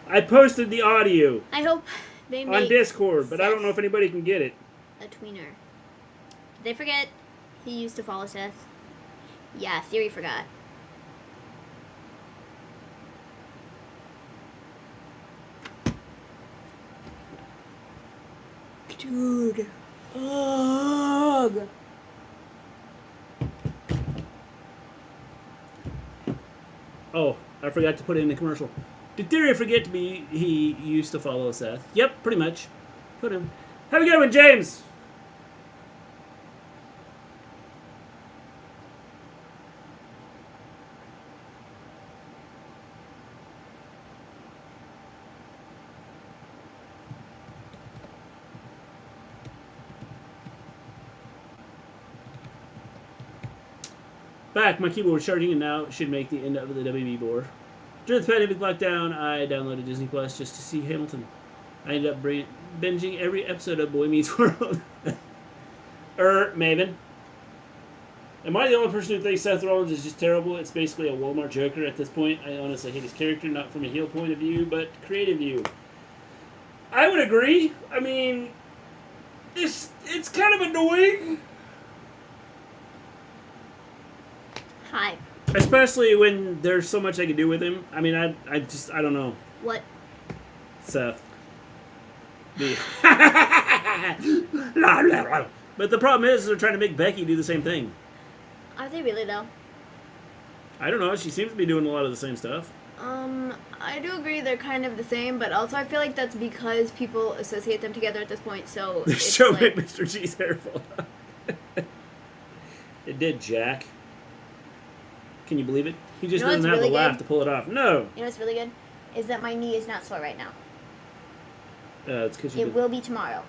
I posted the audio I hope they on make Discord, but I don't know if anybody can get it. a tweener. Did they forget he used to follow Seth? Yeah, Theory forgot. Dude. Ugh. Oh, I forgot to put it in the commercial. Did Theory forget to be? He used to follow Seth. Yep, pretty much. Put him. Have a good one, James. Back, my keyboard was charging and now it should make the end of the WB board. During the pandemic lockdown, I downloaded Disney Plus just to see Hamilton. I ended up binging every episode of Boy Meets World. Maven. Am I the only person who thinks Seth Rollins is just terrible? It's basically a Walmart Joker at this point. I honestly hate his character, not from a heel point of view, but creative view. I would agree. I mean, it's kind of annoying. Hi. Especially when there's so much I can do with him. I mean, I don't know. What? Seth. Me. But the problem is they're trying to make Becky do the same thing. Are they really, though? I don't know. She seems to be doing a lot of the same stuff. I do agree they're kind of the same, but also I feel like that's because people associate them together at this point, so The it's show like... made Mr. G's hair fall out. It did, Jack. Can you believe it? He just doesn't have the laugh to pull it off. No. You know what's really good? Is that my knee is not sore right now. It's because you It will be tomorrow.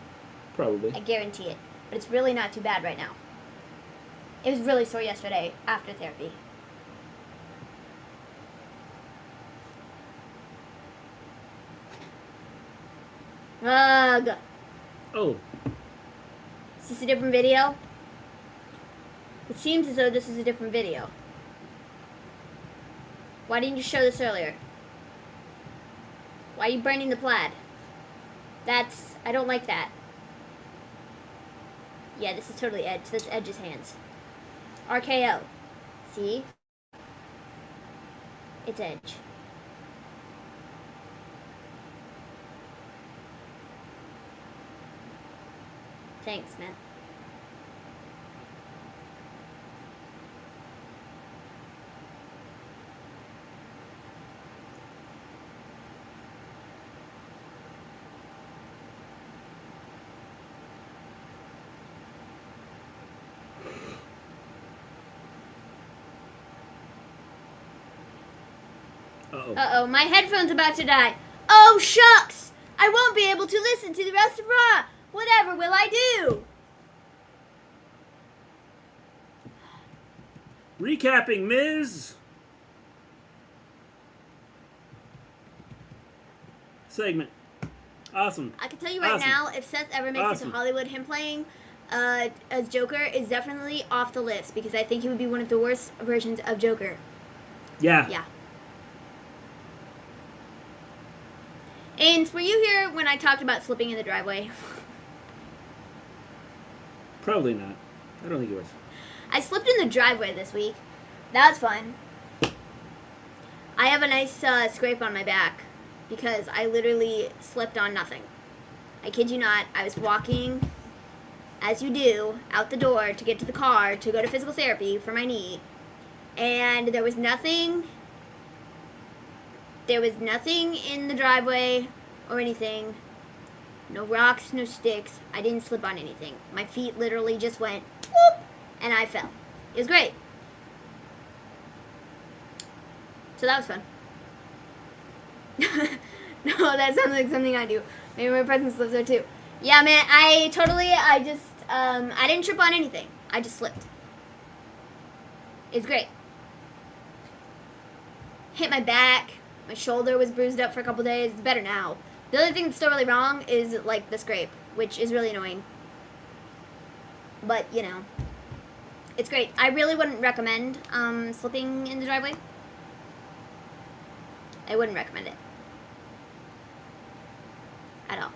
Probably. I guarantee it. But it's really not too bad right now. It was really sore yesterday after therapy. Ugh. Oh. Is this a different video? It seems as though this is a different video. Why didn't you show this earlier? Why are you burning the plaid? I don't like that. Yeah, this is totally Edge. That's Edge's hands. RKO. See? It's Edge. Thanks, man. Uh-oh, my headphone's about to die. Oh, shucks! I won't be able to listen to the rest of Raw. Whatever will I do? Recapping Miz. Segment. Awesome. I can tell you right now, if Seth ever makes it to Hollywood, him playing as Joker is definitely off the list because I think he would be one of the worst versions of Joker. Yeah. Yeah. Ains, were you here when I talked about slipping in the driveway? Probably not. I don't think it was. I slipped in the driveway this week. That was fun. I have a nice scrape on my back because I literally slipped on nothing. I kid you not. I was walking, as you do, out the door to get to the car to go to physical therapy for my knee. And there was nothing in the driveway or anything. No rocks, no sticks. I didn't slip on anything. My feet literally just went whoop, and I fell. It was great. So that was fun. No, that sounds like something I do. Maybe my presence slips there too. Yeah, man, I didn't trip on anything. I just slipped. It's great. Hit my back. My shoulder was bruised up for a couple days. It's better now. The only thing that's still really wrong is, like, the scrape, which is really annoying. But, you know, it's great. I really wouldn't recommend slipping in the driveway. I wouldn't recommend it. At all.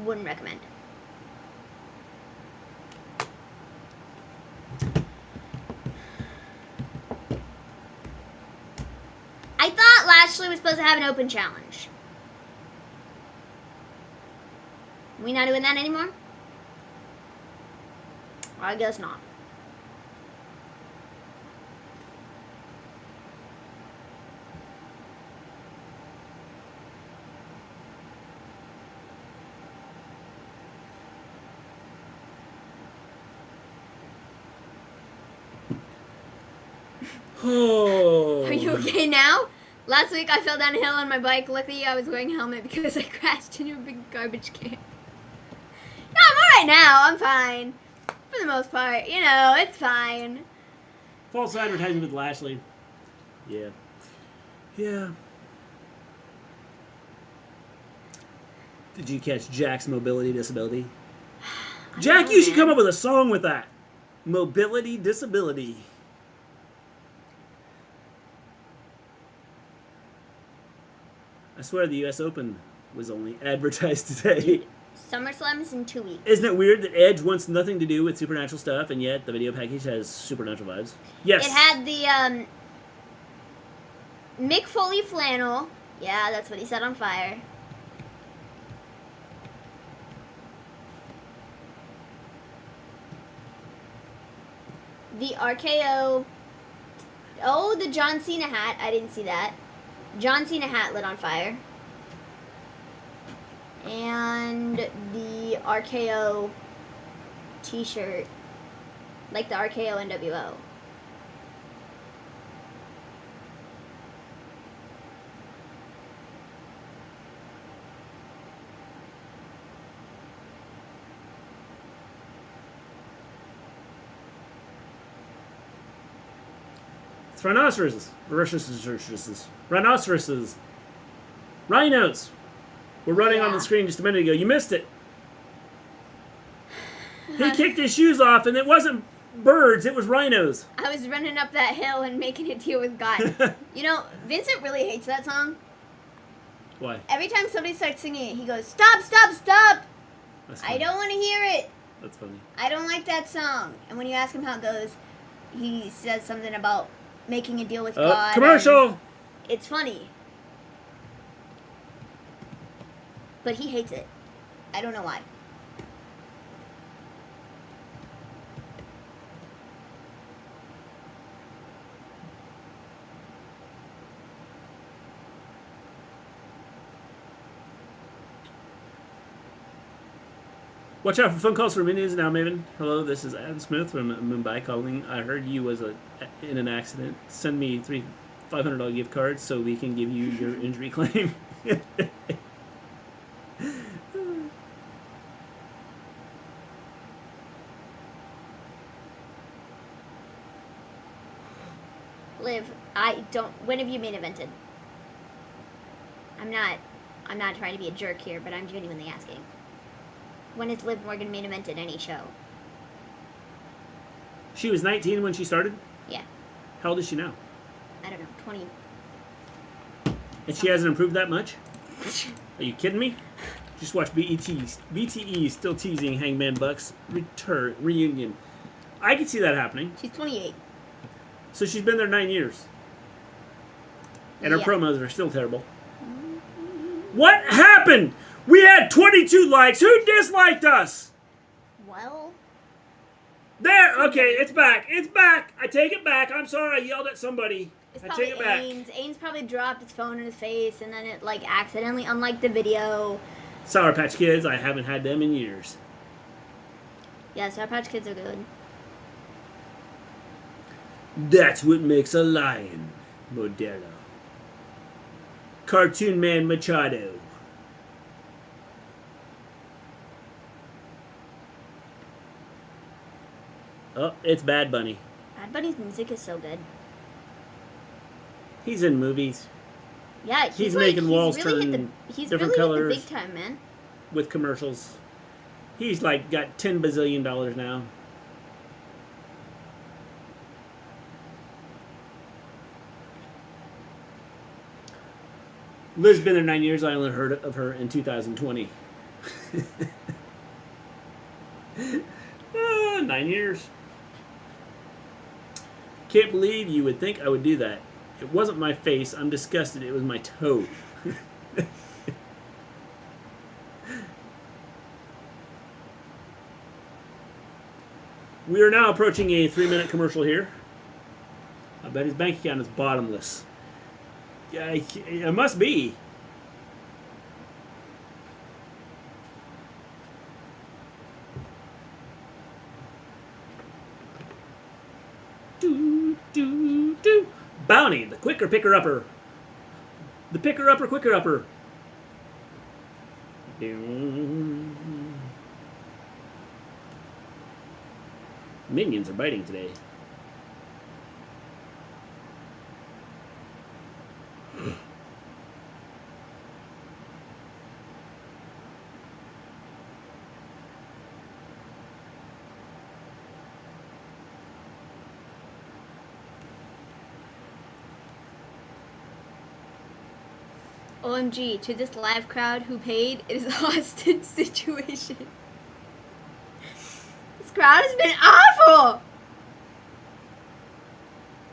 Wouldn't recommend. I thought Lashley was supposed to have an open challenge. We not doing that anymore? I guess not. Oh. Are you okay now? Last week I fell down a hill on my bike. Luckily I was wearing a helmet because I crashed into a big garbage can. No, I'm alright now. I'm fine. For the most part. You know, it's fine. False advertising with Lashley. Yeah. Yeah. Did you catch Jack's mobility disability? Jack, you should come up with a song with that. Mobility disability. I swear the US Open was only advertised today. SummerSlam is in 2 weeks. Isn't it weird that Edge wants nothing to do with supernatural stuff, and yet the video package has supernatural vibes? Yes. It had the Mick Foley flannel. Yeah, that's what he set on fire. The RKO. Oh, the John Cena hat. I didn't see that. John Cena hat lit on fire. And the RKO t-shirt. Like the RKO NWO. It's rhinoceroses. Rhinoceroses. Rhinos. We're running on the screen just a minute ago. You missed it. He kicked his shoes off, and it wasn't birds. It was rhinos. I was running up that hill and making a deal with God. You know, Vincent really hates that song. Why? Every time somebody starts singing it, he goes, "Stop, stop, stop! I don't want to hear it. That's funny. I don't like that song." And when you ask him how it goes, he says something about making a deal with God. Commercial! It's funny. But he hates it. I don't know why. Watch out for phone calls from Indians now, Maven. Hello, this is Adam Smith from Mumbai calling. I heard you was in an accident. Send me three $500 gift cards so we can give you your injury claim. Liv, when have you main evented? I'm not trying to be a jerk here, but I'm genuinely asking. When has Liv Morgan main evented any show? She was 19 when she started? Yeah. How old is she now? I don't know, 20. And she hasn't improved that much? Are you kidding me? Just watch BTE still teasing Hangman Bucks reunion. I could see that happening. She's 28. So she's been there 9 years. And her promos are still terrible. What happened? We had 22 likes. Who disliked us? Well. There. Okay, it's back. It's back. I take it back. I'm sorry. I yelled at somebody. It's I probably take it back. Ains probably dropped his phone in his face and then it like accidentally unliked the video. Sour Patch Kids. I haven't had them in years. Yeah, Sour Patch Kids are good. That's what makes a lion, Modelo. Cartoon Man Machado. Oh, it's Bad Bunny. Bad Bunny's music is so good. He's in movies. Yeah, he's making walls turn different colors. Hit the big time, man. With commercials. He's like got $10 bazillion now. Liz's been there 9 years. I only heard of her in 2020. 9 years. Can't believe you would think I would do that. It wasn't my face. I'm disgusted. It was my toe. We are now approaching a 3-minute commercial here. I bet his bank account is bottomless. Yeah, it must be. Do, do, do. bounty. The quicker picker-upper. The picker-upper, quicker-upper. Minions are biting today. OMG, to this live crowd who paid, it is a hostage situation. This crowd has been awful!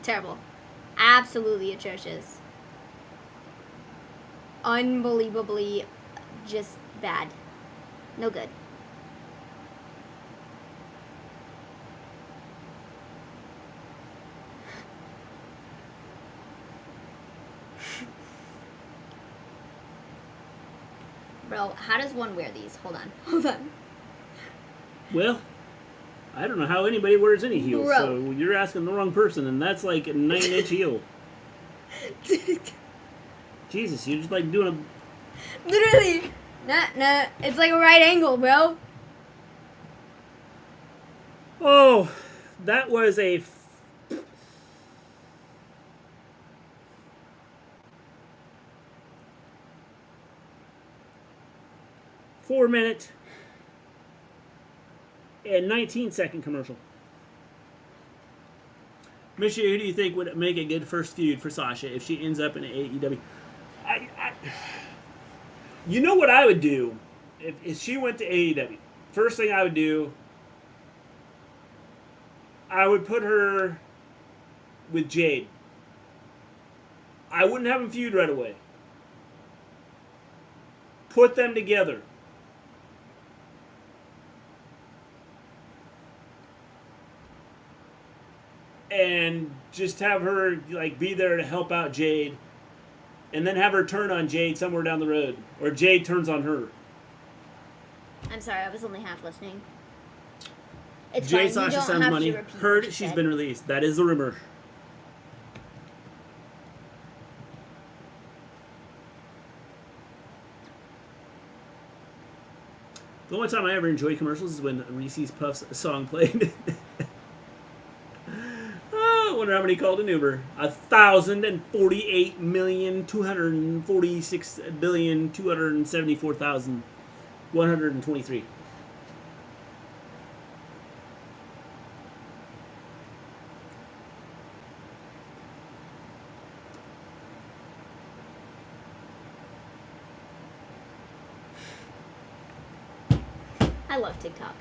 Terrible. Absolutely atrocious. Unbelievably just bad. No good. Bro, how does one wear these? Hold on. Well, I don't know how anybody wears any heels, Bro. so you're asking the wrong person, and that's like a 9-inch heel. Jesus, you're just like doing a... Literally. Nah. It's like a right angle, bro. Oh, that was a... 4-minute and 19-second commercial. Misha, who do you think would make a good first feud for Sasha if she ends up in AEW? You know what I would do if she went to AEW? First thing I would do, I would put her with Jade. I wouldn't have them feud right away. Put them together. And just have her like be there to help out Jade, and then have her turn on Jade somewhere down the road, or Jade turns on her. I'm sorry, I was only half listening. It's Jade fine. You Sasha don't Sounds have Money to repeat what heard you she's said. been released. That is the rumor. The only time I ever enjoyed commercials is when Reese's Puffs song played. I wonder how many called an Uber. 1,048,246,274,123. I love TikTok.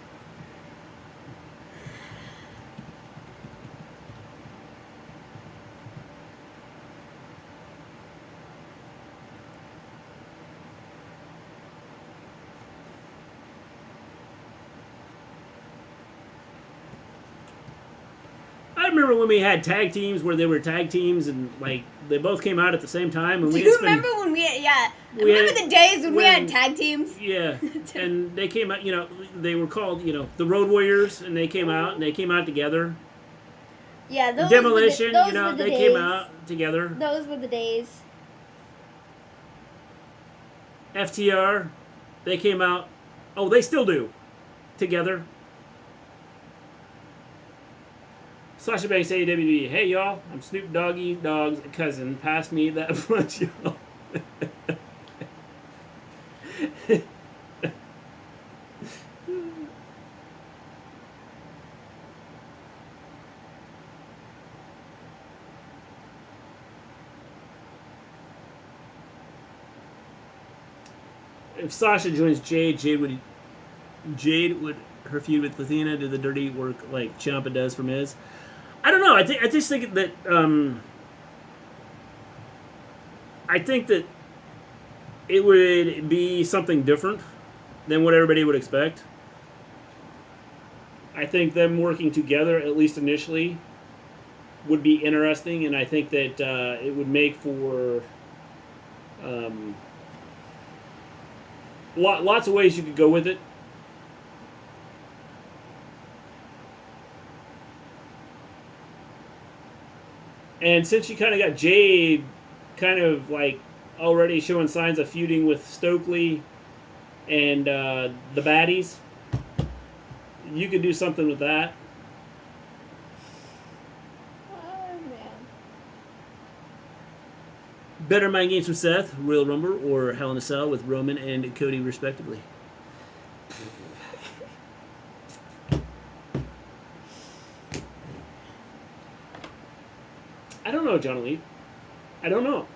I remember when we had tag teams where they were tag teams and like they both came out at the same time. And Do we you didn't spend, remember when we had, I we remember had- the days when we when- had tag teams? Yeah, and they came out. You know, they were called the Road Warriors, and they came out together. Yeah, those Demolition, were the they days. came out together. Those were the days. FTR, they came out. Oh, they still do, together. Sasha Banks, AEW. Hey y'all, I'm Snoop Doggy Dogg's cousin. Pass me that punch, y'all. If Sasha joins Jade, Jade would her feud with Athena do the dirty work like Ciampa does for Miz. I don't know. I just think that I think that it would be something different than what everybody would expect. I think them working together, at least initially, would be interesting, and I think that it would make for lots of ways you could go with it. And since you kind of got Jade kind of like already showing signs of feuding with Stokely and the baddies, you could do something with that. Oh, man. Better Mind Games with Seth, Royal Rumble, or Hell in a Cell with Roman and Cody, respectively. I don't know, John Lee. I don't know.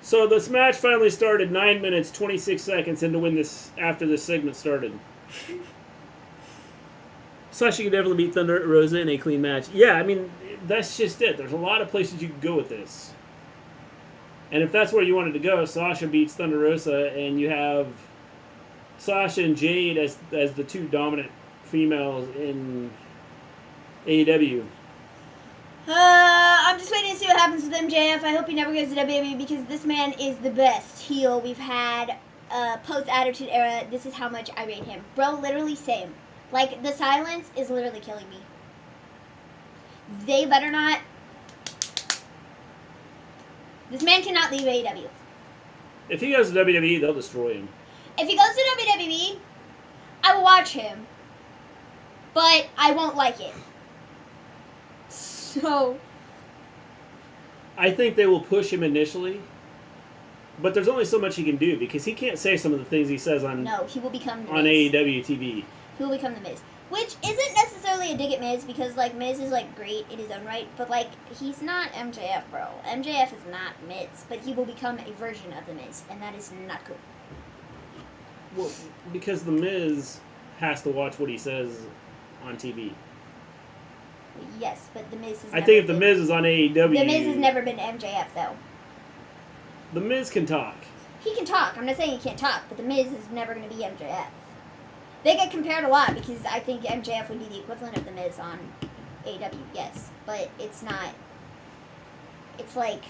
So this match finally started 9 minutes, 26 seconds into when this after this segment started. Sasha could definitely beat Thunder Rosa in a clean match. Yeah, I mean, that's just it. There's a lot of places you could go with this. And if that's where you wanted to go, Sasha beats Thunder Rosa, and you have Sasha and Jade as the two dominant females in AEW. I'm just waiting to see what happens with MJF. I hope he never goes to WWE because this man is the best heel we've had post-Attitude Era. This is how much I rate him. Bro, literally same. Like, the silence is literally killing me. They better not. This man cannot leave AEW. If he goes to WWE, they'll destroy him. If he goes to WWE, I will watch him. But I won't like it. So, I think they will push him initially, but there's only so much he can do because he can't say some of the things he says on no, he will become the on Miz. AEW TV. He will become the Miz, which isn't necessarily a dig at Miz because like Miz is like great in his own right, but like he's not MJF, bro. MJF is not Miz, but he will become a version of the Miz, and that is not cool. Well, because the Miz has to watch what he says on TV. Yes, but the Miz has I think if the Miz is on AEW... The Miz has never been MJF, though. The Miz can talk. He can talk. I'm not saying he can't talk, but the Miz is never going to be MJF. They get compared a lot because I think MJF would be the equivalent of the Miz on AEW, yes. But it's not... It's like...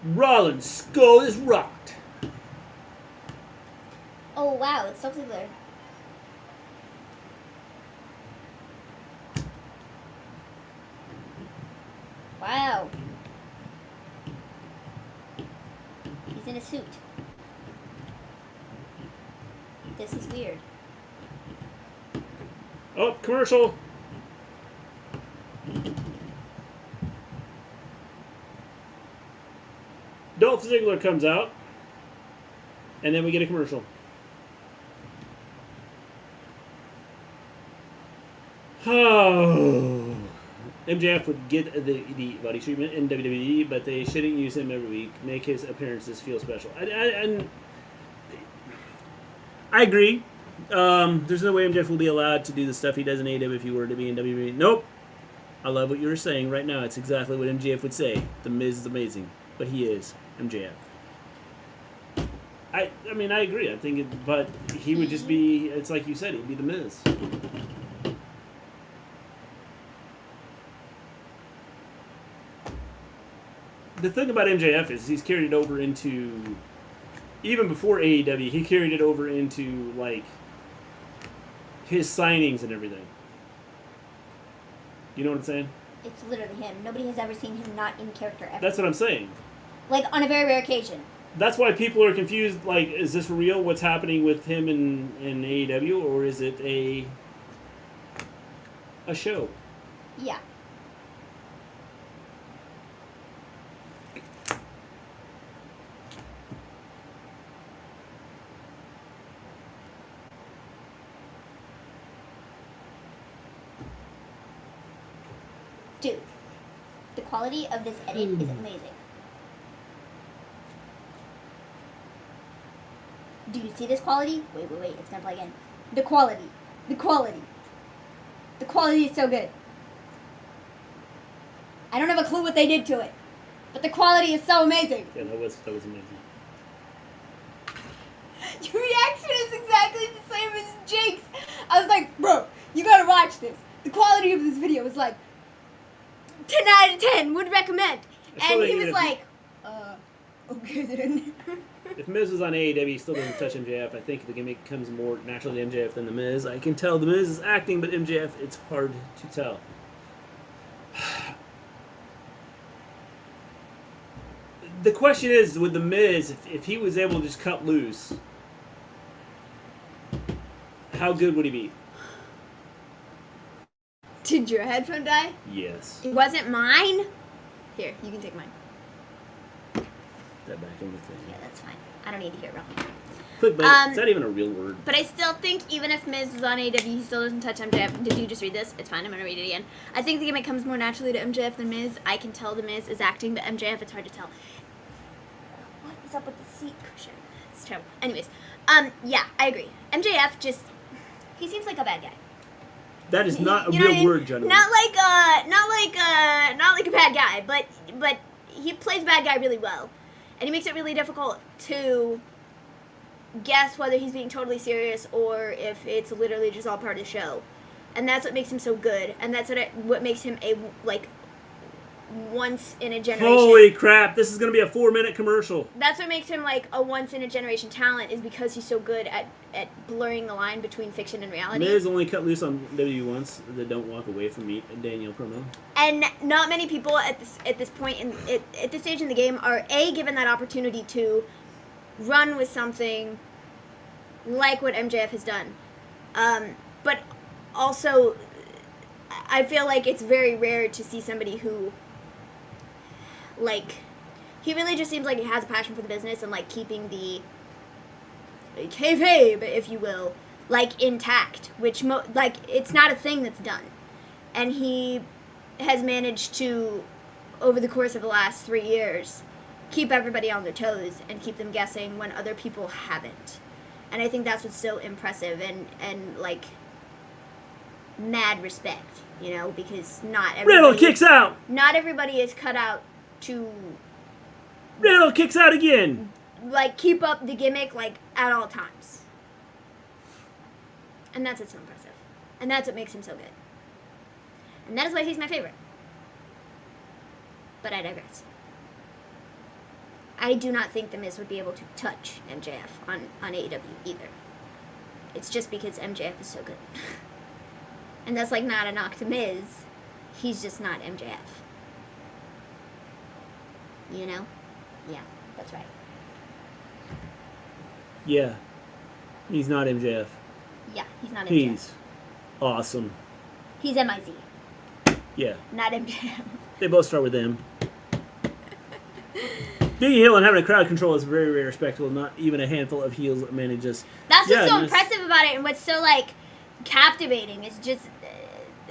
Rollins' skull is rocked. Oh, wow, it's so Ziggler. Wow. He's in a suit. This is weird. Oh, commercial. Dolph Ziggler comes out, and then we get a commercial. Oh, MJF would get the body treatment in WWE, but they shouldn't use him every week. Make his appearances feel special. I agree. There's no way MJF will be allowed to do the stuff he does in AEW if he were to be in WWE. Nope. I love what you were saying right now. It's exactly what MJF would say. The Miz is amazing, but he is MJF. I mean, I agree. I think but he would just be, it's like you said, he'd be the Miz. The thing about MJF is he's carried it over into, even before AEW, he carried it over into, like, his signings and everything. You know what I'm saying? It's literally him. Nobody has ever seen him not in character ever. That's what I'm saying. Like, on a very rare occasion. That's why people are confused, like, is this real, what's happening with him in AEW, or is it a show? Yeah. Dude, the quality of this edit is amazing. Do you see this quality? Wait, it's gonna play again. The quality is so good. I don't have a clue what they did to it, but the quality is so amazing. Yeah, that was amazing. Your reaction is exactly the same as Jake's. I was like, bro, you gotta watch this. The quality of this video is like 10 out of 10, would recommend. And he was like, Okay then. If Miz was on AEW, he still doesn't touch MJF. I think the gimmick comes more naturally to MJF than the Miz. I can tell the Miz is acting, but MJF, it's hard to tell. The question is, with the Miz, if he was able to just cut loose, how good would he be? Did your headphone die? Yes. It wasn't mine? Here, you can take mine. That back in the thing. Yeah, that's fine. I don't need to hear it wrong. Clickbait. Is that even a real word? But I still think even if Miz is on AEW, he still doesn't touch MJF. Did you just read this? It's fine. I'm going to read it again. I think the gimmick comes more naturally to MJF than Miz. I can tell the Miz is acting, but MJF, it's hard to tell. What is up with the seat cushion? It's terrible. Anyways, yeah, I agree. MJF just, he seems like a bad guy. That is not a You know what I real mean? word, gentlemen. Not like a bad guy, but he plays bad guy really well. And he makes it really difficult to guess whether he's being totally serious or if it's literally just all part of the show. And that's what makes him so good. And that's what makes him a, like, once in a generation. Holy crap, this is going to be a 4-minute commercial. That's what makes him, like, a once in a generation talent, is because he's so good at blurring the line between fiction and reality. Miz only cut loose on WWE once. The Don't Walk Away From Me Daniel promo. And not many people at this point at this stage in the game are given that opportunity to run with something like what MJF has done. But also, I feel like it's very rare to see somebody who, like, he really just seems like he has a passion for the business and, like, keeping the kayfabe, if you will, like, intact, which, like, it's not a thing that's done. And he has managed to, over the course of the last 3 years, keep everybody on their toes and keep them guessing when other people haven't. And I think that's what's so impressive and like, mad respect, you know, because not everybody... Riddle kicks out! Not everybody is cut out to... Riddle kicks out again! Like, keep up the gimmick, like, at all times. And that's what's so impressive. And that's what makes him so good. And that is why he's my favorite. But I digress. I do not think The Miz would be able to touch MJF on AEW either. It's just because MJF is so good. And that's, like, not a knock to Miz. He's just not MJF. You know? Yeah, that's right. Yeah. He's not MJF. Yeah, he's not MJF. He's awesome. He's MIZ. Yeah. Not MJF. They both start with M. Being a heel and having a crowd control is very, very respectable. Not even a handful of heels manages. That's what's so impressive about it, and what's so, like, captivating is just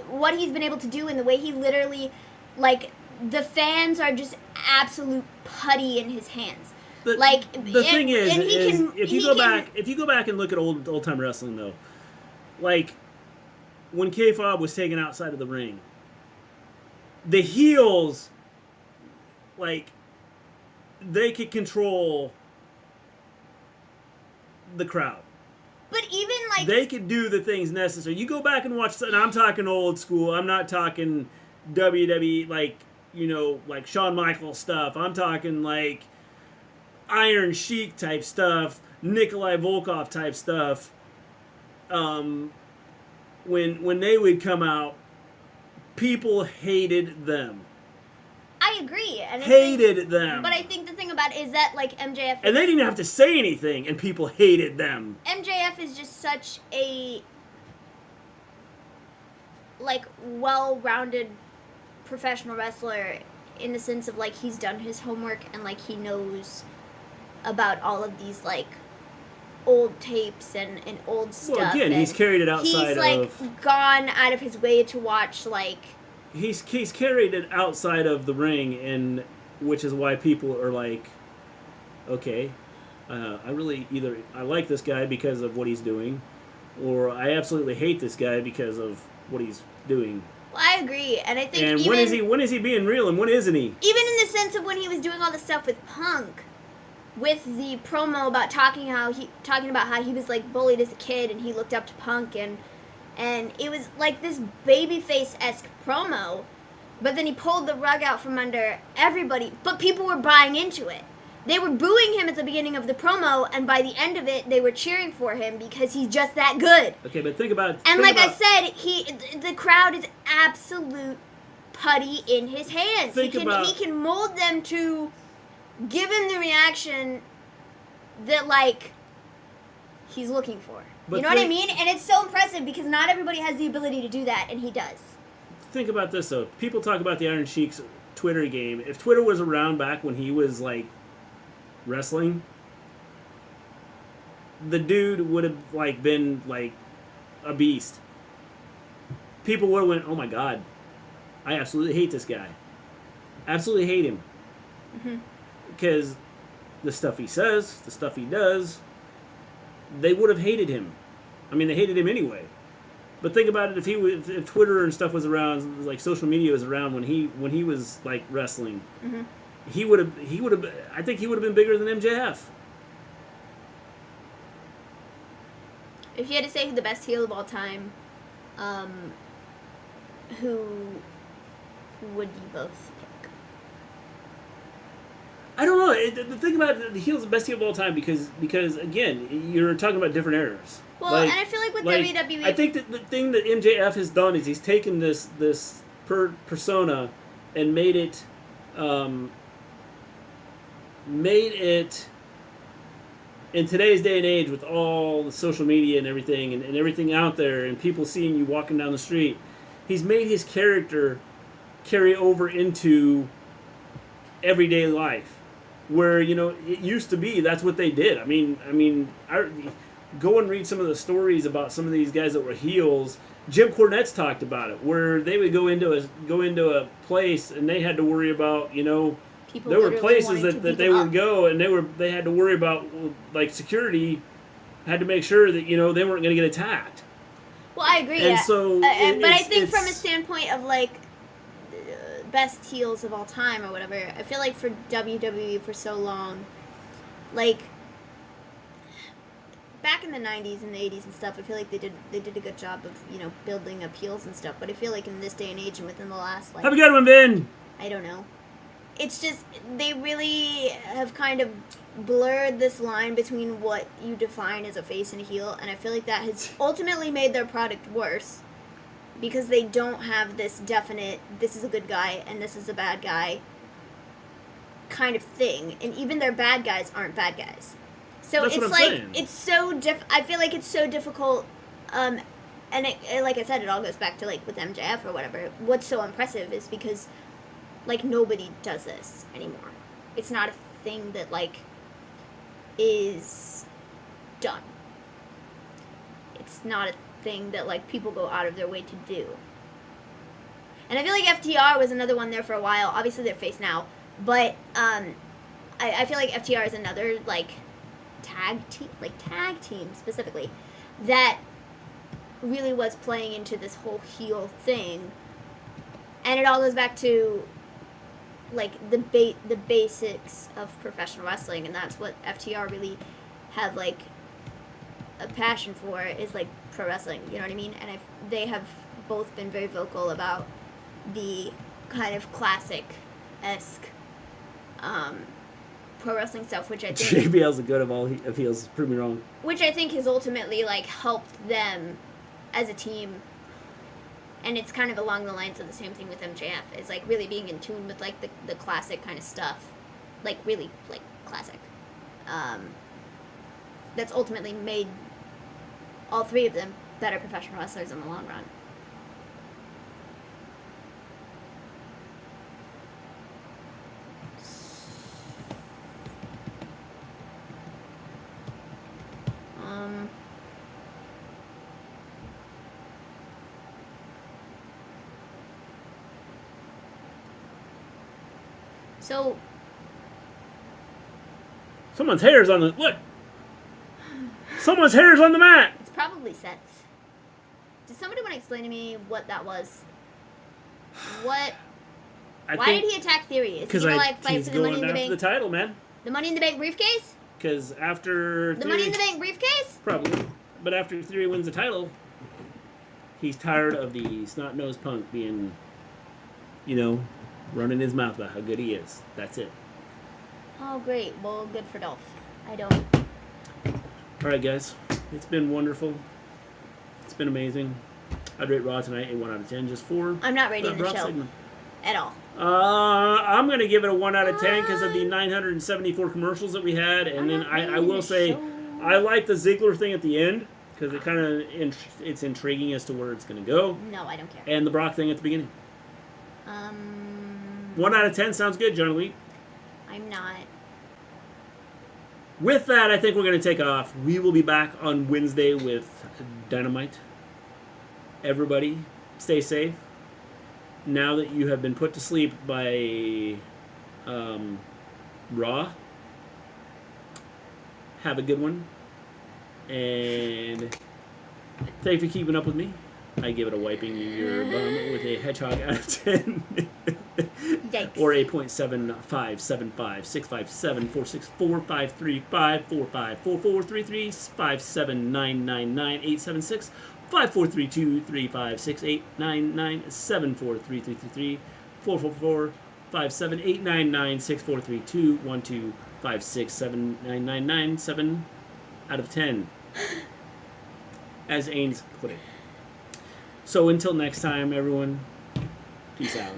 what he's been able to do and the way he literally, like, the fans are just absolute putty in his hands. The thing is if you go back and look at old time wrestling though, like when K-Fob was taken outside of the ring, the heels, like, they could control the crowd. But even, like... They could do the things necessary. You go back and watch, and I'm talking old school, I'm not talking WWE, like, you know, like Shawn Michaels stuff. I'm talking, like, Iron Sheik type stuff, Nikolai Volkov type stuff. When they would come out, people hated them. I agree. And hated them. But I think the thing about it is that, like, MJF... And they didn't have to say anything, and people hated them. MJF is just such a, like, well-rounded professional wrestler in the sense of, like, he's done his homework and, like, he knows about all of these, like, old tapes and old stuff. Well, again, he's carried it outside of... He's, like, gone out of his way to watch, like... He's carried it outside of the ring, and which is why people are like, okay, I really either I like this guy because of what he's doing, or I absolutely hate this guy because of what he's doing. Well, I agree, and I think and even... when is he being real, and when isn't he? Even in the sense of when he was doing all the stuff with Punk, with the promo about talking about how he was, like, bullied as a kid, and he looked up to Punk, and it was like this babyface-esque promo, but then he pulled the rug out from under everybody, but people were buying into it. They were booing him at the beginning of the promo, and by the end of it, they were cheering for him because he's just that good. Okay, but think about... And like I said, the crowd is absolute putty in his hands. He can mold them to give him the reaction that, like, he's looking for. You know what I mean? And it's so impressive because not everybody has the ability to do that, and he does. Think about this, though. People talk about the Iron Sheik's Twitter game. If Twitter was around back when he was, like, wrestling, the dude would have, like, been, like, a beast. People would have went, oh, my God. I absolutely hate this guy. Absolutely hate him. Because the stuff he says, the stuff he does, they would have hated him. I mean, they hated him anyway. But think about it: if Twitter and stuff was around, like social media was around when he was like wrestling, he would have. I think he would have been bigger than MJF. If you had to say who the best heel of all time, who would you both pick? I don't know. The thing about the heel's the best heel of all time because again, you're talking about different eras. Well, and I feel like with WWE... I think that the thing that MJF has done is he's taken this persona and made it in today's day and age with all the social media and everything and everything out there and people seeing you walking down the street, he's made his character carry over into everyday life. Where, you know, it used to be that's what they did. I mean, go and read some of the stories about some of these guys that were heels. Jim Cornette's talked about it, where they would go into a place and they had to worry about, you know, people there were places that they would go and they had to worry about, like, security had to make sure that, you know, they weren't going to get attacked. Well, I agree. And so, but I think from a standpoint of like best heels of all time or whatever, I feel like for WWE for so long, like back in the 90s and the 80s and stuff, I feel like they did a good job of, you know, building up heels and stuff. But I feel like in this day and age and within the last, like... Have a good one, Ben! I don't know. It's just, they really have kind of blurred this line between what you define as a face and a heel. And I feel like that has ultimately made their product worse. Because they don't have this definite, this is a good guy and this is a bad guy kind of thing. And even their bad guys aren't bad guys. So That's it's what I'm like, saying. it's so I feel like it's so difficult, and like I said, it all goes back to, like, with MJF or whatever. What's so impressive is because, like, nobody does this anymore. It's not a thing that, like, is done. It's not a thing that, like, people go out of their way to do. And I feel like FTR was another one there for a while. Obviously, they're face now. But, I feel like FTR is another, like... tag team specifically that really was playing into this whole heel thing, and it all goes back to like the basics of professional wrestling, and that's what FTR really have like a passion for, is like pro wrestling, you know what I mean? And they have both been very vocal about the kind of classic-esque pro wrestling stuff, which I think JBL's the good of heels. Prove me wrong. Which I think has ultimately like helped them as a team, and it's kind of along the lines of the same thing with MJF. It's like really being in tune with like the classic kind of stuff, like really like classic. That's ultimately made all three of them better professional wrestlers in the long run. So someone's hair's on the look. Someone's hair's on the mat. It's probably Seth's. Does somebody want to explain to me what that was? Why did he attack Theory? Is he gonna like fight for the Money in the Bank? The title, man. The Money in the Bank briefcase? Because after the Money in the Bank briefcase? Probably. But after Theory wins the title, he's tired of the snot-nosed punk being, you know, running his mouth about how good he is. That's it. Oh, great. Well, good for Dolph. I don't. All right, guys. It's been wonderful. It's been amazing. I'd rate Raw tonight a 1 out of 10 just for I'm not rating that the Raw show segment. at all. I'm going to give it a 1 out of 10 because of the 974 commercials that we had. And then I will say, I like the Ziggler thing at the end because it kind of it's intriguing as to where it's going to go. No, I don't care. And the Brock thing at the beginning. 1 out of 10 sounds good, John Lee. I'm not. With that, I think we're going to take off. We will be back on Wednesday with Dynamite. Everybody, stay safe. Now that you have been put to sleep by Raw, have a good one. And thank you for keeping up with me. I give it a wiping your bum with a hedgehog out of 10. Yikes. Or a .7575 657 464 535 4544 33 57999 876 5432 3568 99 743333 444 57899 6432 12 56 7999 7 out of 10. As Ains put it. So until next time, everyone, peace out.